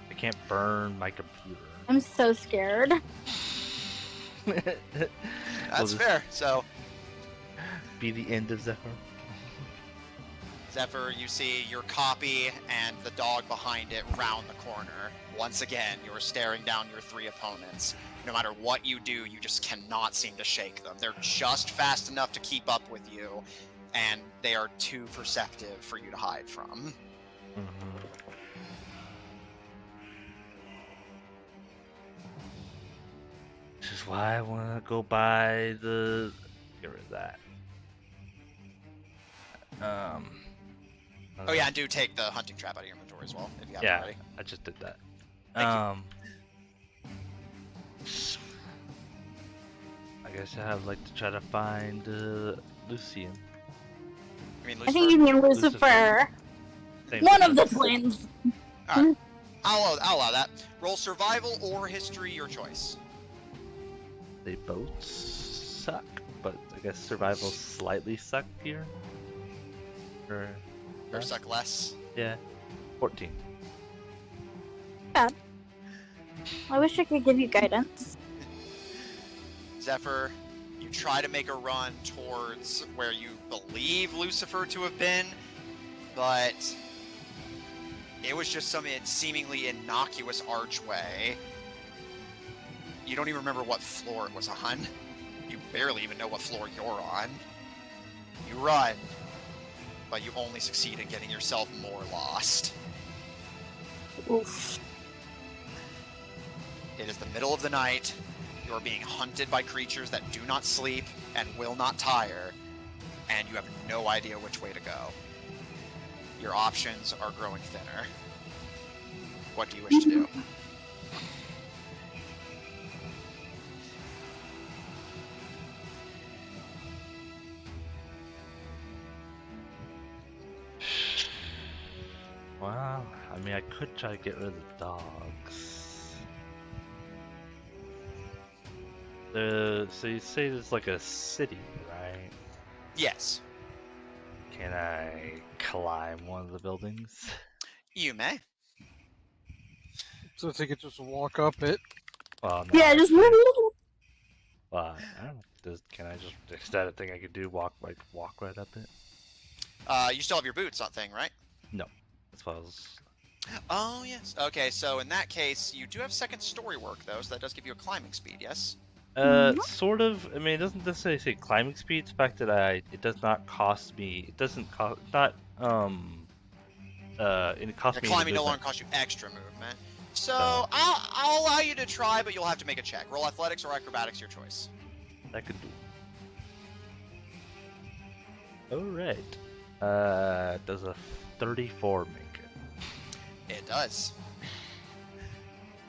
Speaker 3: I can't burn my computer.
Speaker 4: I'm so scared.
Speaker 1: That's fair. So,
Speaker 3: be the end of Zephyr.
Speaker 1: Zephyr, you see your copy and the dog behind it round the corner. Once again, you are staring down your 3 opponents. No matter what you do, you just cannot seem to shake them. They're just fast enough to keep up with you, and they are too perceptive for you to hide from.
Speaker 3: Mm-hmm. Which is why I want to go buy the... Get rid of that.
Speaker 1: Oh yeah, and do take the hunting trap out of your inventory as well, if you haven't already.
Speaker 3: I just did that.
Speaker 1: Thank you.
Speaker 3: I guess I have like to try to find Lucian.
Speaker 1: I mean,
Speaker 4: I think you mean Lucifer.
Speaker 3: Same
Speaker 4: One of the
Speaker 3: difference.
Speaker 4: twins.
Speaker 1: Alright, I'll allow that. Roll survival or history, your choice.
Speaker 3: They both suck, but I guess survival slightly suck here. Or
Speaker 1: suck less.
Speaker 3: Yeah, 14.
Speaker 4: Bad. I wish I could give you guidance.
Speaker 1: Zephyr, you try to make a run towards where you believe Lucifer to have been, but it was just some seemingly innocuous archway. You don't even remember what floor it was on. You barely even know what floor you're on. You run, but you only succeed in getting yourself more lost.
Speaker 4: Oof.
Speaker 1: It is the middle of the night. You are being hunted by creatures that do not sleep and will not tire, and you have no idea which way to go. Your options are growing thinner. What do you wish to do?
Speaker 3: Well, I mean, I could try to get rid of the dogs. So you say there's like a city, right?
Speaker 1: Yes,
Speaker 3: Can I climb one of the buildings?
Speaker 1: you may.
Speaker 2: So they could just walk up it.
Speaker 3: Well, no,
Speaker 4: Yeah, just
Speaker 3: actually, well, I don't know. Can I just, is that a thing I could do? Walk right up it?
Speaker 1: You still have your boots on thing, right?
Speaker 3: No. That's what I was...
Speaker 1: Oh, yes. Okay, so in that case, you do have second story work, though, so that does give you a climbing speed, yes?
Speaker 3: Sort of. I mean, it doesn't necessarily say climbing speed. It's the fact that it does not cost me. It doesn't cost. Not it costs
Speaker 1: Your
Speaker 3: me.
Speaker 1: climbing no
Speaker 3: movement.
Speaker 1: longer costs you extra movement. So I'll allow you to try, but you'll have to make a check. Roll athletics or acrobatics, your choice.
Speaker 3: That could do. All right. Does a 34 make it?
Speaker 1: It does.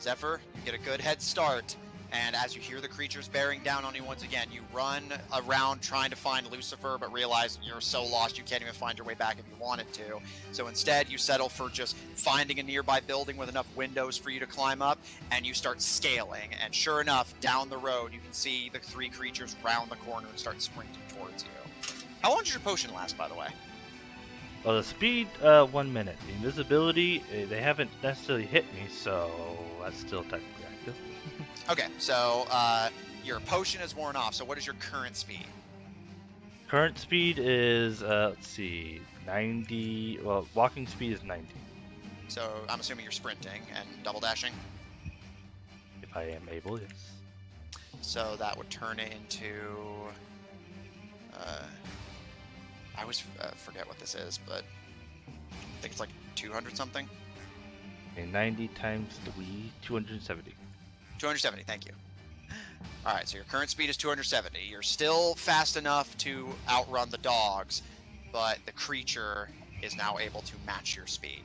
Speaker 1: Zephyr, you get a good head start, and as you hear the creatures bearing down on you once again, you run around trying to find Lucifer, but realize you're so lost you can't even find your way back if you wanted to. So instead, you settle for just finding a nearby building with enough windows for you to climb up, and you start scaling. And sure enough, down the road, you can see the three creatures round the corner and start sprinting towards you. How long does your potion last, by the way?
Speaker 3: Well, the speed, 1 minute. The invisibility, they haven't necessarily hit me, so that's still technically active.
Speaker 1: Okay, so your potion is worn off, so what is your current speed?
Speaker 3: Current speed is, let's see, 90. Well, walking speed is 90.
Speaker 1: So I'm assuming you're sprinting and double dashing.
Speaker 3: If I am able, yes.
Speaker 1: So that would turn it into. I always forget what this is, but I think it's like 200 something.
Speaker 3: Okay, 90 times 3, 270.
Speaker 1: 270, thank you. All right, so your current speed is 270. You're still fast enough to outrun the dogs, but the creature is now able to match your speed.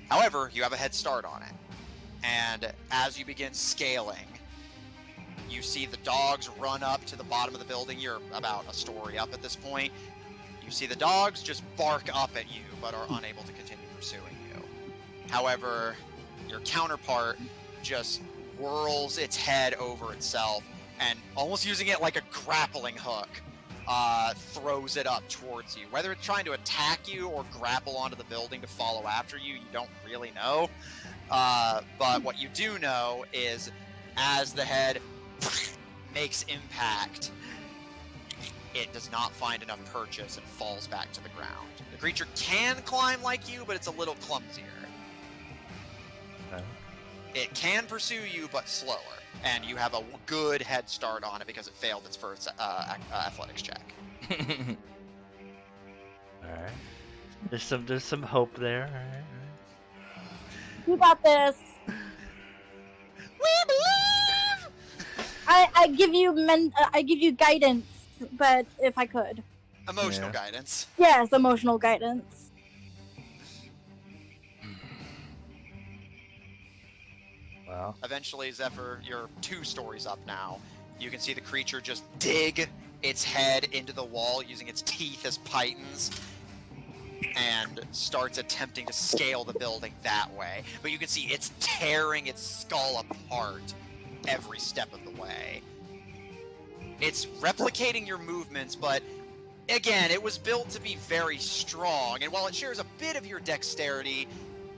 Speaker 1: However, you have a head start on it. And as you begin scaling, you see the dogs run up to the bottom of the building. You're about a story up at this point. You see the dogs just bark up at you, but are unable to continue pursuing you. However, your counterpart just whirls its head over itself and, almost using it like a grappling hook, throws it up towards you. Whether it's trying to attack you or grapple onto the building to follow after you, you don't really know. But what you do know is, as the head makes impact, it does not find enough purchase and falls back to the ground. The creature can climb like you, but it's a little clumsier.
Speaker 3: Okay.
Speaker 1: It can pursue you, but slower, and you have a good head start on it because it failed its first athletics check.
Speaker 3: Alright. There's some hope there. Alright.
Speaker 4: You got this.
Speaker 1: We believe!
Speaker 4: I give you guidance, but if I could.
Speaker 1: Emotional
Speaker 3: Yeah.
Speaker 1: guidance.
Speaker 4: Yes, emotional guidance.
Speaker 3: Well,
Speaker 1: Eventually, Zephyr, you're 2 stories up now. You can see the creature just dig its head into the wall using its teeth as pythons and starts attempting to scale the building that way. But you can see it's tearing its skull apart every step of the way. It's replicating your movements, but again, it was built to be very strong, and while it shares a bit of your dexterity,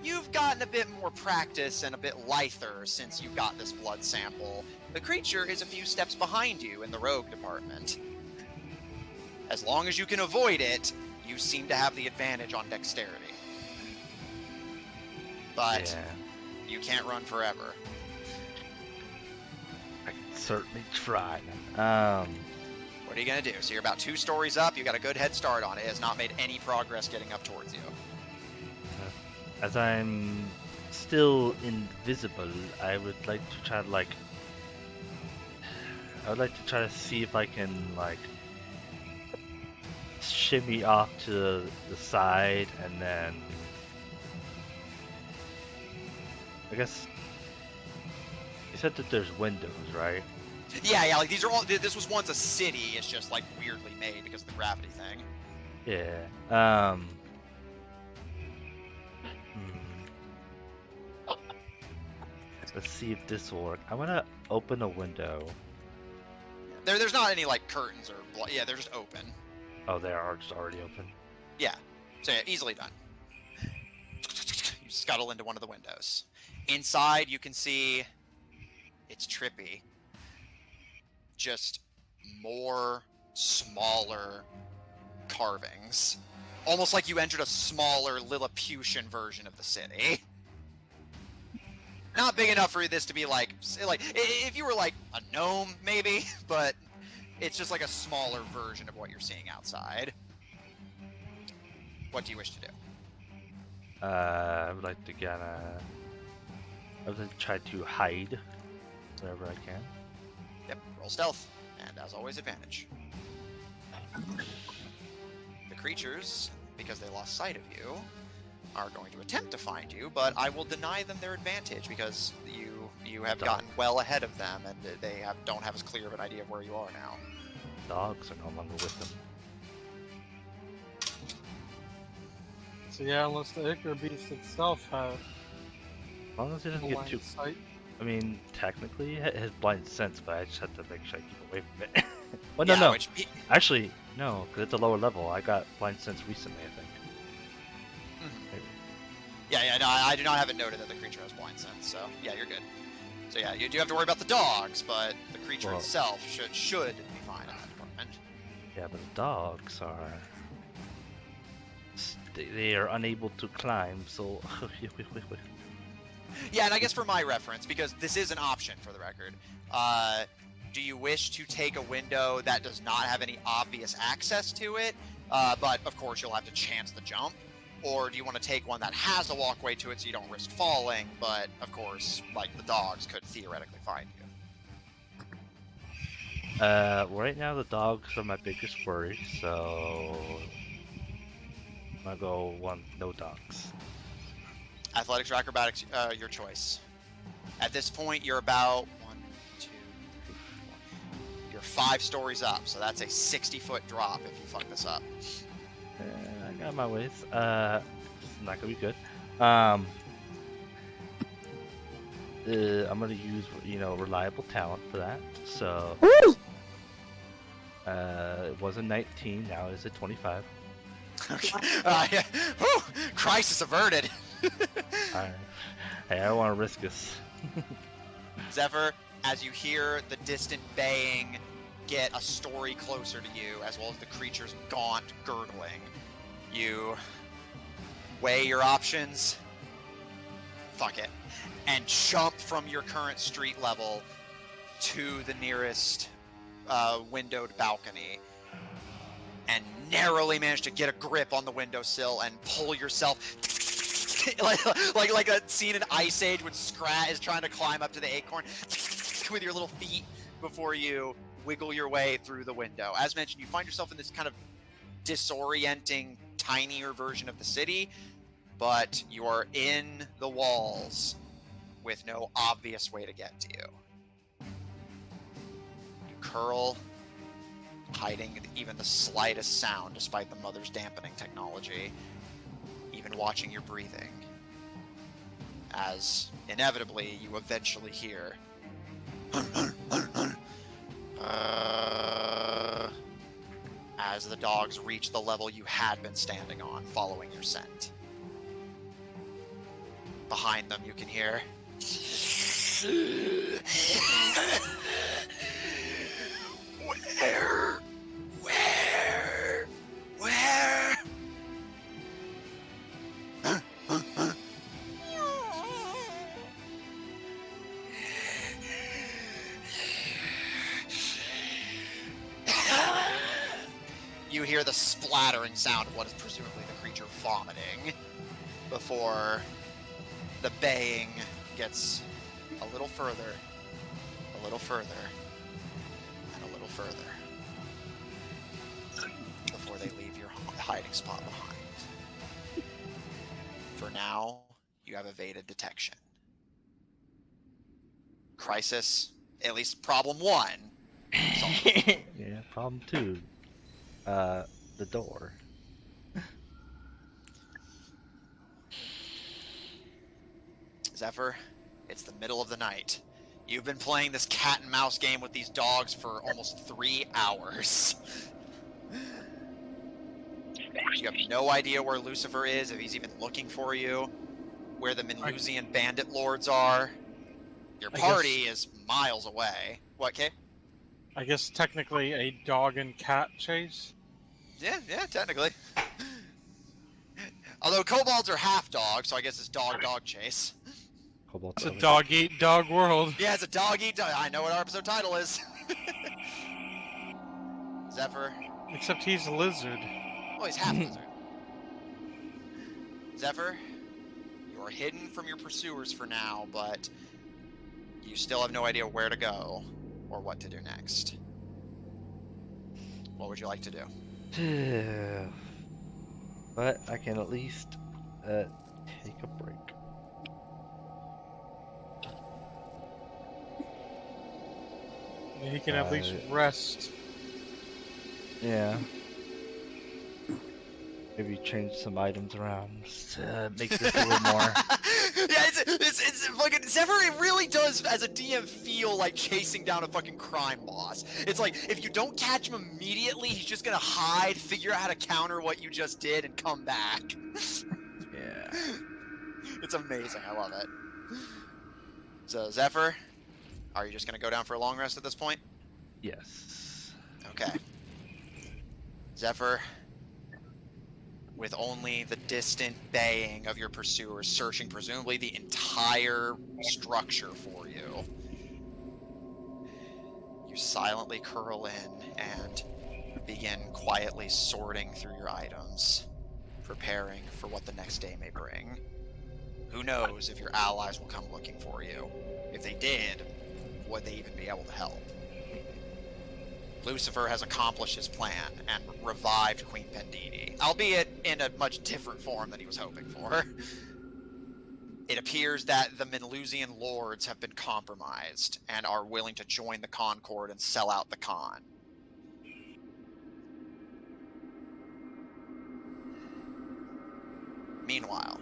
Speaker 1: you've gotten a bit more practice and a bit lither since you got this blood sample. The creature is a few steps behind you in the rogue department. As long as you can avoid it, you seem to have the advantage on dexterity. But
Speaker 3: yeah.
Speaker 1: you can't run forever.
Speaker 3: I can certainly try.
Speaker 1: What are you gonna do? So you're about 2 stories up. You got a good head start on it. It has not made any progress getting up towards you.
Speaker 3: As I'm still invisible, I would like to try to I would like to try to see if I can shimmy off to the side, and then I guess you said that there's windows, right?
Speaker 1: Yeah, like these are all. This was once a city. It's just like weirdly made because of the gravity thing.
Speaker 3: Yeah. Let's see if this will work. I'm gonna open a window.
Speaker 1: There's not any like curtains or yeah, they're just open.
Speaker 3: Oh, they are just already open.
Speaker 1: Yeah, so yeah, easily done. You scuttle into one of the windows. Inside, you can see it's trippy. Just more smaller carvings, almost like you entered a smaller Lilliputian version of the city. Not big enough for this to be like if you were like a gnome maybe, but it's just like a smaller version of what you're seeing outside. What do you wish to do?
Speaker 3: I would like to try to hide wherever I can.
Speaker 1: Yep, roll stealth, and as always, advantage. The creatures, because they lost sight of you, are going to attempt to find you, but I will deny them their advantage because you have gotten well ahead of them, and they don't have as clear of an idea of where you are now.
Speaker 3: Dogs are no longer with them.
Speaker 2: So yeah, unless the Ichor beast itself had
Speaker 3: As long as it doesn't get too.
Speaker 2: sight.
Speaker 3: I mean, technically, it has blind sense, but I just have to make sure I keep away from it. Well,
Speaker 1: Yeah,
Speaker 3: no.
Speaker 1: which-
Speaker 3: Actually, no, because it's a lower level. I got blind sense recently, I think. Maybe.
Speaker 1: Yeah, no, I do not have it noted that the creature has blind sense, so yeah, you're good. So yeah, you do have to worry about the dogs, but the creature itself should be fine in that department.
Speaker 3: Yeah, but the dogs are. They are unable to climb, so.
Speaker 1: Yeah, and I guess for my reference, because this is an option for the record, do you wish to take a window that does not have any obvious access to it, but of course you'll have to chance the jump? Or do you want to take one that has a walkway to it so you don't risk falling, but of course, like, the dogs could theoretically find you?
Speaker 3: Right now the dogs are my biggest worry, so I'm gonna go one no dogs.
Speaker 1: Athletics or acrobatics, your choice. At this point, you're about 1, 2, 3, 4. You're 5 stories up, so that's a 60-foot drop if you fuck this up.
Speaker 3: I got my ways. It's not gonna be good. I'm gonna use reliable talent for that. So it was a 19. Now it's a 25.
Speaker 1: Okay. Yeah. Whew! Crisis averted.
Speaker 3: Alright. Hey, I don't want to risk this.
Speaker 1: Zephyr, as you hear the distant baying get a story closer to you, as well as the creature's gaunt gurgling, you weigh your options, fuck it, and jump from your current street level to the nearest windowed balcony, and narrowly manage to get a grip on the windowsill and pull yourself like a scene in Ice Age when Scrat is trying to climb up to the acorn with your little feet before you wiggle your way through the window. As mentioned, you find yourself in this kind of disorienting, tinier version of the city, but you are in the walls with no obvious way to get to you. You curl, hiding even the slightest sound despite the mother's dampening technology, even watching your breathing, as inevitably you eventually hear as the dogs reach the level you had been standing on following your scent. Behind them you can hear Where? hear the splattering sound of what is presumably the creature vomiting before the baying gets a little further, and a little further, before they leave your hiding spot behind. For now, you have evaded detection. Crisis, at least problem 1. solved.
Speaker 3: Yeah, problem 2. The door.
Speaker 1: Zephyr, it's the middle of the night. You've been playing this cat and mouse game with these dogs for almost 3 hours. You have no idea where Lucifer is, if he's even looking for you, where the Minlusian bandit lords are. Your party is miles away. What, Kay?
Speaker 2: I guess technically a dog and cat chase.
Speaker 1: Yeah, technically. Although kobolds are half dog, so I guess it's dog-dog chase.
Speaker 2: It's a dog-eat-dog world.
Speaker 1: Yeah, it's a dog-eat-dog. I know what our episode title is. Zephyr.
Speaker 2: Except he's a lizard.
Speaker 1: Oh, he's half lizard. Zephyr, you are hidden from your pursuers for now, but you still have no idea where to go or what to do next. What would you like to do?
Speaker 3: But I can at least take a break.
Speaker 2: He can at least rest.
Speaker 3: Yeah. Maybe change some items around. Make this a little more.
Speaker 1: Yeah, it's fucking Zephyr. It really does, as a DM, feel like chasing down a fucking crime boss. It's like if you don't catch him immediately, he's just gonna hide, figure out how to counter what you just did, and come back.
Speaker 3: Yeah.
Speaker 1: It's amazing. I love it. So Zephyr, are you just gonna go down for a long rest at this point?
Speaker 3: Yes.
Speaker 1: Okay. Zephyr, with only the distant baying of your pursuers searching presumably the entire structure for you, you silently curl in and begin quietly sorting through your items, preparing for what the next day may bring. Who knows if your allies will come looking for you? If they did, would they even be able to help? Lucifer has accomplished his plan and revived Queen Pendini, albeit in a much different form than he was hoping for. It appears that the Minlusian lords have been compromised and are willing to join the Concord and sell out the Con. Meanwhile,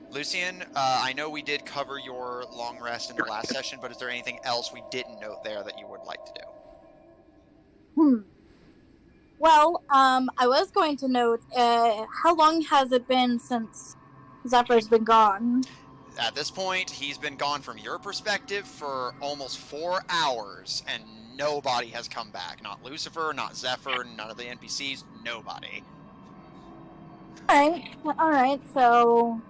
Speaker 1: Lucian, I know we did cover your long rest in the last session, but is there anything else we didn't note there that you would like to do?
Speaker 4: Well, I was going to note, how long has it been since Zephyr's been gone?
Speaker 1: At this point, he's been gone from your perspective for almost 4 hours, and nobody has come back. Not Lucifer, not Zephyr, none of the NPCs, nobody.
Speaker 4: Alright, so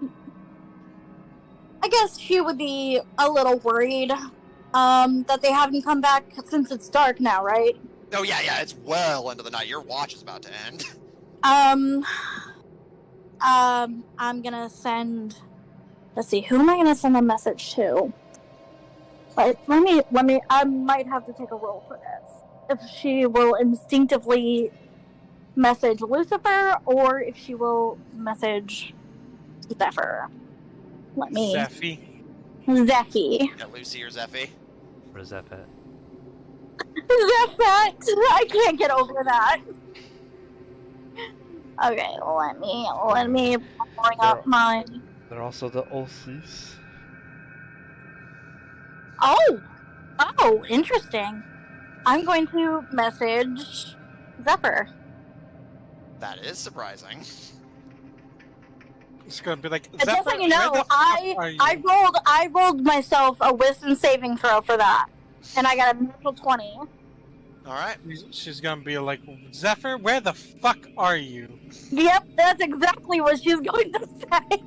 Speaker 4: I guess she would be a little worried that they haven't come back since it's dark now, right?
Speaker 1: Oh yeah, it's well into the night. Your watch is about to end.
Speaker 4: I'm gonna send, let's see, who am I gonna send a message to? Let me, I might have to take a roll for this. If she will instinctively message Lucifer, or if she will message Zephyr. Let me...
Speaker 2: Zeffy.
Speaker 4: Zeffy.
Speaker 1: Yeah, Lucy or Zeffy?
Speaker 3: Where's that at?
Speaker 4: Zephette! I can't get over that. Okay, let me bring up my...
Speaker 3: They're also the Olsies.
Speaker 4: Oh, interesting. I'm going to message Zephyr.
Speaker 1: That is surprising.
Speaker 2: It's gonna be like,
Speaker 4: Just so you know,
Speaker 2: where the fuck are you?
Speaker 4: I rolled myself a wisdom saving throw for that, and I got a natural 20.
Speaker 1: All right.
Speaker 2: She's gonna be like, Zephyr, where the fuck are you?
Speaker 4: Yep, that's exactly what she's going to say.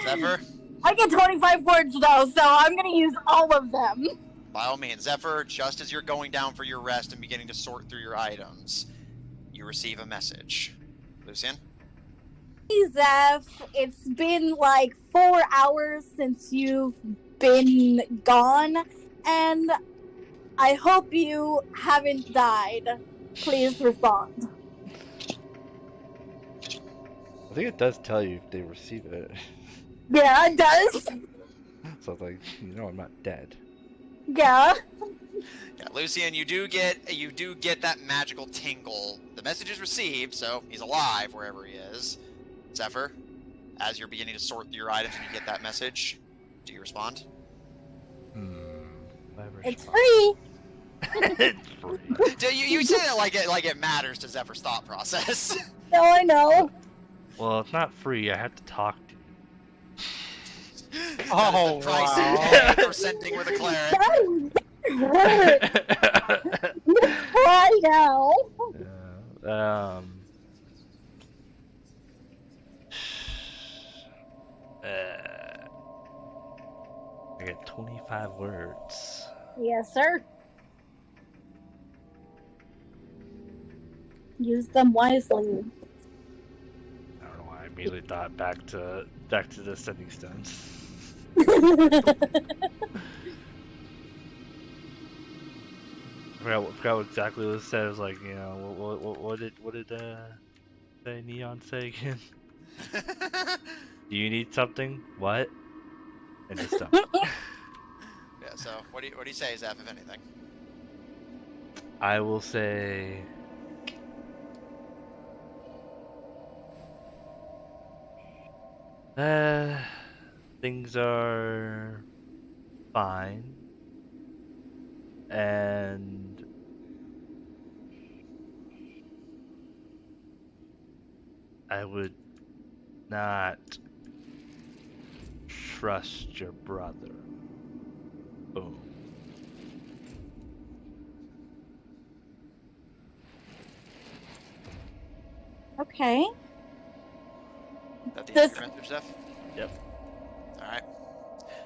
Speaker 1: Zephyr?
Speaker 4: I get 25 words though, so I'm gonna use all of them.
Speaker 1: by all means. Zephyr, just as you're going down for your rest and beginning to sort through your items, you receive a message. Lucian?
Speaker 4: Hey, Zeph, it's been like 4 hours since you've been gone, and I hope you haven't died. Please respond.
Speaker 3: I think it does tell you if they receive it.
Speaker 4: Yeah, it does.
Speaker 3: So it's like, I'm not dead.
Speaker 4: Yeah.
Speaker 1: Yeah, Lucian, you do get that magical tingle. The message is received, so he's alive wherever he is. Zephyr, as you're beginning to sort through your items and you get that message, do you respond?
Speaker 4: It's free.
Speaker 3: It's free.
Speaker 1: You say it like it matters to Zephyr's thought process.
Speaker 4: No, I know.
Speaker 3: Well, it's not free. I have to talk to you.
Speaker 1: That is the price you pay for sending with a cleric.
Speaker 4: Why now?
Speaker 3: I get 25 words.
Speaker 4: Yes, sir. Use them wisely.
Speaker 3: I don't know why I immediately thought back to the sending stones. I forgot what exactly what it said. It was like, what did say Neon say again? Do you need something? What? And just stop.
Speaker 1: Yeah. So what do you say, Zeph, if anything?
Speaker 3: I will say. Things are fine, and I would not trust your brother. Boom.
Speaker 4: Okay.
Speaker 1: That the end of your message, Zeph?
Speaker 3: Yep.
Speaker 1: Alright.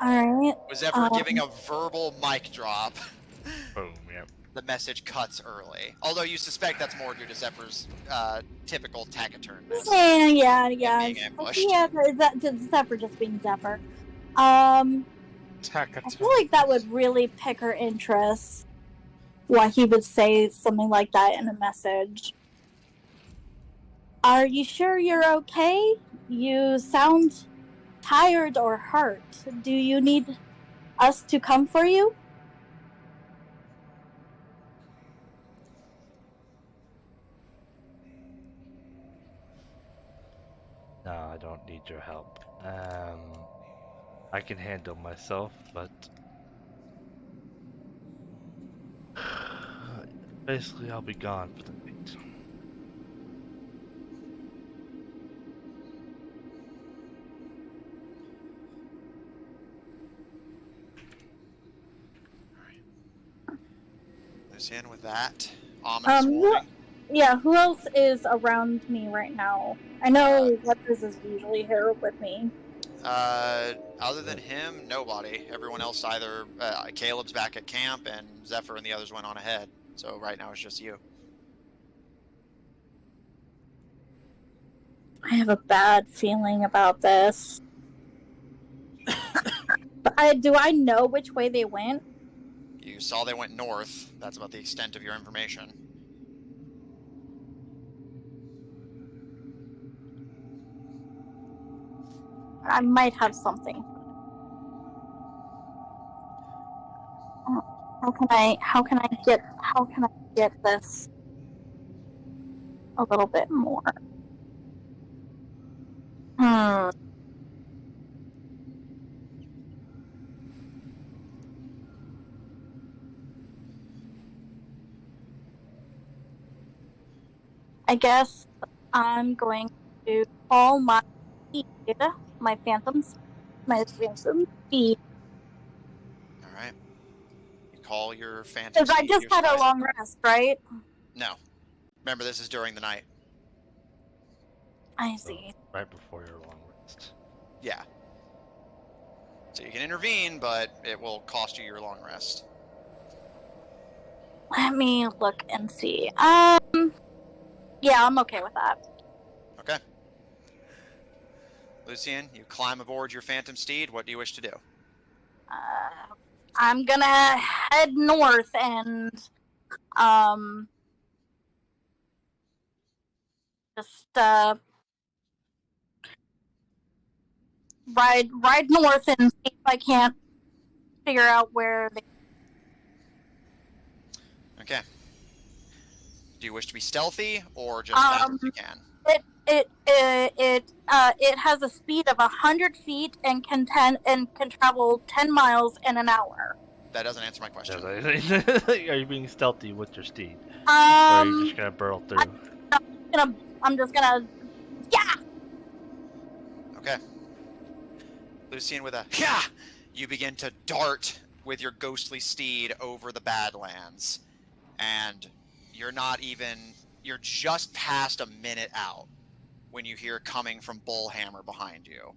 Speaker 4: Alright.
Speaker 1: Was Zephyr giving a verbal mic drop?
Speaker 3: Boom, yep.
Speaker 1: The message cuts early. Although you suspect that's more due to Zephyr's typical taciturnness.
Speaker 4: Yeah.
Speaker 1: Being ambushed.
Speaker 4: Yeah, that's Zephyr just being Zephyr. I feel like that would really pick her interest. Why he would say something like that in a message. Are you sure you're okay? You sound tired or hurt. Do you need us to come for you?
Speaker 3: No, I don't need your help. I can handle myself, but basically I'll be gone for the night.
Speaker 1: Lucian, with that ominous warning.
Speaker 4: Yeah, who else is around me right now? I know Letters is usually here with me.
Speaker 1: Other than him, nobody. Everyone else either Caleb's back at camp and Zephyr and the others went on ahead. So right now it's just you.
Speaker 4: I have a bad feeling about this. But do I know which way they went?
Speaker 1: You saw they went north. That's about the extent of your information.
Speaker 4: I might have something. How can I get this a little bit more? I guess I'm going to call my phantom speed.
Speaker 1: All right. You call your phantom.
Speaker 4: Because I just had a long rest, right?
Speaker 1: No. Remember, this is during the night.
Speaker 4: I see.
Speaker 3: Right before your long rest.
Speaker 1: Yeah. So you can intervene, but it will cost you your long rest.
Speaker 4: Let me look and see. Yeah, I'm okay with that.
Speaker 1: Okay. Lucian, you climb aboard your phantom steed. What do you wish to do?
Speaker 4: I'm gonna head north and just ride north and see if I can't figure out where they.
Speaker 1: Okay. Do you wish to be stealthy or just fast as you can?
Speaker 4: It has a speed of 100 feet and can travel 10 miles in an hour.
Speaker 1: That doesn't answer my question.
Speaker 3: Are you being stealthy with your steed? Or are you just gonna burrow through?
Speaker 4: I'm just gonna. Yeah!
Speaker 1: Okay. Lucian, with a yeah, you begin to dart with your ghostly steed over the Badlands. And you're just past a minute out when you hear coming from Bullhammer behind you.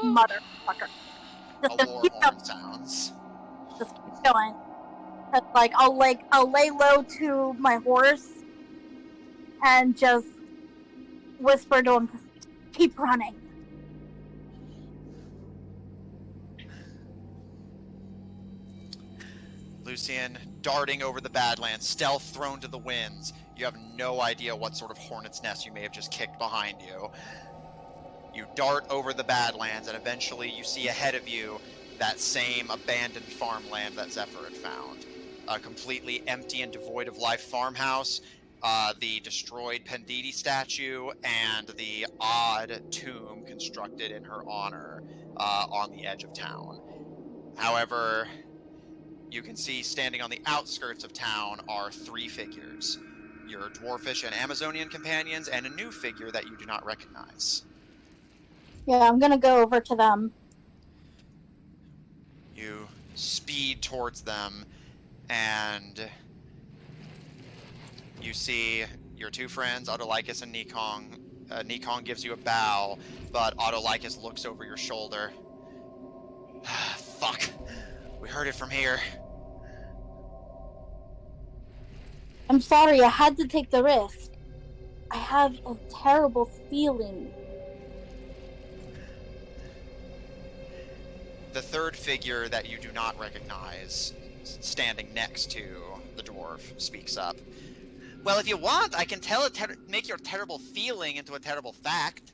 Speaker 4: Motherfucker.
Speaker 1: A war horn sounds.
Speaker 4: Just keep going. Like I'll lay low to my horse and just whisper to him, keep running.
Speaker 1: Lucian, darting over the Badlands, stealth thrown to the winds. You have no idea what sort of hornet's nest you may have just kicked behind you. You dart over the Badlands, and eventually you see ahead of you that same abandoned farmland that Zephyr had found. A completely empty and devoid of life farmhouse, the destroyed Penditi statue, and the odd tomb constructed in her honor on the edge of town. However, you can see standing on the outskirts of town are 3 figures. Your dwarfish and Amazonian companions, and a new figure that you do not recognize.
Speaker 4: Yeah, I'm gonna go over to them.
Speaker 1: You speed towards them, and you see your 2 friends, Autolycus and Nikong. Nikong gives you a bow, but Autolycus looks over your shoulder. Fuck. We heard it from here.
Speaker 4: I'm sorry, I had to take the risk. I have a terrible feeling.
Speaker 1: The 3rd figure that you do not recognize, standing next to the dwarf, speaks up. Well, if you want, I can make your terrible feeling into a terrible fact.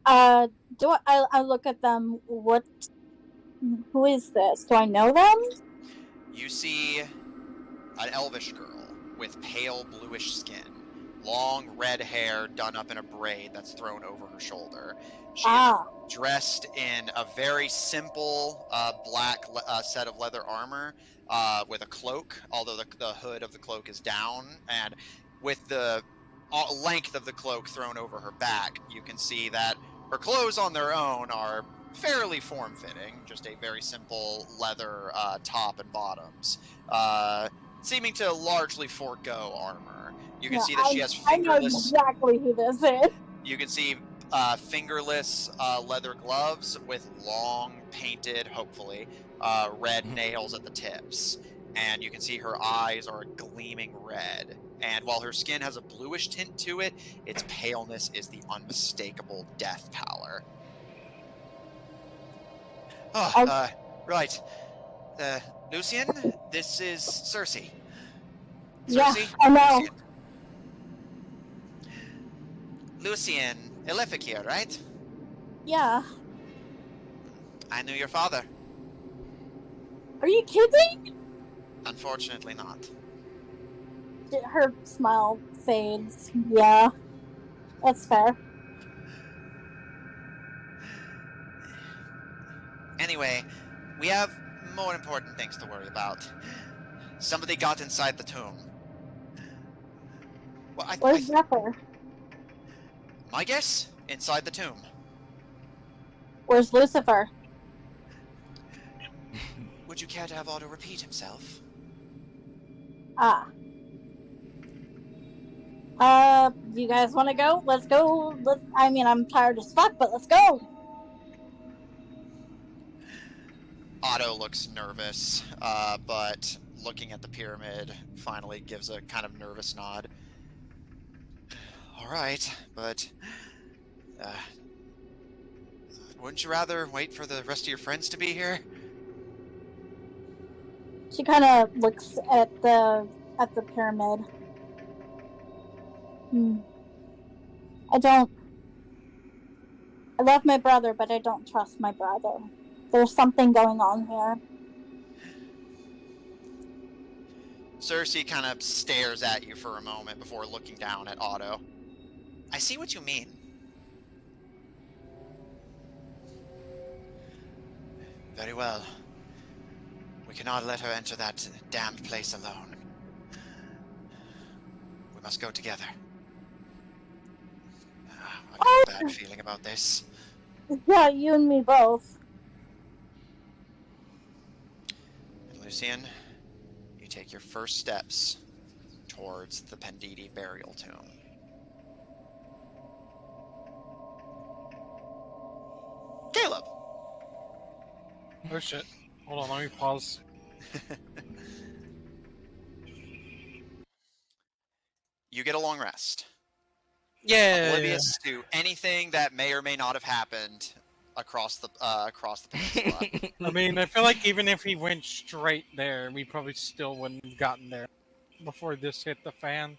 Speaker 4: I look at them. Who is this? Do I know them?
Speaker 1: You see an elvish girl with pale bluish skin, long red hair done up in a braid that's thrown over her shoulder. She is dressed in a very simple black set of leather armor with a cloak, although the hood of the cloak is down, and with the length of the cloak thrown over her back, you can see that her clothes on their own are fairly form-fitting, just a very simple leather top and bottoms, seeming to largely forego armor. You can see that she has fingerless...
Speaker 4: I know exactly who this is.
Speaker 1: You can see fingerless leather gloves with long painted, hopefully, red nails at the tips. And you can see her eyes are gleaming red. And while her skin has a bluish tint to it, its paleness is the unmistakable death pallor. Oh, right. Lucian, this is Cersei.
Speaker 4: Yeah, I know.
Speaker 1: Lucian Elephikir, right?
Speaker 4: Yeah.
Speaker 1: I knew your father.
Speaker 4: Are you kidding?
Speaker 1: Unfortunately not.
Speaker 4: Her smile fades. Yeah. That's fair.
Speaker 1: Anyway, we have more important things to worry about. Somebody got inside the tomb. Well,
Speaker 4: Where's Zephyr?
Speaker 1: My guess? Inside the tomb.
Speaker 4: Where's Lucifer?
Speaker 1: Would you care to have Otto repeat himself?
Speaker 4: You guys want to go? Let's go. I'm tired as fuck, but let's go.
Speaker 1: Otto looks nervous, but looking at the pyramid, finally gives a kind of nervous nod. All right, but wouldn't you rather wait for the rest of your friends to be here?
Speaker 4: She kind of looks at the pyramid. I love my brother, but I don't trust my brother. There's something going on here.
Speaker 1: Cersei kind of stares at you for a moment before looking down at Otto. I see what you mean. Very well. We cannot let her enter that damned place alone. We must go together. I got a bad feeling about this.
Speaker 4: Yeah, you and me both.
Speaker 1: And Lucian, you take your first steps towards the Penditi burial tomb. Caleb!
Speaker 2: Oh shit. Hold on, let me pause.
Speaker 1: You get a long rest.
Speaker 2: Yeah.
Speaker 1: Oblivious to anything that may or may not have happened across the peninsula.
Speaker 2: I mean, I feel like even if he went straight there, we probably still wouldn't have gotten there before this hit the fan.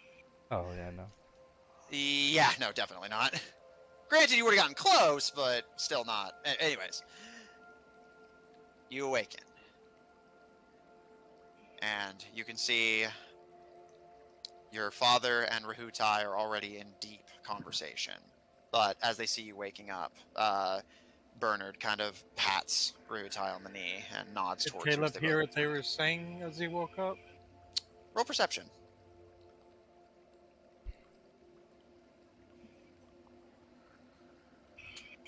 Speaker 3: Oh, yeah, no.
Speaker 1: Yeah, no, definitely not. Granted, you would have gotten close, but still not. Anyways. You awaken. And you can see your father and Rahutai are already in deep conversation. But as they see you waking up, Bernard kind of pats Rahutai on the knee and nods
Speaker 2: Did
Speaker 1: towards you.
Speaker 2: Caleb hear what they were saying as he woke up?
Speaker 1: Roll perception.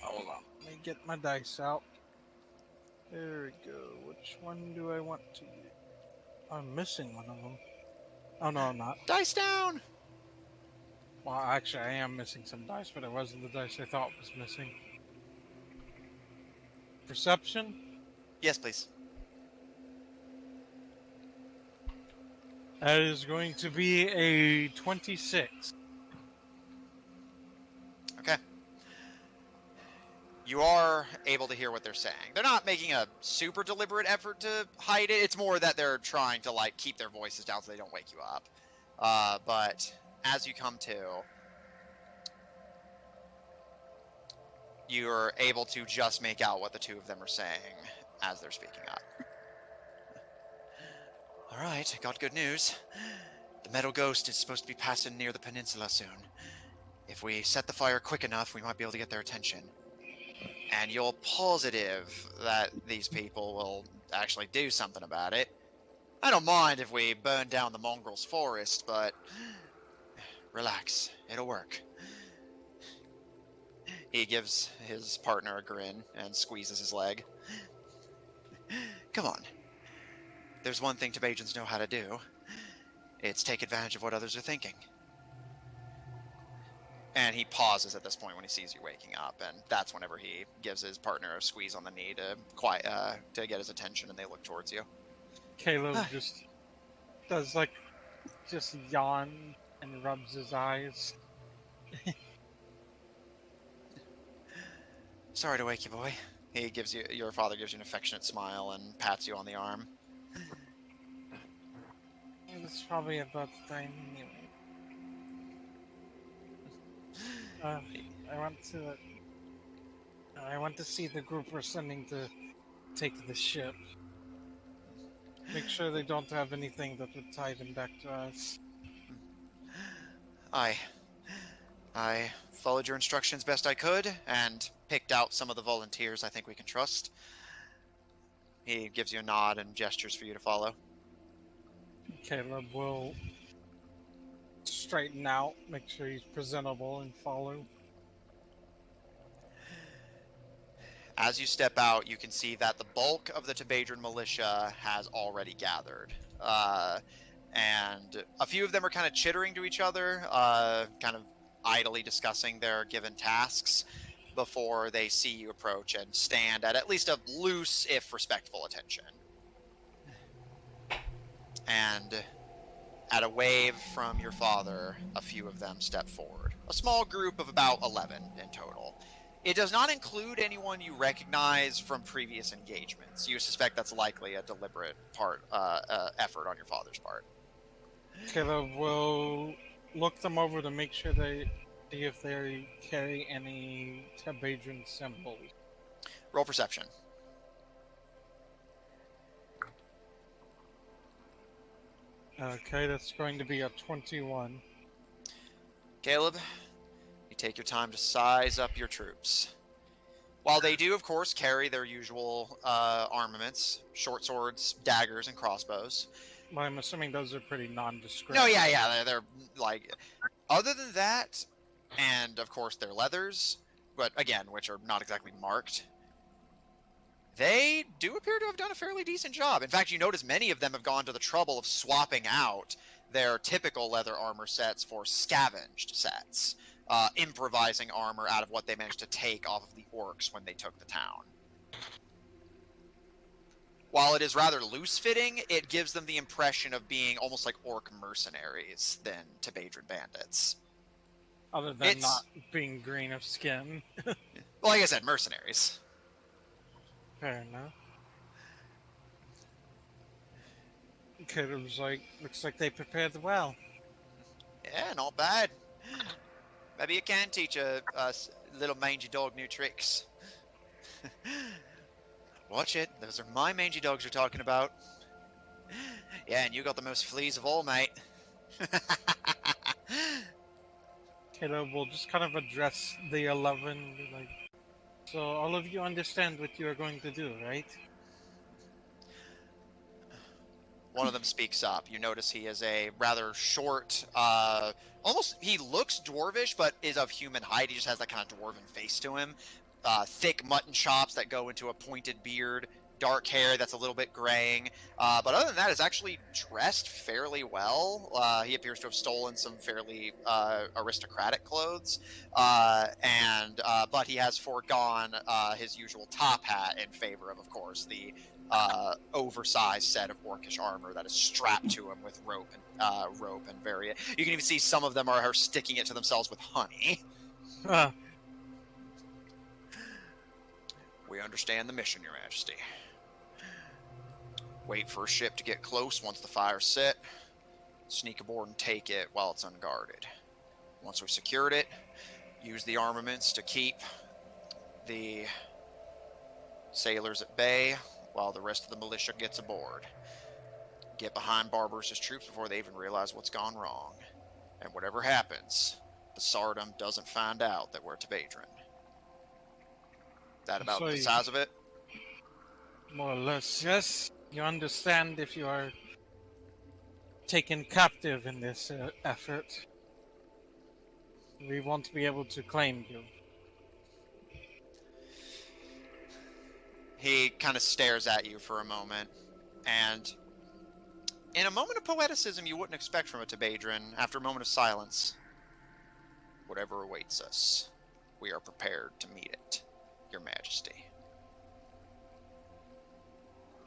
Speaker 2: Hold on. Let me get my dice out. There we go. Which one do I want to use? I'm missing one of them. Oh, no, I'm not.
Speaker 1: Dice down!
Speaker 2: Well, actually, I am missing some dice, but it wasn't the dice I thought was missing. Perception?
Speaker 1: Yes, please.
Speaker 2: That is going to be a 26.
Speaker 1: Okay. You are able to hear what they're saying. They're not making a super deliberate effort to hide it. It's more that they're trying to, like, keep their voices down so they don't wake you up. But as you come to, you're able to just make out what the two of them are saying as they're speaking up. All right, got good news. The metal ghost is supposed to be passing near the peninsula soon. If we set the fire quick enough, we might be able to get their attention. And you're positive that these people will actually do something about it. I don't mind if we burn down the mongrel's forest, but relax, it'll work. He gives his partner a grin and squeezes his leg. Come on. There's one thing Tibetans know how to do. It's take advantage of what others are thinking. And he pauses at this point when he sees you waking up, and that's whenever he gives his partner a squeeze on the knee to get his attention, and they look towards you.
Speaker 2: Caleb just does just yawn and rubs his eyes.
Speaker 1: Sorry to wake you, boy. Your father gives you an affectionate smile and pats you on the arm.
Speaker 2: It's probably about the time anyway. I want to see the group we're sending to take the ship. Make sure they don't have anything that would tie them back to us.
Speaker 1: I followed your instructions best I could, and picked out some of the volunteers I think we can trust. He gives you a nod and gestures for you to follow.
Speaker 2: Caleb will straighten out, make sure he's presentable, and follow.
Speaker 1: As you step out, you can see that the bulk of the Tibadran militia has already gathered. And a few of them are kind of chittering to each other, kind of idly discussing their given tasks. before they see you approach and stand at least a loose, if respectful, attention. And at a wave from your father, a few of them step forward. A small group of about 11 in total. It does not include anyone you recognize from previous engagements. You suspect that's likely a deliberate effort on your father's part.
Speaker 2: Caleb will look them over to make sure they see if they carry any Tabadran symbols.
Speaker 1: Roll perception.
Speaker 2: Okay, that's going to be a 21.
Speaker 1: Caleb, you take your time to size up your troops. While they do, of course, carry their usual armaments, short swords, daggers, and crossbows.
Speaker 2: Well, I'm assuming those are pretty nondescript.
Speaker 1: No, yeah, they're like... Other than that, and of course their leathers, but again, which are not exactly marked, they do appear to have done a fairly decent job. In fact, you notice many of them have gone to the trouble of swapping out their typical leather armor sets for scavenged sets, improvising armor out of what they managed to take off of the orcs when they took the town. While it is rather loose-fitting, it gives them the impression of being almost like orc mercenaries than Tabadran bandits.
Speaker 2: Other than not being green of skin.
Speaker 1: Well, like I said, mercenaries.
Speaker 2: Fair enough. Caleb's like, looks like they prepared well.
Speaker 1: Yeah, not bad. Maybe you can teach a little mangy dog new tricks. Watch it. Those are my mangy dogs you're talking about. Yeah, and you got the most fleas of all, mate.
Speaker 2: Caleb will just kind of address the 11. Like, so all of you understand what you are going to do, right?
Speaker 1: One of them speaks up. You notice he is a rather short, he looks dwarvish, but is of human height. He just has that kind of dwarven face to him. Thick mutton chops that go into a pointed beard, dark hair that's a little bit graying. But other than that, is actually dressed fairly well. He appears to have stolen some fairly aristocratic clothes, but he has foregone his usual top hat in favor of course, the oversized set of orcish armor that is strapped to him with rope and various. You can even see some of them are sticking it to themselves with honey. We understand the mission, Your Majesty. Wait for a ship to get close once the fire's set. Sneak aboard and take it while it's unguarded. Once we've secured it, use the armaments to keep the sailors at bay while the rest of the militia gets aboard. Get behind Barbarous' troops before they even realize what's gone wrong. And whatever happens, the Sardom doesn't find out that we're Tabadran. That about the size of it?
Speaker 2: More or less, yes. You understand if you are taken captive in this effort. We won't be able to claim you.
Speaker 1: He kind of stares at you for a moment, and in a moment of poeticism you wouldn't expect from a Tabadran, after a moment of silence, whatever awaits us, we are prepared to meet it, Your Majesty.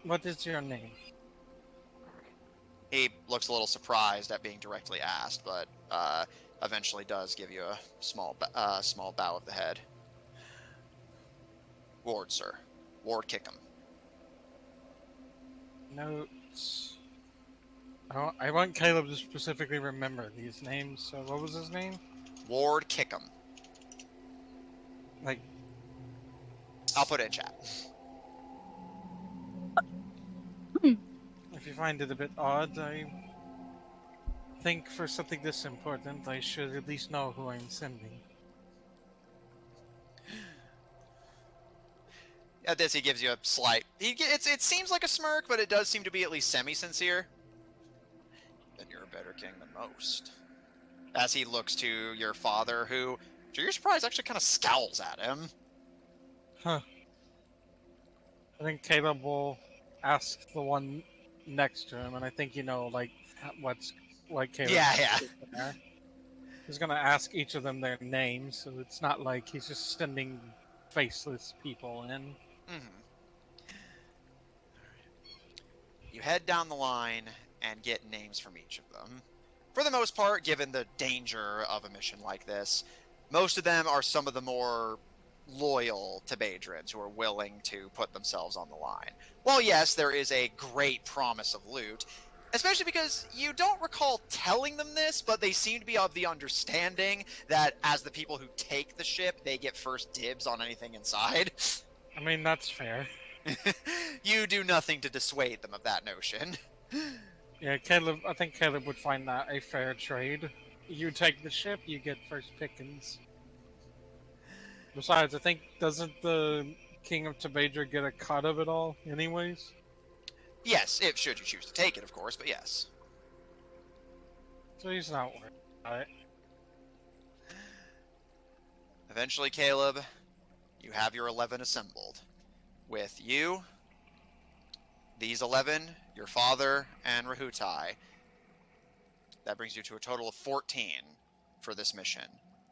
Speaker 2: What is your name?
Speaker 1: He looks a little surprised at being directly asked, but eventually does give you a small bow of the head. Ward, sir. Ward Kickham.
Speaker 2: Notes. I want Caleb to specifically remember these names. So what was his name?
Speaker 1: Ward Kickham.
Speaker 2: Like,
Speaker 1: I'll put it in chat.
Speaker 2: if you find it a bit odd, I think for something this important, I should at least know who I'm sending.
Speaker 1: At this, he gives you a slight... It seems like a smirk, but it does seem to be at least semi-sincere. Then you're a better king than most. As he looks to your father, who, to your surprise, actually kind of scowls at him.
Speaker 2: Huh. I think Caleb will ask the one next to him, and I think you know, like, what Caleb...
Speaker 1: Yeah.
Speaker 2: He's gonna ask each of them their names, so it's not like he's just sending faceless people in.
Speaker 1: Mm-hmm. You head down the line and get names from each of them. For the most part, given the danger of a mission like this, most of them are some of the more loyal Tebadrians who are willing to put themselves on the line. While yes, there is a great promise of loot, especially because you don't recall telling them this, but they seem to be of the understanding that as the people who take the ship, they get first dibs on anything inside.
Speaker 2: I mean, that's fair.
Speaker 1: You do nothing to dissuade them of that notion.
Speaker 2: Yeah, I think Caleb would find that a fair trade. You take the ship, you get first pickings. Besides, I think, doesn't the King of Tebadra get a cut of it all, anyways?
Speaker 1: Yes, if should you choose to take it, of course, but yes.
Speaker 2: So he's not worried about it.
Speaker 1: Eventually, Caleb, you have your 11 assembled. With you, these 11, your father, and Rahutai. That brings you to a total of 14 for this mission.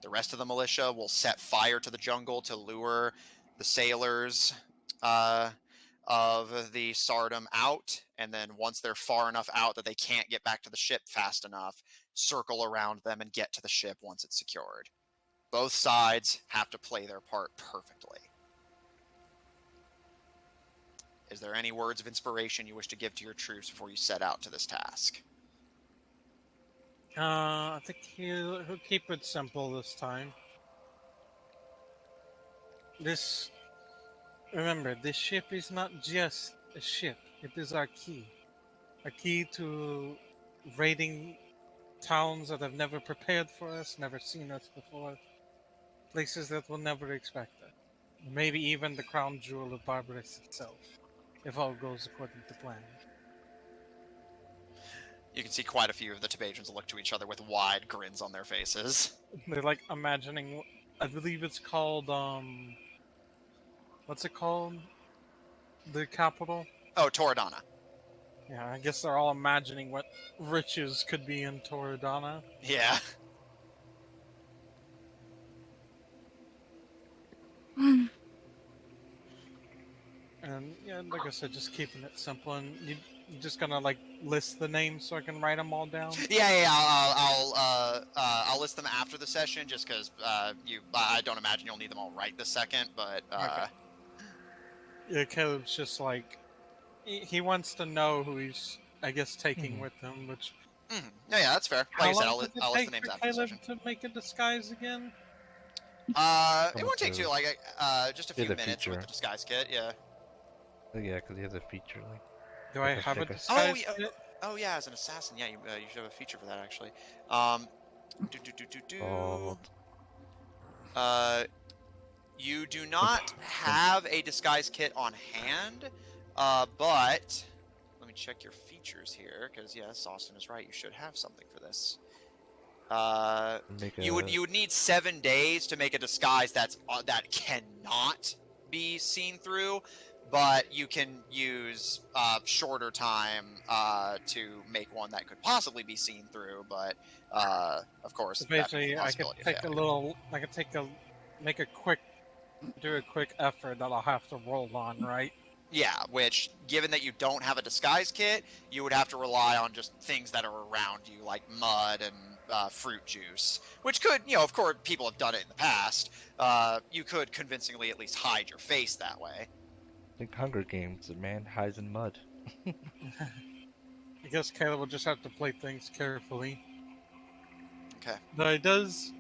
Speaker 1: The rest of the militia will set fire to the jungle to lure the sailors of the Sardom out, and then once they're far enough out that they can't get back to the ship fast enough, circle around them and get to the ship once it's secured. Both sides have to play their part perfectly. Is there any words of inspiration you wish to give to your troops before you set out to this task?
Speaker 2: I think he'll keep it simple this time. Remember, this ship is not just a ship. It is our key. A key to raiding towns that have never prepared for us, never seen us before. Places that will never expect us. Maybe even the crown jewel of Barbarous itself, if all goes according to plan.
Speaker 1: You can see quite a few of the Tebadrians look to each other with wide grins on their faces.
Speaker 2: They're like imagining, I believe it's called, what's it called? The capital?
Speaker 1: Oh, Toradana.
Speaker 2: Yeah, I guess they're all imagining what riches could be in Toradana.
Speaker 1: Yeah.
Speaker 2: And yeah, like I said, just keeping it simple. And you're just gonna like list the names so I can write them all down.
Speaker 1: Yeah. I'll list them after the session, just because I don't imagine you'll need them all right this second. But
Speaker 2: Okay. Yeah, Caleb's just like he wants to know who he's, I guess, taking with him. Which
Speaker 1: yeah, that's fair. Like I said,
Speaker 2: how long
Speaker 1: I'll list the
Speaker 2: does it
Speaker 1: names
Speaker 2: take for
Speaker 1: after the
Speaker 2: Caleb
Speaker 1: session.
Speaker 2: to make a disguise again?
Speaker 1: It won't take too like just a few
Speaker 3: the
Speaker 1: minutes with
Speaker 3: feature.
Speaker 1: the disguise kit. Yeah.
Speaker 3: Yeah, because he has a feature link.
Speaker 2: Do I
Speaker 3: Like a
Speaker 2: have a
Speaker 3: sticker.
Speaker 2: disguise?
Speaker 1: Oh, yeah.
Speaker 2: kit?
Speaker 1: Oh yeah, as an assassin, yeah, you should have a feature for that actually.
Speaker 3: Oh,
Speaker 1: You do not have a disguise kit on hand, but let me check your features here, because yes, Austin is right. You should have something for this. You would need 7 days to make a disguise that cannot be seen through, but you can use shorter time to make one that could possibly be seen through. But of course,
Speaker 2: So basically, I could do a quick effort that I'll have to roll on, right?
Speaker 1: Yeah, which, given that you don't have a disguise kit, you would have to rely on just things that are around you, like mud and fruit juice, which could, of course, people have done it in the past. You could convincingly at least hide your face that way.
Speaker 3: think Hunger Games, a man hides in mud.
Speaker 2: I guess Caleb will just have to play things carefully.
Speaker 1: Okay.
Speaker 2: But it does.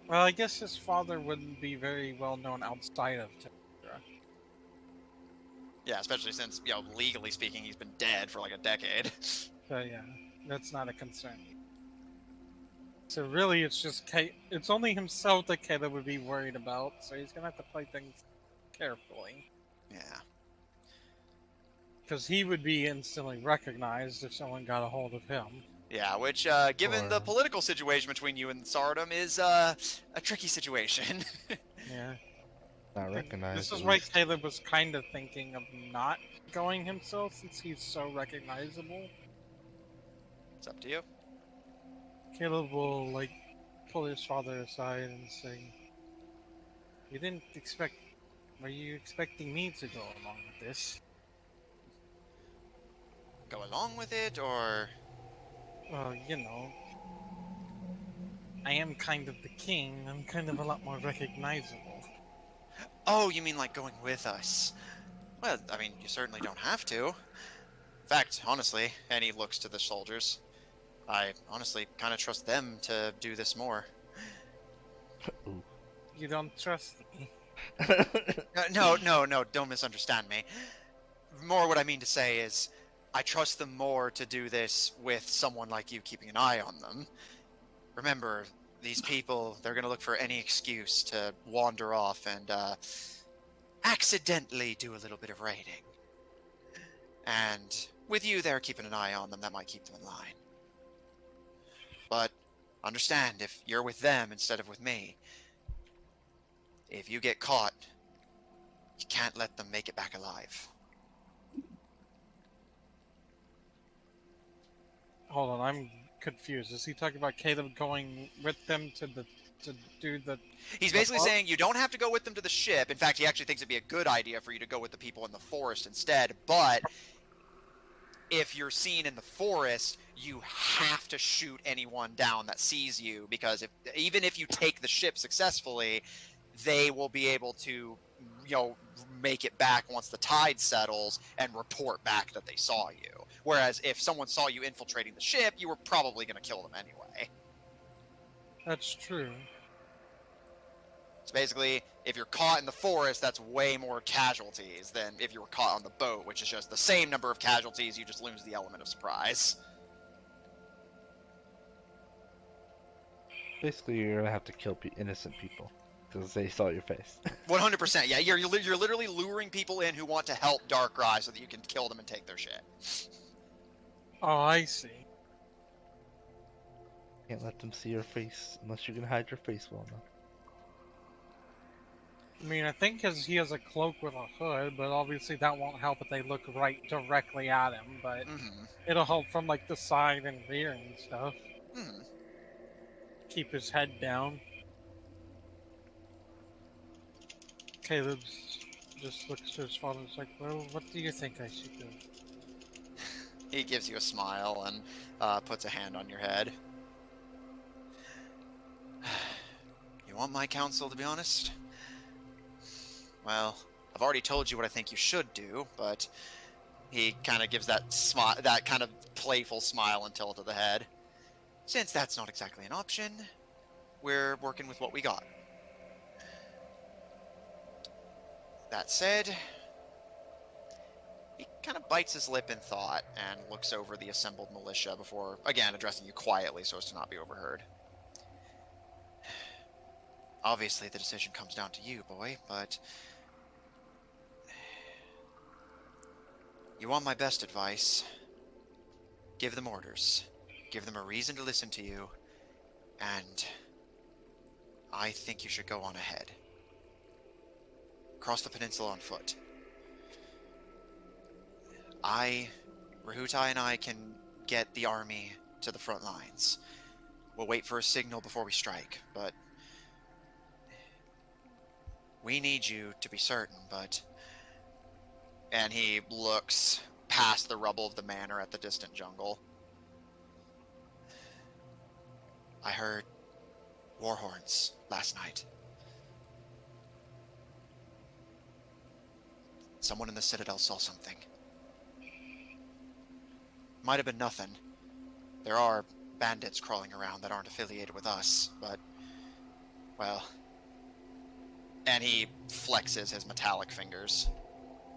Speaker 2: Well, I guess his father wouldn't be very well known outside of Tundra.
Speaker 1: Yeah, especially since, legally speaking, he's been dead for like a decade.
Speaker 2: So yeah, that's not a concern. So really, it's just it's only himself that Caleb would be worried about. So he's gonna have to play things carefully.
Speaker 1: Yeah.
Speaker 2: Because he would be instantly recognized if someone got a hold of him.
Speaker 1: Yeah, which, given the political situation between you and Sardom, is a tricky situation.
Speaker 2: Yeah.
Speaker 3: Not recognized.
Speaker 2: This is
Speaker 3: at
Speaker 2: why
Speaker 3: least.
Speaker 2: Caleb was kind of thinking of not going himself, since he's so recognizable.
Speaker 1: It's up to you.
Speaker 2: Caleb will, pull his father aside and say, You didn't expect... Were you expecting me to go along with this?
Speaker 1: Go along with it, or...
Speaker 2: Well, you know... I am kind of the king. I'm kind of a lot more recognizable.
Speaker 1: Oh, you mean like going with us? Well, I mean, you certainly don't have to. In fact, honestly, and he looks to the soldiers, I honestly kind of trust them to do this more.
Speaker 3: Ooh.
Speaker 2: You don't trust me.
Speaker 1: No, don't misunderstand me. More what I mean to say is, I trust them more to do this with someone like you keeping an eye on them. Remember, these people, they're going to look for any excuse to wander off and accidentally do a little bit of raiding. And with you there keeping an eye on them, that might keep them in line. But understand, if you're with them instead of with me, if you get caught, you can't let them make it back alive.
Speaker 2: Hold on, I'm confused. Is he talking about Caleb going with them to do the...
Speaker 1: He's basically saying you don't have to go with them to the ship. In fact, he actually thinks it'd be a good idea for you to go with the people in the forest instead. But if you're seen in the forest, you have to shoot anyone down that sees you, because even if you take the ship successfully, they will be able to, make it back once the tide settles and report back that they saw you. Whereas if someone saw you infiltrating the ship, you were probably going to kill them anyway.
Speaker 2: That's true.
Speaker 1: So basically, if you're caught in the forest, that's way more casualties than if you were caught on the boat, which is just the same number of casualties, you just lose the element of surprise.
Speaker 3: Basically, you're gonna have to kill innocent people because they saw your face.
Speaker 1: 100%, yeah. You're literally luring people in who want to help Darkrai so that you can kill them and take their shit.
Speaker 2: Oh, I see.
Speaker 3: Can't let them see your face unless you can hide your face well enough.
Speaker 2: I mean, I think he has a cloak with a hood, but obviously that won't help if they look right directly at him, but it'll help from, like, the side and rear and stuff. Keep his head down. Caleb just looks to his father and is like, well, what do you think I should do?
Speaker 1: He gives you a smile and puts a hand on your head. You want my counsel, to be honest? Well, I've already told you what I think you should do, but he kind of gives that kind of playful smile and tilt of the head. Since that's not exactly an option, we're working with what we got. That said, he kind of bites his lip in thought and looks over the assembled militia before, again, addressing you quietly so as to not be overheard. Obviously, the decision comes down to you, boy, but you want my best advice. Give them orders. Give them a reason to listen to you, and I think you should go on ahead. Cross the peninsula on foot. Rahutai and I can get the army to the front lines. We'll wait for a signal before we strike, but we need you to be certain, but... And he looks past the rubble of the manor at the distant jungle. I heard war horns last night. Someone in the Citadel saw something. Might have been nothing. There are bandits crawling around that aren't affiliated with us, but... well... And he flexes his metallic fingers.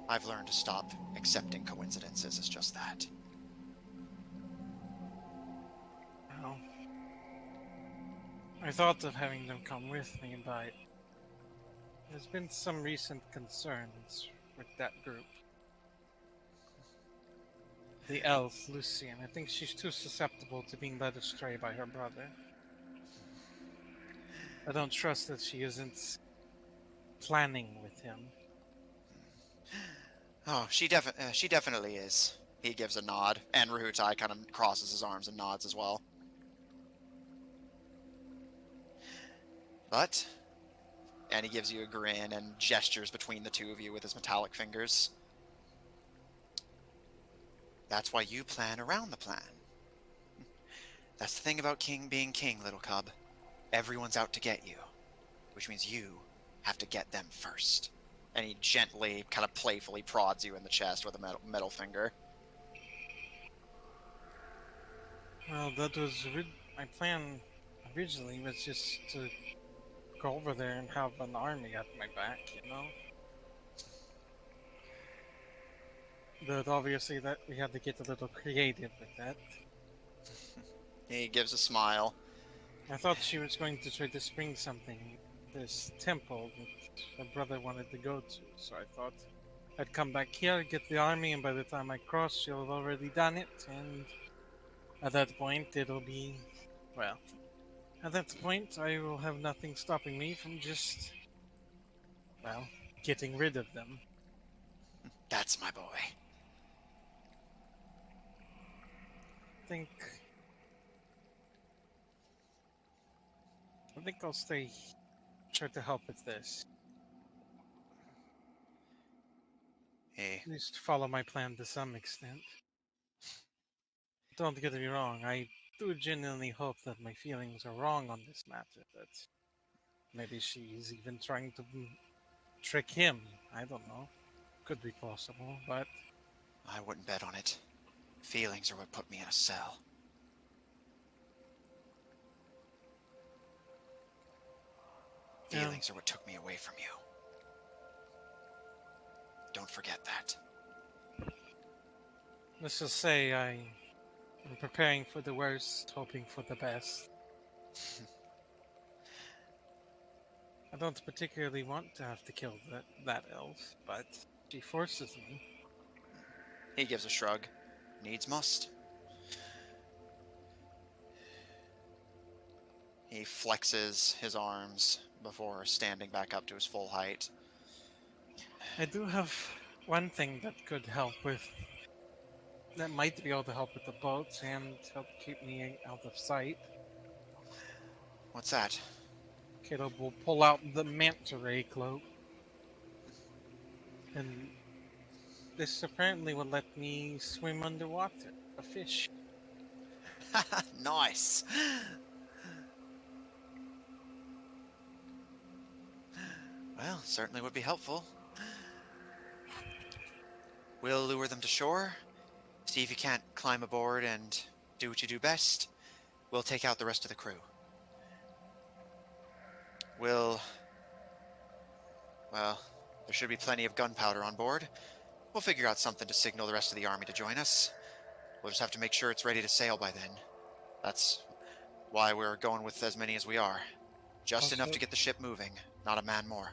Speaker 1: I've learned to stop accepting coincidences as just that.
Speaker 2: Well, I thought of having them come with me, but there's been some recent concerns with that group. The elf, Lucian, I think she's too susceptible to being led astray by her brother. I don't trust that she isn't planning with him.
Speaker 1: Oh, she definitely is. He gives a nod, and Rahutai kind of crosses his arms and nods as well. But And he gives you a grin and gestures between the two of you with his metallic fingers. That's why you plan around the plan. That's the thing about being king, little cub. Everyone's out to get you, which means you have to get them first. And he gently, kind of playfully prods you in the chest with a metal finger.
Speaker 2: Well, that was my plan originally, was just to go over there and have an army at my back, you know? But obviously that we had to get a little creative with that.
Speaker 1: He gives a smile.
Speaker 2: I thought she was going to try to spring something, this temple that her brother wanted to go to, so I thought I'd come back here, get the army, and by the time I cross, she'll have already done it, and at that point it'll be, well, at that point I will have nothing stopping me from just, well, getting rid of them.
Speaker 1: That's my boy.
Speaker 2: I think I'll try to help with this.
Speaker 1: Hey,
Speaker 2: At least follow my plan to some extent. Don't get me wrong, I do genuinely hope that my feelings are wrong on this matter, that maybe she's even trying to trick him. I don't know. Could be possible, but
Speaker 1: I wouldn't bet on it. Feelings are what put me in a cell. Feelings are what took me away from you. Don't forget that.
Speaker 2: let's just say I'm preparing for the worst, hoping for the best. I don't particularly want to have to kill that elf, but she forces me.
Speaker 1: He gives a shrug. Needs must. He flexes his arms before standing back up to his full height.
Speaker 2: I do have one thing that might be able to help with the boats and help keep me out of sight.
Speaker 1: What's that?
Speaker 2: Caleb will pull out the manta ray cloak, and this apparently will let me swim underwater, a fish.
Speaker 1: Nice. Well, certainly would be helpful. We'll lure them to shore, see if you can't climb aboard and do what you do best. We'll take out the rest of the crew. Well, there should be plenty of gunpowder on board. We'll figure out something to signal the rest of the army to join us. We'll just have to make sure it's ready to sail by then. That's why we're going with as many as we are. Just enough to get the ship moving, not a man more.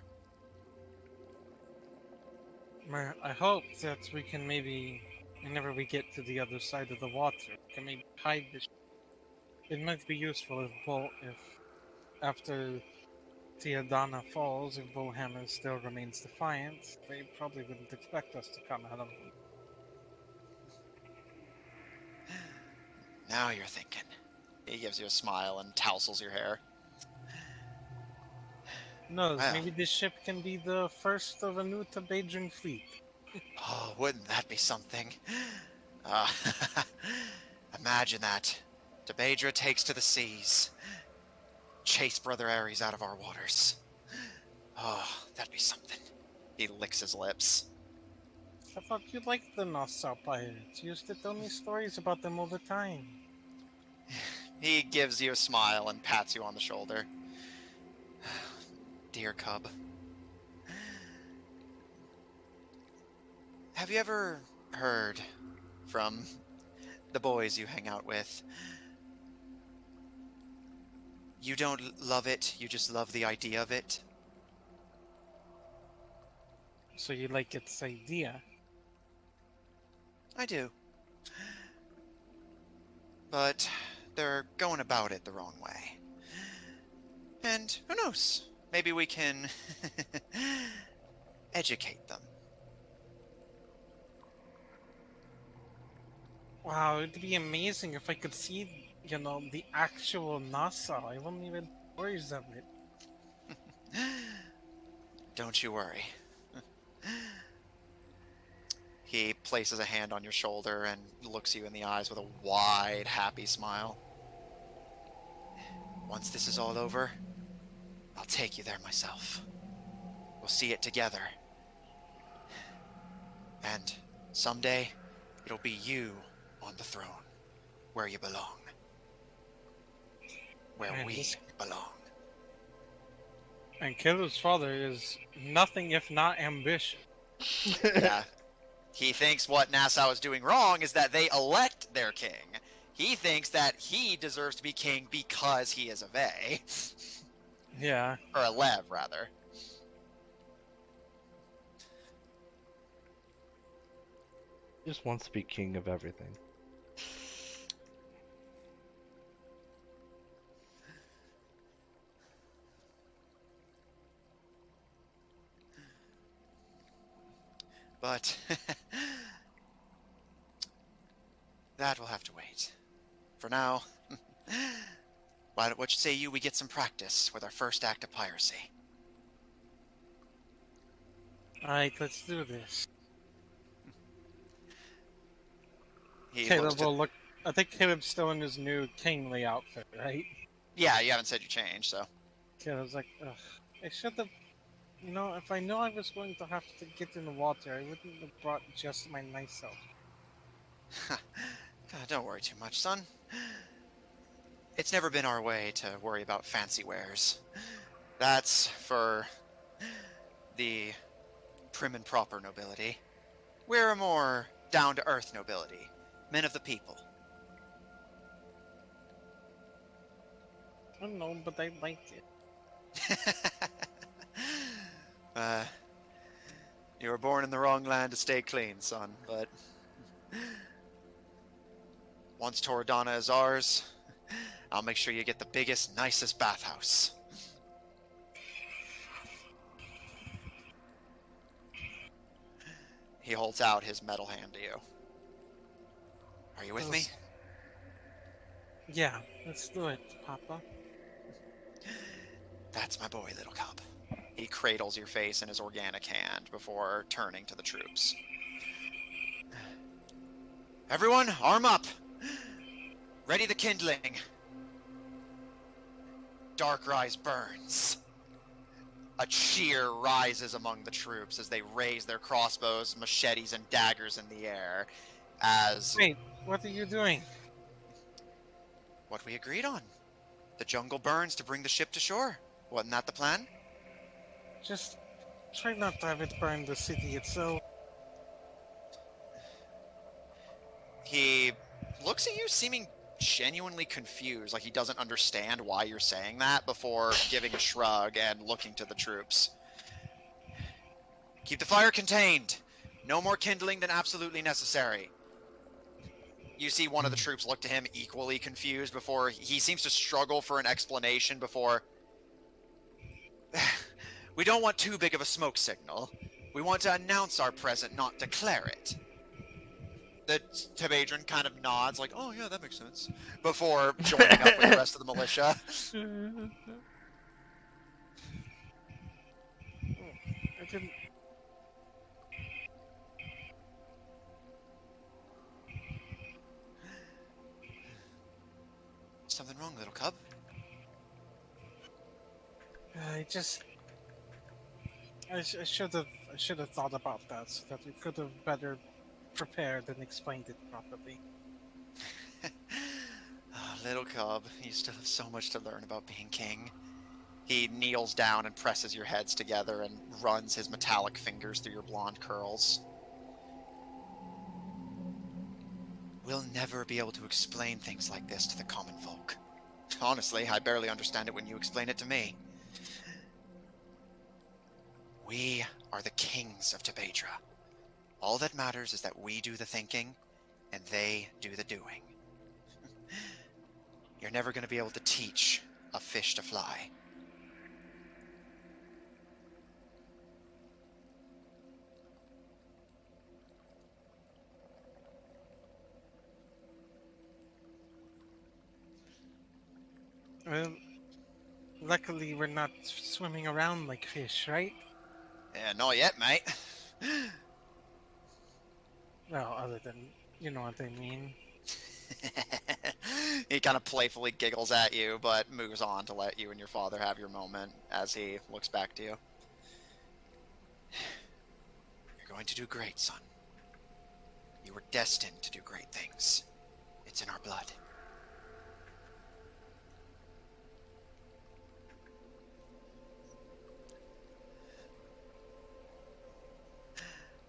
Speaker 2: I hope that we can maybe, whenever we get to the other side of the water, we can maybe hide this. It might be useful if after Theodana falls, if Bohammer still remains defiant, they probably wouldn't expect us to come out of them.
Speaker 1: Now you're thinking. He gives you a smile and tousles your hair.
Speaker 2: No,
Speaker 1: Well.
Speaker 2: maybe this ship can be the first of a new Tabadran fleet.
Speaker 1: Oh, wouldn't that be something? Imagine that. Debadra takes to the seas. Chase Brother Ares out of our waters. Oh, that'd be something. He licks his lips.
Speaker 2: I thought you liked the Nassau pirates. You used to tell me stories about them all the time.
Speaker 1: He gives you a smile and pats you on the shoulder. Dear cub. Have you ever heard from the boys you hang out with? You don't love it, you just love the idea of it?
Speaker 2: So you like its idea?
Speaker 1: I do. But they're going about it the wrong way. And who knows? Maybe we can educate them.
Speaker 2: Wow, it'd be amazing if I could see, the actual Nassau. I wouldn't even worry of it.
Speaker 1: Don't you worry. He places a hand on your shoulder and looks you in the eyes with a wide, happy smile. Once this is all over, I'll take you there myself. We'll see it together. And someday, it'll be you on the throne, where you belong. Where
Speaker 2: And
Speaker 1: we belong.
Speaker 2: And Caleb's father is nothing if not ambitious.
Speaker 1: Yeah. He thinks what Nassau is doing wrong is that they elect their king. He thinks that he deserves to be king because he is a Vey.
Speaker 2: Yeah.
Speaker 1: Or a Lev, rather.
Speaker 3: He just wants to be king of everything.
Speaker 1: But that will have to wait. For now, what you say we get some practice with our first act of piracy?
Speaker 2: Alright, let's do this.
Speaker 1: He
Speaker 2: Caleb
Speaker 1: looks to...
Speaker 2: will look. I think Caleb's still in his new kingly outfit, right?
Speaker 1: Yeah, you haven't said you changed, so...
Speaker 2: Caleb's like, ugh. I should have. You know, if I know I was going to have to get in the water, I wouldn't have brought just my nice self.
Speaker 1: Don't worry too much, son. It's never been our way to worry about fancy wares. That's for the prim and proper nobility. We're a more down-to-earth nobility. Men of the people.
Speaker 2: I don't know, but I liked it.
Speaker 1: You were born in the wrong land to stay clean, son, but... Once Toradana is ours, I'll make sure you get the biggest, nicest bathhouse. He holds out his metal hand to you. Are you with me?
Speaker 2: Yeah, let's do it, Papa.
Speaker 1: That's my boy, little cub. He cradles your face in his organic hand before turning to the troops. Everyone, arm up! Ready the kindling. Dark Rise burns. A cheer rises among the troops as they raise their crossbows, machetes, and daggers in the air as...
Speaker 2: Wait, what are you doing?
Speaker 1: What we agreed on. The jungle burns to bring the ship to shore. Wasn't that the plan?
Speaker 2: Just try not to have it burn the city itself.
Speaker 1: He looks at you seeming genuinely confused, like he doesn't understand why you're saying that, before giving a shrug and looking to the troops. Keep the fire contained. No more kindling than absolutely necessary. You see one of the troops look to him equally confused before he seems to struggle for an explanation before... We don't want too big of a smoke signal. We want to announce our presence, not declare it. The Tebadron kind of nods like, oh yeah, that makes sense, before joining up with the rest of the militia.
Speaker 2: I didn't...
Speaker 1: Something wrong, little cub?
Speaker 2: I should have thought about that so that we could have better prepared and explained it properly.
Speaker 1: Oh, little cub, you still have so much to learn about being king. He kneels down and presses your heads together and runs his metallic fingers through your blonde curls. We'll never be able to explain things like this to the common folk. Honestly, I barely understand it when you explain it to me. We are the kings of Tebadra. All that matters is that we do the thinking, and they do the doing. You're never going to be able to teach a fish to fly.
Speaker 2: Well, luckily we're not swimming around like fish, right?
Speaker 1: Yeah, not yet, mate.
Speaker 2: Well, other than, you know what they mean.
Speaker 1: He kind of playfully giggles at you, but moves on to let you and your father have your moment as he looks back to you. You're going to do great, son. You were destined to do great things. It's in our blood.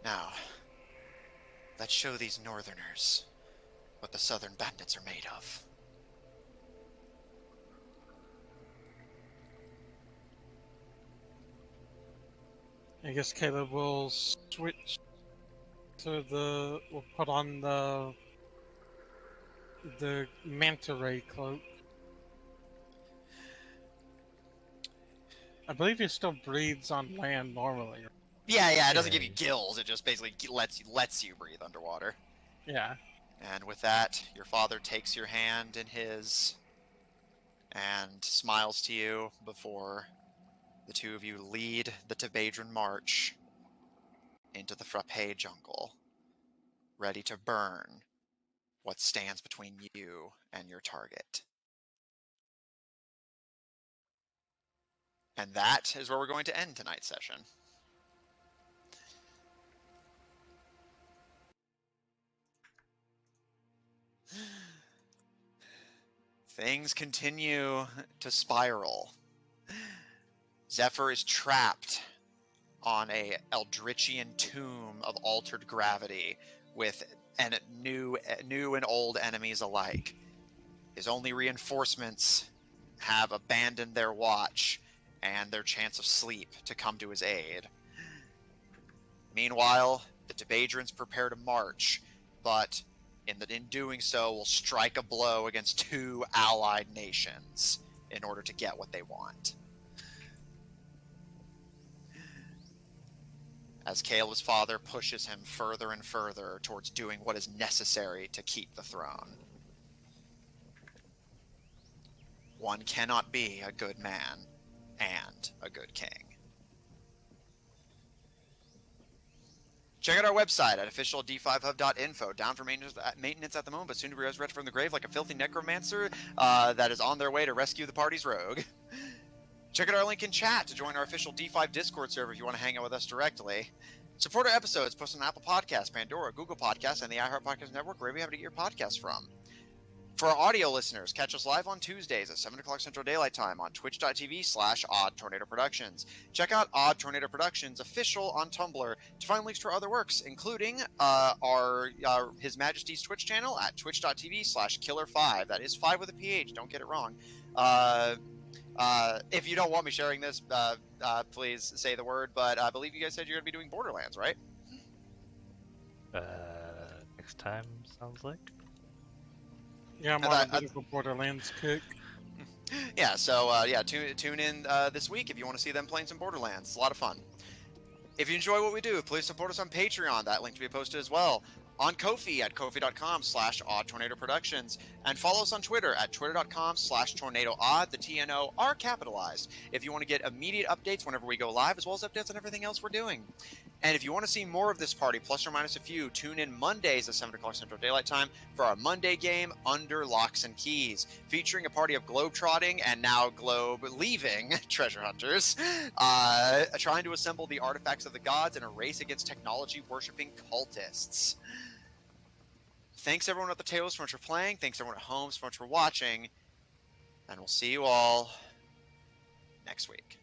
Speaker 1: Now, let's show these northerners what the southern bandits are made of.
Speaker 2: I guess Caleb will switch to we'll put on the manta ray cloak. I believe he still breathes on land normally.
Speaker 1: Yeah, it doesn't give you
Speaker 3: Yeah.
Speaker 1: gills, it just basically lets you breathe underwater.
Speaker 2: Yeah.
Speaker 1: And with that, your father takes your hand in his and smiles to you before the two of you lead the Tebadran march into the Frappe jungle, ready to burn what stands between you and your target. And that is where we're going to end tonight's session. Things continue to spiral. Zephyr is trapped on a Eldritchian tomb of altered gravity with new and old enemies alike. His only reinforcements have abandoned their watch and their chance of sleep to come to his aid. Meanwhile, the Tebadrans prepare to march, but in doing so will strike a blow against two allied nations in order to get what they want. As Caleb's father pushes him further and further towards doing what is necessary to keep the throne. One cannot be a good man and a good king. Check out our website at officiald5hub.info. Down for maintenance at the moment, but soon to be resurrected from the grave like a filthy necromancer that is on their way to rescue the party's rogue. Check out our link in chat to join our official D5 Discord server if you want to hang out with us directly. Support our episodes posted on Apple Podcasts, Pandora, Google Podcasts, and the iHeart Podcast Network, wherever you have to get your podcasts from. For our audio listeners, catch us live on Tuesdays at 7 o'clock Central Daylight Time on twitch.tv/Odd Tornado Productions. Check out Odd Tornado Productions official on Tumblr to find links to our other works, including His Majesty's Twitch channel at twitch.tv/Killer5. That is 5 with a PH, don't get it wrong. If you don't want me sharing this, please say the word, but I believe you guys said you're going to be doing Borderlands, right?
Speaker 3: Next time, sounds like.
Speaker 2: Yeah, I'm on a bit of a Borderlands kick.
Speaker 1: Yeah, so tune in this week if you want to see them playing some Borderlands. It's a lot of fun. If you enjoy what we do, please support us on Patreon. That link to be posted as well. On Ko-fi at ko-fi.com/oddtornadoproductions. And follow us on Twitter at twitter.com/tornadoodd. The TNO are capitalized. If you want to get immediate updates whenever we go live, as well as updates on everything else we're doing. And if you want to see more of this party, plus or minus a few, tune in Mondays at 7 o'clock Central Daylight Time for our Monday game, Under Locks and Keys, featuring a party of globe-trotting and now globe-leaving treasure hunters, trying to assemble the artifacts of the gods in a race against technology-worshipping cultists. Thanks everyone at the table so much for playing. Thanks everyone at home so much for watching. And we'll see you all next week.